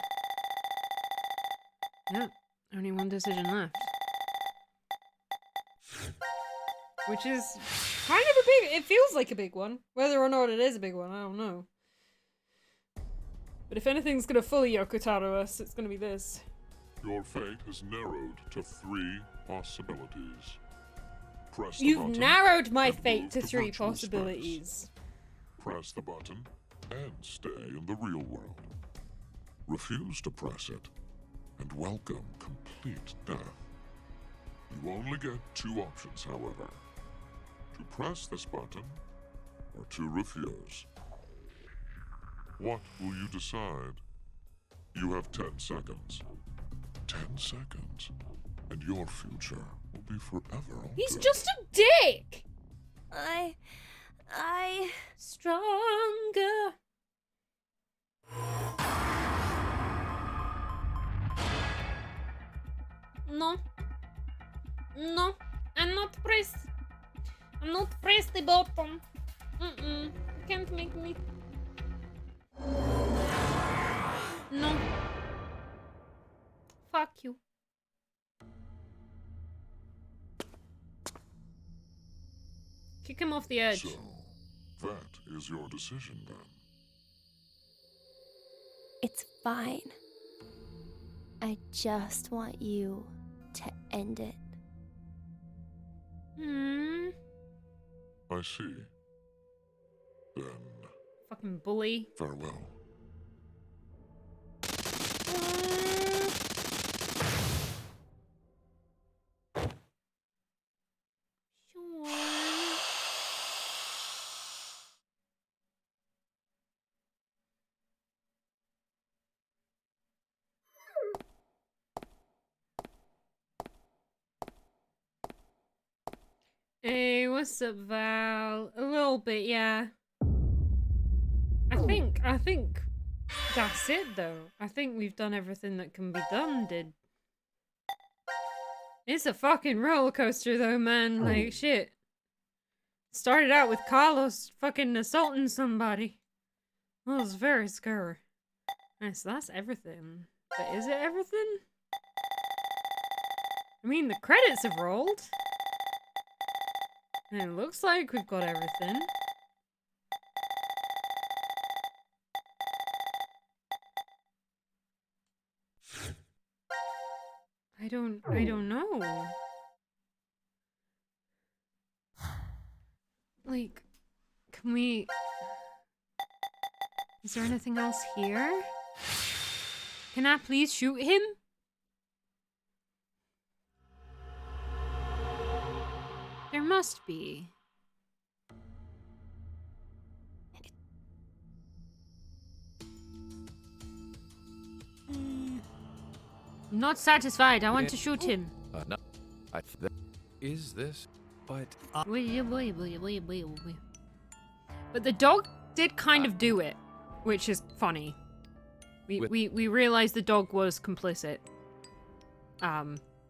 Yep, only one decision left. Which is kind of a big, it feels like a big one. Whether or not it is a big one, I don't know. But if anything's gonna fully Yoko Taro us, it's gonna be this. Your fate has narrowed to 3 possibilities. Press the You've button narrowed my and fate move to 3 virtual possibilities. space. Press the button and stay in the real world. Refuse to press it and welcome complete death. You only get 2 options, however. To press this button or to refuse. What will you decide? You have 10 seconds. 10 seconds, and your future will be forever altered. He's just a dick! Stronger. No. No, I'm not pressed. I'm not pressed the button. You can't make me. No. Fuck you. Kick him off the edge. So, that is your decision then. It's fine. I just want you to end it. Hmm. I see. Then, Fucking bully. farewell. Hey, what's up, Val? A little bit, yeah. I think that's it, though. I think we've done everything that can be done, did. It's a fucking roller coaster, though, man. Like, shit. Started out with Carlos fucking assaulting somebody. That was very scary. Right, so that's everything. But is it everything? I mean, the credits have rolled. And it looks like we've got everything. I don't know. Like, can we... Is there anything else here? Can I please shoot him? There must be. I'm not satisfied. I want to shoot him. No. Is this? But But the dog did kind of do it, which is funny. We realized the dog was complicit.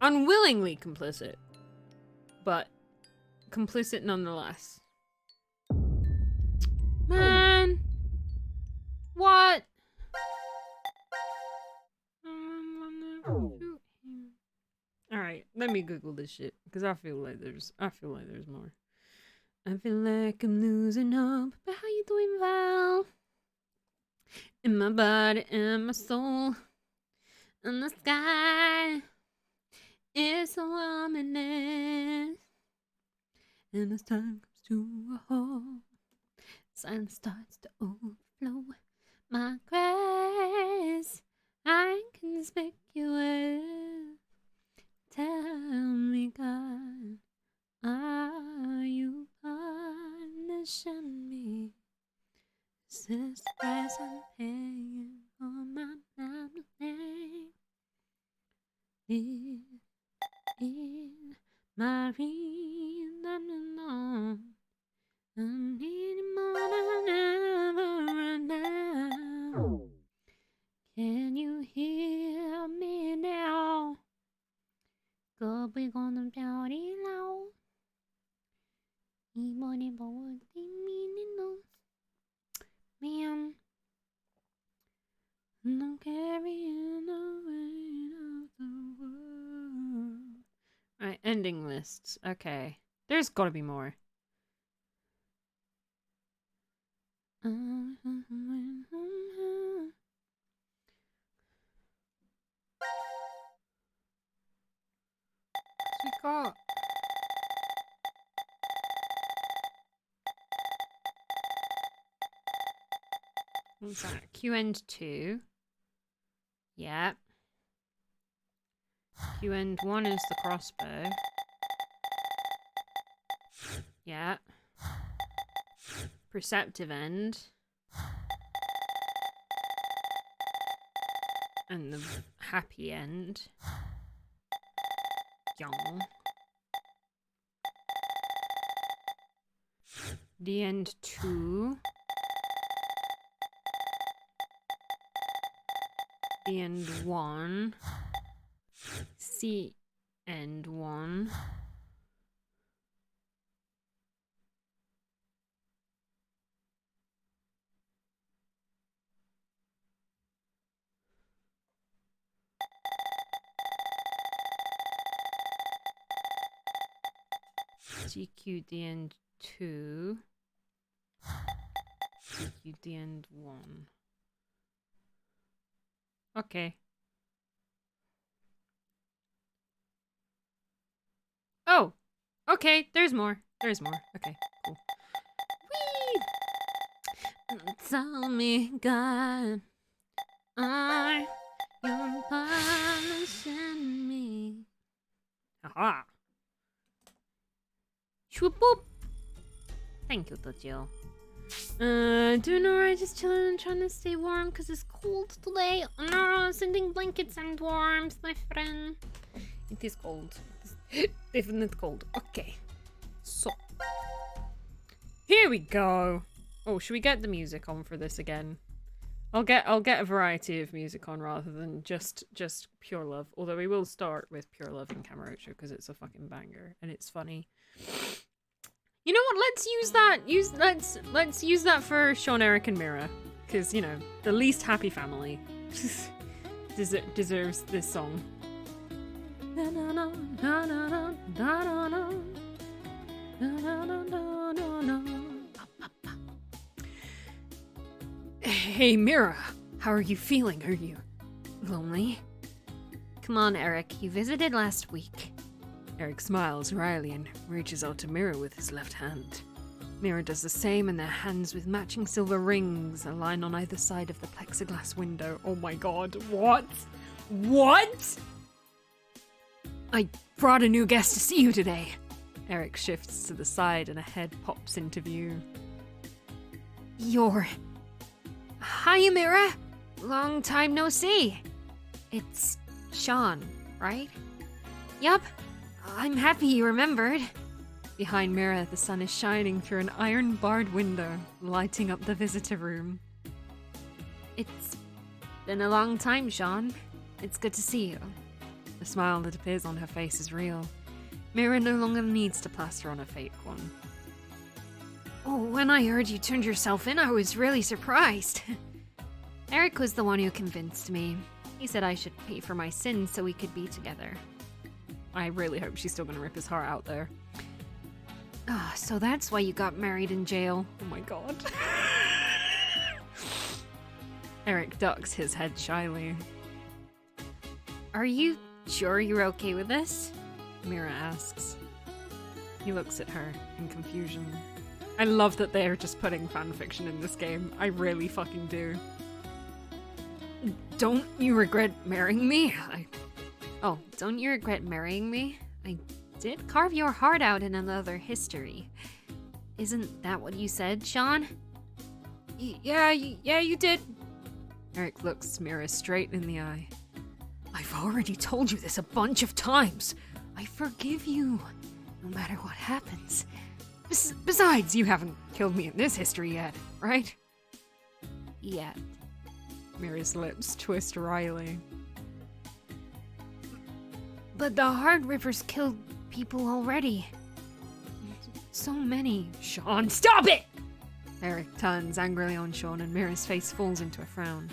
Unwillingly complicit. But complicit nonetheless. Man. What? Alright, let me Google this shit. Because I feel like there's more. I feel like I'm losing hope. But how you doing, Val? In my body and my soul. And the sky is so ominous. And as time comes to a halt, silence starts to overflow. My cries are inconspicuous. Tell me, God, are you punishing me? Is this the price I'm paying for my blame? In my reason alone, I need more than ever right now. Can you hear me now? Good, we're gonna shout it loud. Even if I would be meaningless, man. And I'm carrying the weight of the world. Right, ending lists. Okay. There's gotta be more. We got. What's that? Q end 2. Yeah. Q end 1 is the crossbow. Yeah. Perceptive end. And the happy end. Young. The end 2. The end 1. C end 1. GQDN 2. GQDN 1. Okay. Oh! Okay, there's more. There's more. Okay, cool. Whee! Tell me, God, are you punishing me? Aha! Swoop boop! Thank you, Tojo. Doing alright, just chilling and trying to stay warm because it's cold today. No, sending blankets and warmth, my friend. It is cold. It's definitely cold. Okay. So. Here we go. Oh, should we get the music on for this again? I'll get a variety of music on rather than just Pure Love. Although we will start with Pure Love and Kamurocho because it's a fucking banger and it's funny. You know what? Let's use that. Let's use that for Sean, Eric, and Mira, because you know the least happy family deserves this song. Hey Mira, how are you feeling? Are you lonely? Come on, Eric. You visited last week. Eric smiles wryly and reaches out to Mira with his left hand. Mira does the same, and their hands with matching silver rings align on either side of the plexiglass window. Oh my god, what? What? I brought a new guest to see you today. Eric shifts to the side and a head pops into view. Hi, Mira. Long time no see. It's Sean, right? Yup. I'm happy you remembered. Behind Mira, the sun is shining through an iron-barred window, lighting up the visitor room. It's been a long time, Sean. It's good to see you. The smile that appears on her face is real. Mira no longer needs to plaster on a fake one. Oh, when I heard you turned yourself in, I was really surprised. Eric was the one who convinced me. He said I should pay for my sins so we could be together. I really hope she's still gonna rip his heart out there. Ah, so that's why you got married in jail. Oh my god. Eric ducks his head shyly. Are you sure you're okay with this? Mira asks. He looks at her in confusion. I love that they're just putting fanfiction in this game. I really fucking do. Don't you regret marrying me? Don't you regret marrying me? I did carve your heart out in another history. Isn't that what you said, Sean? Yeah, you did. Eric looks Mira straight in the eye. I've already told you this a bunch of times. I forgive you, no matter what happens. Besides, you haven't killed me in this history yet, right? Yet. Mira's lips twist wryly. But the Hard Rivers killed people already. So many. Sean, stop it! Eric turns angrily on Sean and Mira's face falls into a frown.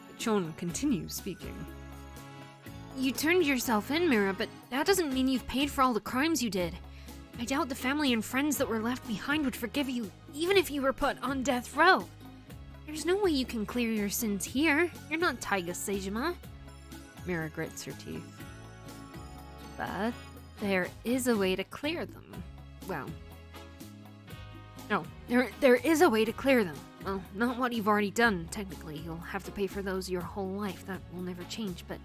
But Sean continues speaking. You turned yourself in, Mira, but that doesn't mean you've paid for all the crimes you did. I doubt the family and friends that were left behind would forgive you, even if you were put on death row. There's no way you can clear your sins here. You're not Taiga Seijima. Mira grits her teeth. But there is a way to clear them. Well, no, there is a way to clear them. Well, not what you've already done, technically. You'll have to pay for those your whole life. That will never change, but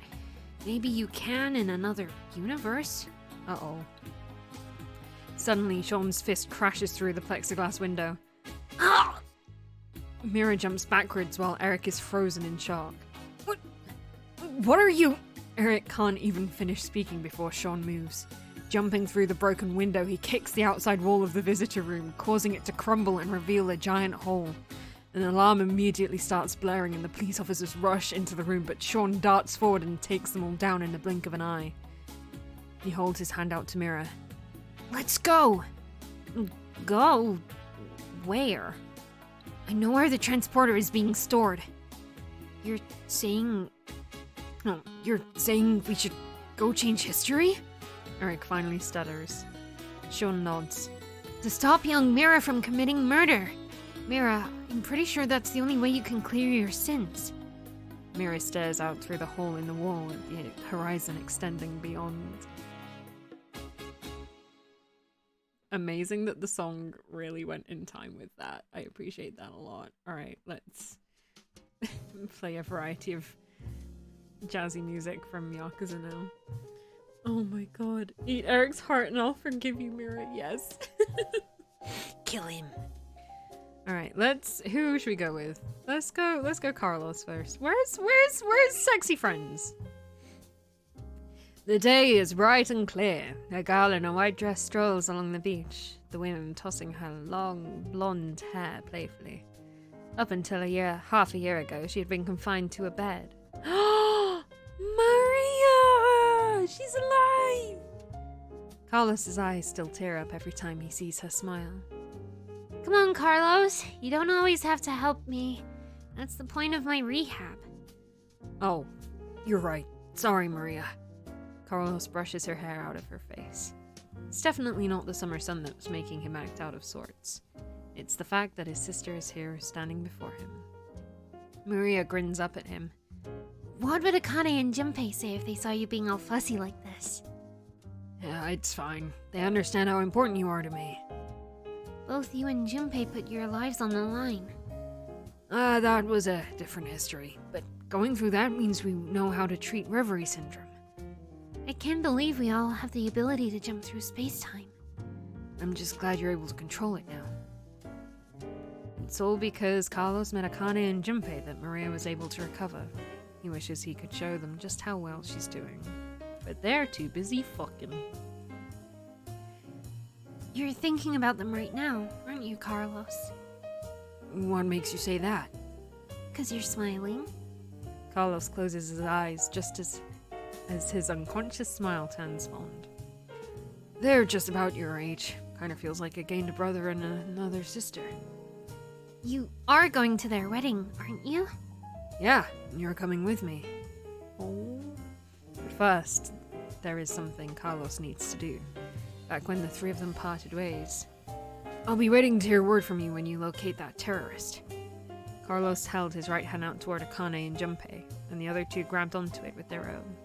maybe you can in another universe? Uh-oh. Suddenly, Sean's fist crashes through the plexiglass window. Ah! Mira jumps backwards while Eric is frozen in shock. What are you? Eric can't even finish speaking before Sean moves. Jumping through the broken window, he kicks the outside wall of the visitor room, causing it to crumble and reveal a giant hole. An alarm immediately starts blaring and the police officers rush into the room, but Sean darts forward and takes them all down in the blink of an eye. He holds his hand out to Mira. Let's go! Go? Where? I know where the transporter is being stored. You're saying we should go change history? Eric finally stutters. Shun nods. To stop young Mira from committing murder. Mira, I'm pretty sure that's the only way you can clear your sins. Mira stares out through the hole in the wall at the horizon extending beyond. Amazing that the song really went in time with that. I appreciate that a lot. Alright, let's play a variety of jazzy music from Yakuza now. Oh my god. Eat Eric's heart and I'll forgive you, Mira. Yes. Kill him. Alright, who should we go with? Let's go Carlos first. Where's sexy friends? The day is bright and clear. A girl in a white dress strolls along the beach, the wind tossing her long, blonde hair playfully. Up until half a year ago, she had been confined to a bed. Maria! She's alive! Carlos's eyes still tear up every time he sees her smile. Come on, Carlos. You don't always have to help me. That's the point of my rehab. Oh, you're right. Sorry, Maria. Carlos brushes her hair out of her face. It's definitely not the summer sun that's making him act out of sorts. It's the fact that his sister is here standing before him. Maria grins up at him. What would Akane and Junpei say if they saw you being all fussy like this? Yeah, it's fine. They understand how important you are to me. Both you and Junpei put your lives on the line. That was a different history, but going through that means we know how to treat Reverie Syndrome. I can't believe we all have the ability to jump through space-time. I'm just glad you're able to control it now. It's all because Carlos met Akane and Junpei that Maria was able to recover. He wishes he could show them just how well she's doing. But they're too busy fucking. You're thinking about them right now, aren't you, Carlos? What makes you say that? 'Cause you're smiling. Carlos closes his eyes just as his unconscious smile turns fond. They're just about your age. Kind of feels like I gained a brother and another sister. You are going to their wedding, aren't you? Yeah, and you're coming with me. Oh. But first, there is something Carlos needs to do. Back when the three of them parted ways. I'll be waiting to hear word from you when you locate that terrorist. Carlos held his right hand out toward Akane and Junpei, and the other two grabbed onto it with their own.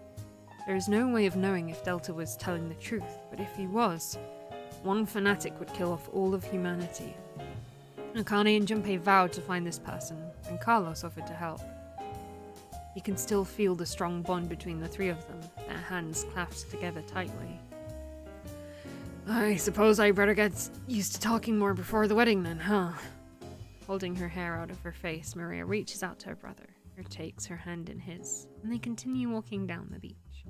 There is no way of knowing if Delta was telling the truth, but if he was, one fanatic would kill off all of humanity. Akane and Junpei vowed to find this person, and Carlos offered to help. He can still feel the strong bond between the three of them, their hands clasped together tightly. I suppose I better get used to talking more before the wedding then, huh? Holding her hair out of her face, Maria reaches out to her brother, or takes her hand in his, and they continue walking down the beach.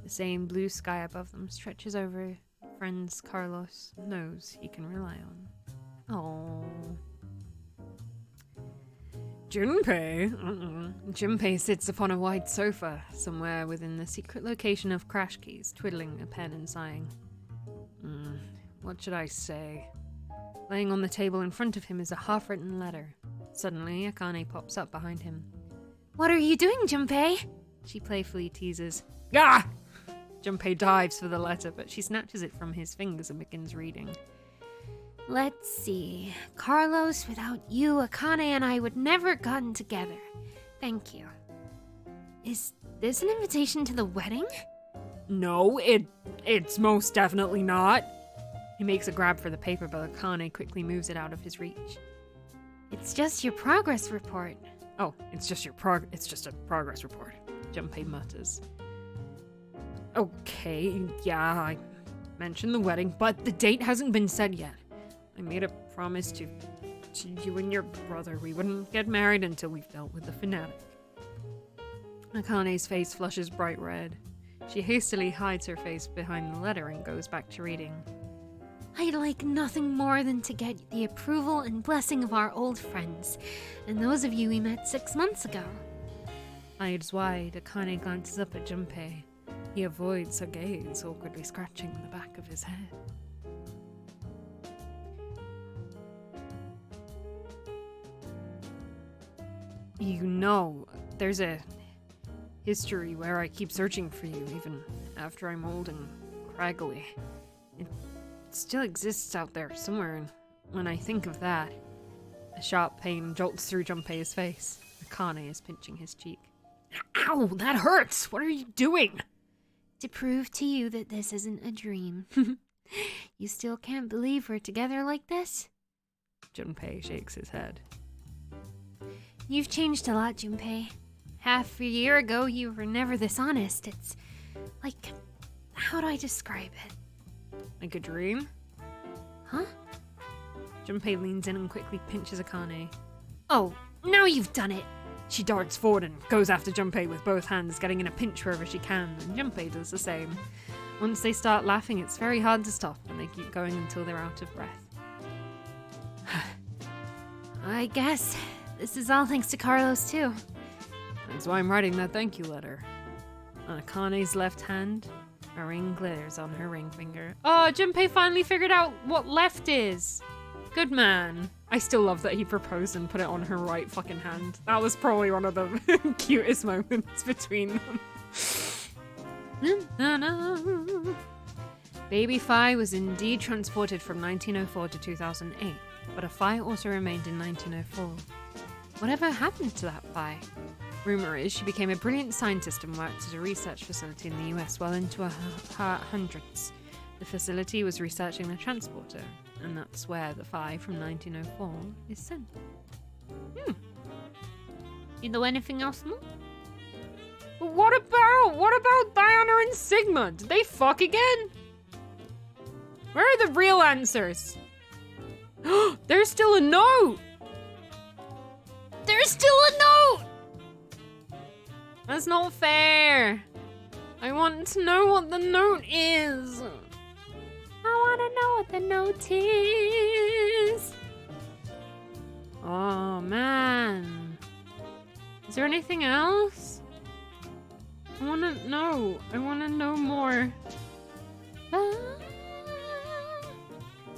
The same blue sky above them stretches over friends Carlos knows he can rely on. Aww. Junpei sits upon a wide sofa, somewhere within the secret location of Crash Keys, twiddling a pen and sighing. What should I say? Laying on the table in front of him is a half-written letter. Suddenly, Akane pops up behind him. What are you doing, Junpei? She playfully teases. Gah! Junpei dives for the letter, but she snatches it from his fingers and begins reading. Let's see. Carlos, without you, Akane and I would never have gotten together. Thank you. Is this an invitation to the wedding? No, it's most definitely not. He makes a grab for the paper, but Akane quickly moves it out of his reach. It's just your progress report. Oh, it's just a progress report, Junpei mutters. Okay, yeah, I mentioned the wedding, but the date hasn't been set yet. I made a promise to you and your brother we wouldn't get married until we've dealt with the fanatic. Akane's face flushes bright red. She hastily hides her face behind the letter and goes back to reading. I'd like nothing more than to get the approval and blessing of our old friends, and those of you we met 6 months ago. Eyes wide, Akane glances up at Junpei. He avoids her gaze, awkwardly scratching the back of his head. You know, there's a history where I keep searching for you, even after I'm old and craggly. still exists out there somewhere, and when I think of that, a sharp pain jolts through Junpei's face. Akane is pinching his cheek. Ow, that hurts! What are you doing? To prove to you that this isn't a dream. You still can't believe we're together like this? Junpei shakes his head. You've changed a lot, Junpei. Half a year ago, you were never this honest. It's like... how do I describe it? Like a dream? Huh? Junpei leans in and quickly pinches Akane. Oh, now you've done it! She darts forward and goes after Junpei with both hands, getting in a pinch wherever she can, and Junpei does the same. Once they start laughing, it's very hard to stop, and they keep going until they're out of breath. I guess this is all thanks to Carlos, too. That's why I'm writing that thank you letter. On Akane's left hand, a ring glitters on her ring finger. Oh, Junpei finally figured out what left is! Good man. I still love that he proposed and put it on her right fucking hand. That was probably one of the cutest moments between them. Baby Phi was indeed transported from 1904 to 2008, but a Phi also remained in 1904. Whatever happened to that Phi? Rumor is she became a brilliant scientist and worked at a research facility in the US well into her hundreds. The facility was researching the transporter, and that's where the Phi from 1904 is sent. You know anything else more? But what about Diana and Sigma? Did they fuck again? Where are the real answers? There's still a note! There's still a note! That's not fair. I want to know what the note is. I want to know what the note is. Oh, man. Is there anything else? I want to know. I want to know more.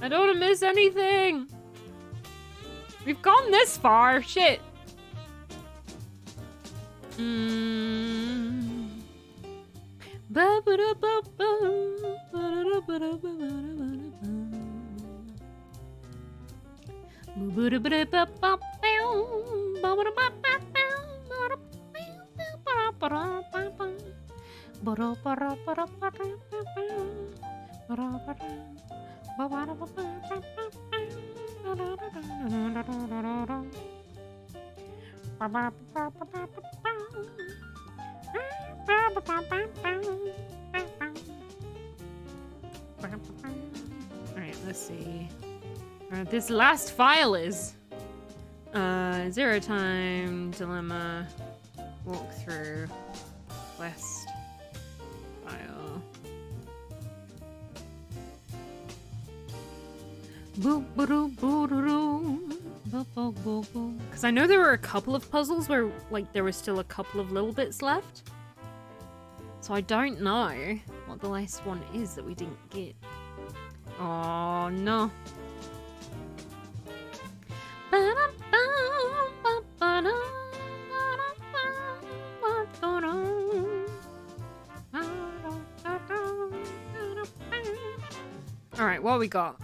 I don't want to miss anything. We've gone this far. Shit. Alright, let's see. This last file is Zero Time Dilemma Walkthrough Quest file. Because I know there were a couple of puzzles where like there was still a couple of little bits left. So I don't know what the last one is that we didn't get. Oh no. Alright, what we got?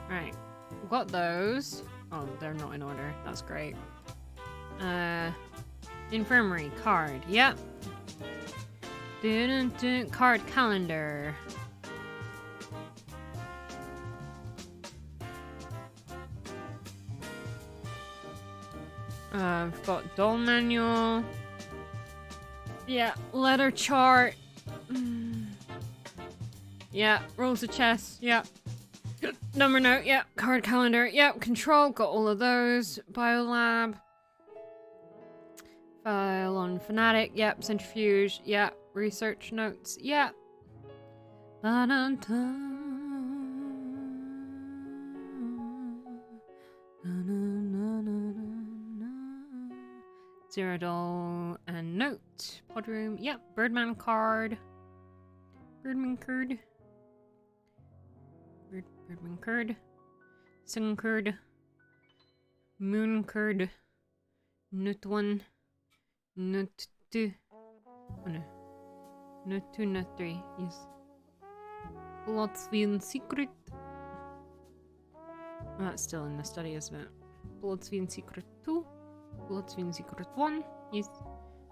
Alright, we've got those. Oh, they're not in order. That's great. Infirmary card. Yep. Card calendar. I've got doll manual. Yeah, letter chart. Yeah, rules of chess. Yeah. Number note. Yeah, card calendar. Yeah, control. Got all of those. Biolab. File on Fanatic. Yep. Centrifuge. Yep. Research notes. Yep. Zero doll and note. Pod room. Yep. Birdman card. Birdman card. Birdman card. Sun card. Moon card. Nut 1. Nut 2. Oh no. Nut 2, Nut 3. Yes. Bloodsvein Secret. That's still in the study, isn't it? Bloodsvein Secret 2. Bloodsvein Secret 1 is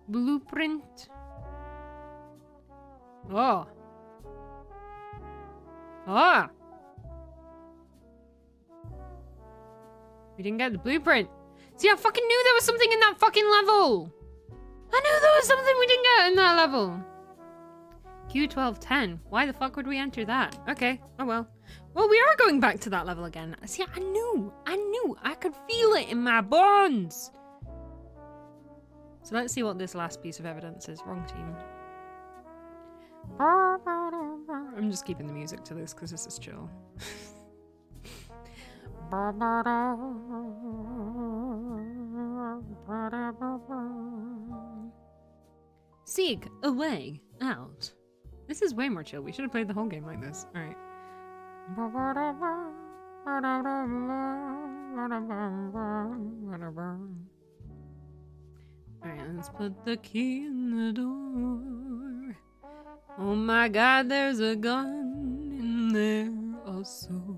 blueprint. Oh. Ah! We didn't get the blueprint. See, I fucking knew there was something in that fucking level! I knew there was something we didn't get in that level! Q1210. Why the fuck would we enter that? Okay, oh well. Well, we are going back to that level again. See, I knew. I could feel it in my bones! So let's see what this last piece of evidence is. Wrong team. I'm just keeping the music to this because this is chill. Seek a way out. This is way more chill. We should have played the whole game like this. Alright. Alright, let's put the key in the door. Oh my god, there's a gun in there also.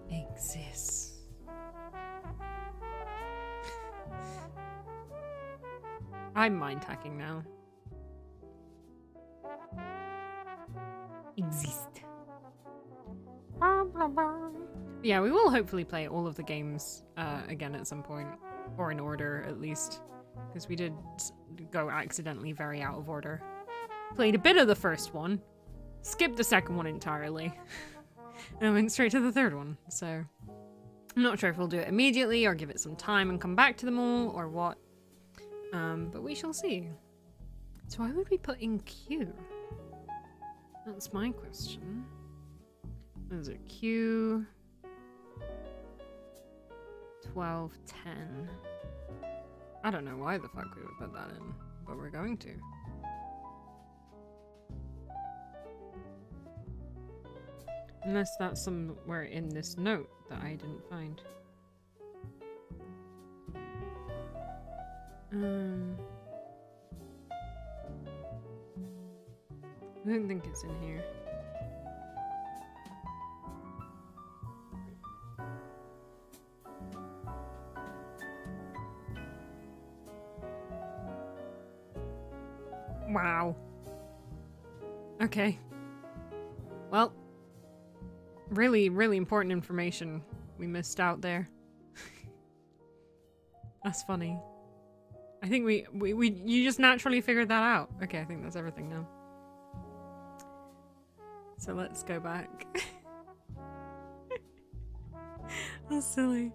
Exists. I'm mind hacking now. Exist. Yeah, we will hopefully play all of the games again at some point. Or in order, at least. Because we did go accidentally very out of order. Played a bit of the first one. Skipped the second one entirely. And went straight to the third one. So, I'm not sure if we'll do it immediately or give it some time and come back to them all or what. But we shall see. So why would we put in Q? That's my question. Is it Q? 1210. I don't know why the fuck we would put that in, but we're going to. Unless that's somewhere in this note that I didn't find. I don't think it's in here. Wow. Okay. Well, really, really important information we missed out there. That's funny. I think you just naturally figured that out. Okay, I think that's everything now. So let's go back. That's silly.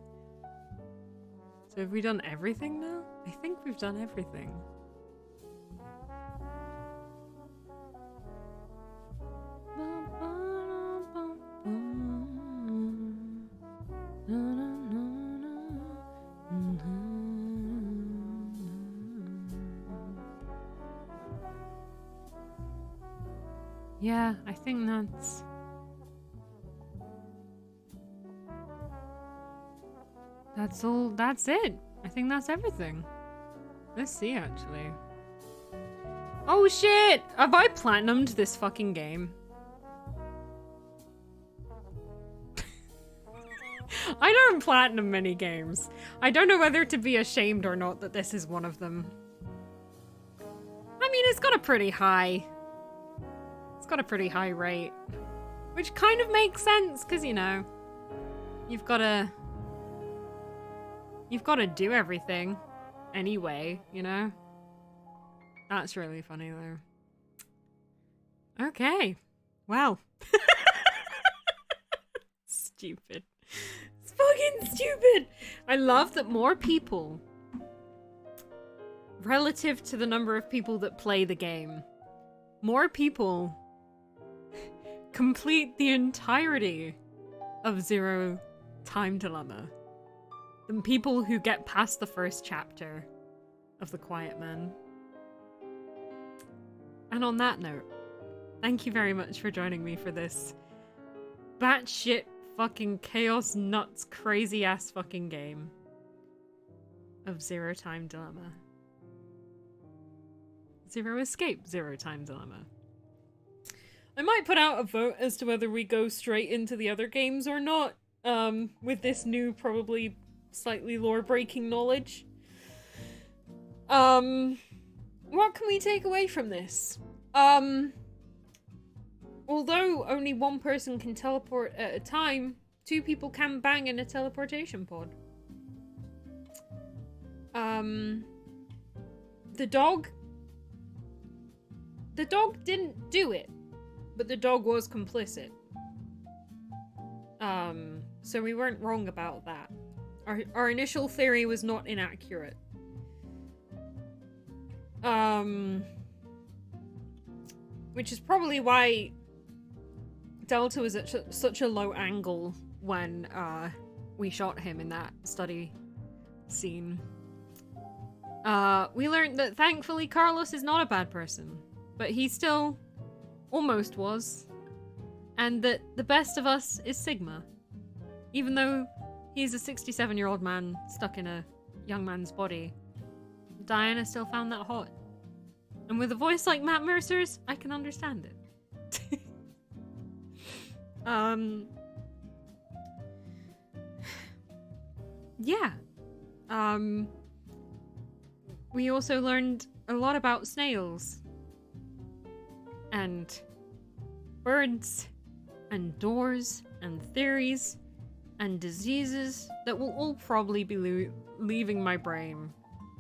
So have we done everything now? I think we've done everything. Yeah, I think that's all. That's it. I think that's everything. Let's see, actually. Oh shit! Have I platinumed this fucking game? I don't platinum many games. I don't know whether to be ashamed or not that this is one of them. I mean, it's got a pretty high rate, which kind of makes sense because, you know, you've got to do everything anyway, you know. That's really funny though. Okay, well. Stupid. It's fucking stupid. I love that more people, relative to the number of people that play the game, more people complete the entirety of Zero Time Dilemma than people who get past the first chapter of The Quiet Man. And on that note, thank you very much for joining me for this batshit fucking chaos nuts crazy ass fucking game of Zero Time Dilemma. Zero Escape Zero Time Dilemma. I might put out a vote as to whether we go straight into the other games or not, with this new, probably slightly lore-breaking knowledge. What can we take away from this? Although only one person can teleport at a time, 2 people can bang in a teleportation pod. The dog didn't do it, but the dog was complicit. So we weren't wrong about that. Our initial theory was not inaccurate. Which is probably why Delta was at such a low angle when we shot him in that study scene. We learned that thankfully Carlos is not a bad person, but he still almost was, and that the best of us is Sigma. Even though he's a 67-year-old man stuck in a young man's body, Diana still found that hot. And with a voice like Matt Mercer's, I can understand it. Yeah. We also learned a lot about snails. And birds, and doors, and theories, and diseases that will all probably be leaving my brain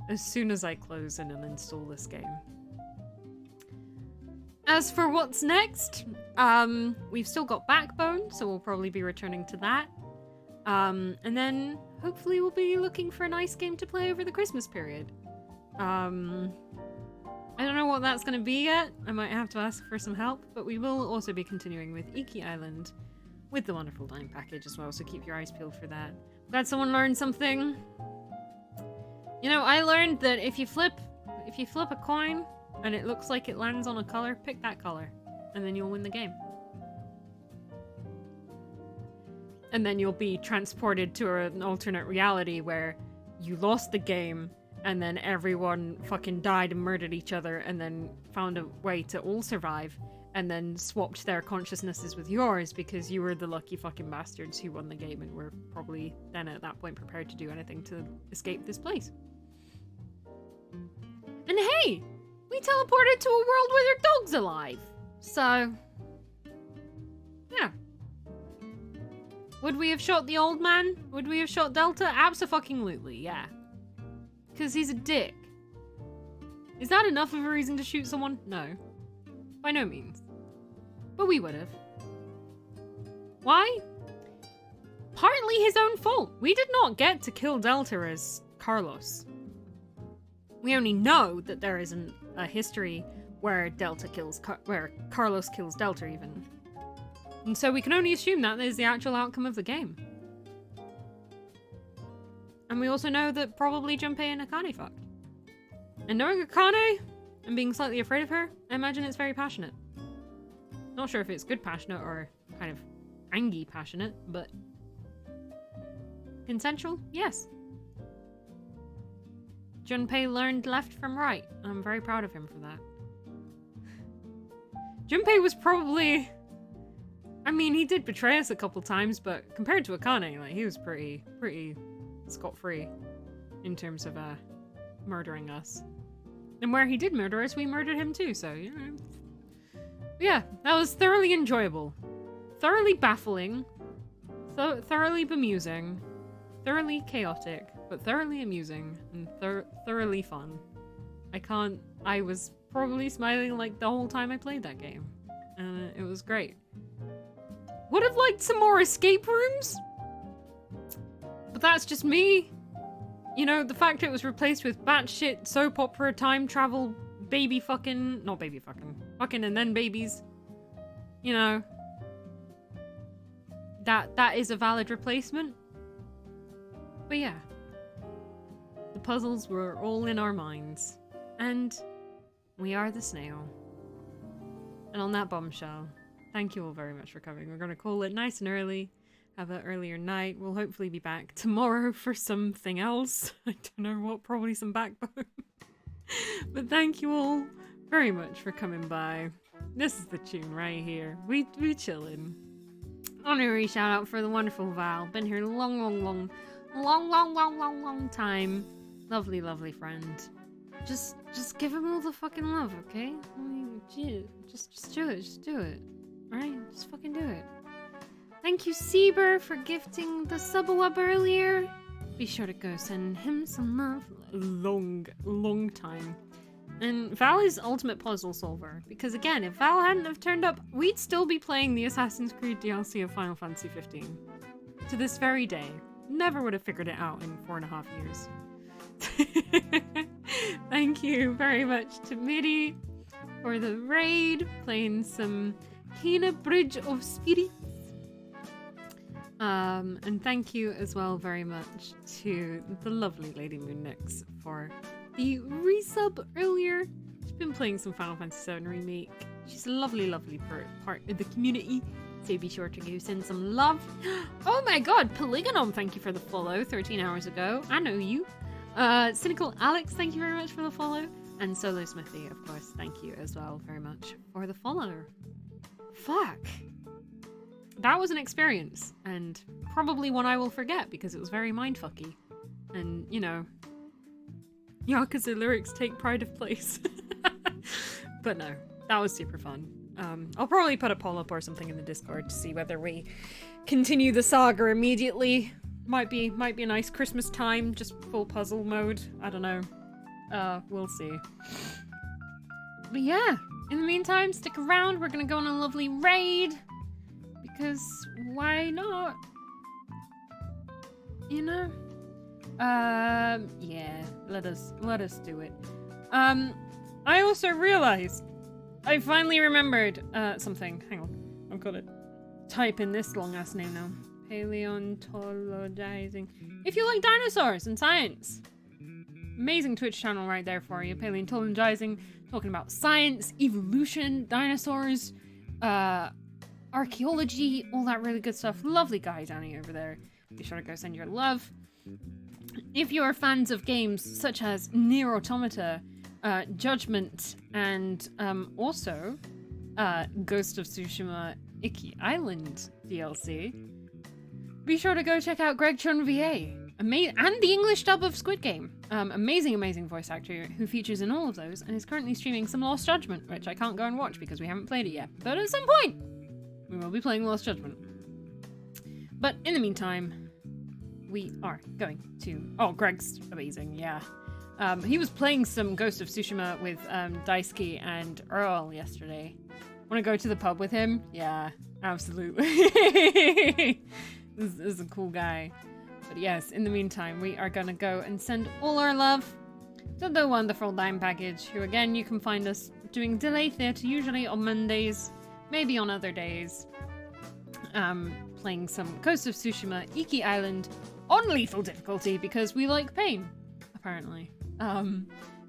as soon as I close and uninstall this game. As for what's next, we've still got Backbone, so we'll probably be returning to that. And then hopefully we'll be looking for a nice game to play over the Christmas period. I don't know what that's going to be yet. I might have to ask for some help, but we will also be continuing with Iki Island with the Wonderful Dime package as well, so keep your eyes peeled for that. Glad someone learned something. You know, I learned that if you flip a coin and it looks like it lands on a color, pick that color, and then you'll win the game. And then you'll be transported to an alternate reality where you lost the game, and then everyone fucking died and murdered each other, and then found a way to all survive, and then swapped their consciousnesses with yours because you were the lucky fucking bastards who won the game and were probably then at that point prepared to do anything to escape this place. And hey! We teleported to a world where their dog's alive! So... yeah. Would we have shot the old man? Would we have shot Delta? Abso-fucking-lutely, yeah. Because he's a dick. Is that enough of a reason to shoot someone? No. By no means. But we would have. Why? Partly his own fault. We did not get to kill Delta as Carlos. We only know that there isn't a history where where Carlos kills Delta even. And so we can only assume that is the actual outcome of the game. And we also know that probably Junpei and Akane fucked. And knowing Akane and being slightly afraid of her, I imagine it's very passionate. Not sure if it's good passionate or kind of angry passionate, but consensual? Yes. Junpei learned left from right, and I'm very proud of him for that. Junpei was probably... I mean, he did betray us a couple times, but compared to Akane, like, he was pretty scot-free in terms of murdering us. And where he did murder us, we murdered him too, so, you know. Yeah, that was thoroughly enjoyable. Thoroughly baffling. Thoroughly bemusing. Thoroughly chaotic, but thoroughly amusing and thoroughly fun. I was probably smiling like the whole time I played that game. And it was great. Would have liked some more escape rooms, but that's just me. You know, the fact it was replaced with batshit soap opera time travel baby fucking, not baby fucking, fucking and then babies. You know, that is a valid replacement. But yeah, the puzzles were all in our minds, and we are the snail. And on that bombshell, thank you all very much for coming. We're going to call it nice and early. have an earlier night. We'll hopefully be back tomorrow for something else. I don't know what, probably some Backbone. But thank you all very much for coming by. This is the tune right here. We chillin'. Honorary shout out for the wonderful Val. Been here long time. Lovely, lovely friend. Just give him all the fucking love, okay? I mean, gee, just do it. Just do it. Alright? Just fucking do it. Thank you, Sieber, for gifting the sub-wub earlier. Be sure to go send him some love. Long time. And Val is ultimate puzzle solver. Because again, if Val hadn't have turned up, we'd still be playing the Assassin's Creed DLC of Final Fantasy 15. To this very day. Never would have figured it out in 4.5 years. Thank you very much to Miri for the raid, playing some Kena Bridge of Spirits. And thank you as well very much to the lovely Lady Moonnix for the resub earlier. She's been playing some Final Fantasy VII Remake. She's a lovely, lovely part of the community. So be sure to go send some love. Oh my god, Polygonom, thank you for the follow 13 hours ago. I know you. Cynical Alex, thank you very much for the follow. And Solo Smithy, of course, thank you as well very much for the follow. Fuck. That was an experience, and probably one I will forget because it was very mindfucky. And, you know, Yakuza lyrics take pride of place. But no, that was super fun. I'll probably put a poll up or something in the Discord to see whether we continue the saga immediately. Might be a nice Christmas time, just full puzzle mode. I don't know. We'll see. But yeah, in the meantime, stick around. We're gonna go on a lovely raid. Because why not? You know? Yeah, let us do it. I also realized I finally remembered something. Hang on. I've got to type in this long ass name now. Paleontologizing. If you like dinosaurs and science, amazing Twitch channel right there for you. Paleontologizing, talking about science, evolution, dinosaurs, archaeology, all that really good stuff. Lovely guy Danny over there. Be sure to go send your love. If you are fans of games such as Nier Automata, Judgment, and also Ghost of Tsushima Iki Island DLC, be sure to go check out Greg Chun VA. And the English dub of Squid Game. Amazing voice actor who features in all of those and is currently streaming some Lost Judgment, which I can't go and watch because we haven't played it yet. But at some point, we will be playing Lost Judgment. But in the meantime, we are going to... Oh, Greg's amazing, yeah. He was playing some Ghost of Tsushima with Daisuke and Earl yesterday. Want to go to the pub with him? Yeah, absolutely. This is a cool guy. But yes, in the meantime, we are going to go and send all our love to the wonderful Dime Package, who again, you can find us doing Delay Theatre, usually on Mondays, maybe on other days. Playing some Ghost of Tsushima Iki Island on lethal difficulty because we like pain, apparently.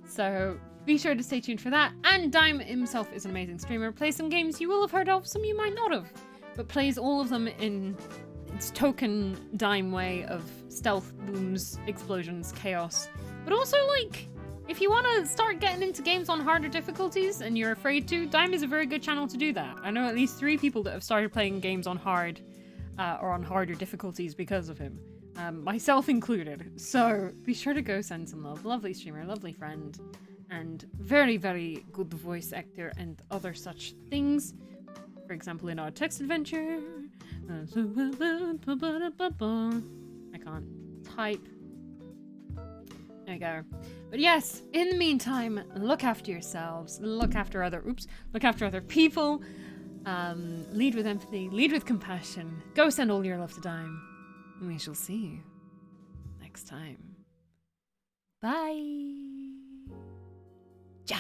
So be sure to stay tuned for that. And Dime himself is an amazing streamer. Plays some games you will have heard of, some you might not have, but plays all of them in its token Dime way of stealth, booms, explosions, chaos. But also, like, if you want to start getting into games on harder difficulties and you're afraid to, Dime is a very good channel to do that. I know at least 3 people that have started playing games on hard or on harder difficulties because of him. Myself included. So be sure to go send some love. Lovely streamer, lovely friend, and very, very good voice actor and other such things. For example, in our text adventure. I can't type. There we go. But yes, in the meantime, look after yourselves. Look after other people. Lead with empathy. Lead with compassion. Go send all your love to Dime. And we shall see you next time. Bye. Jazz.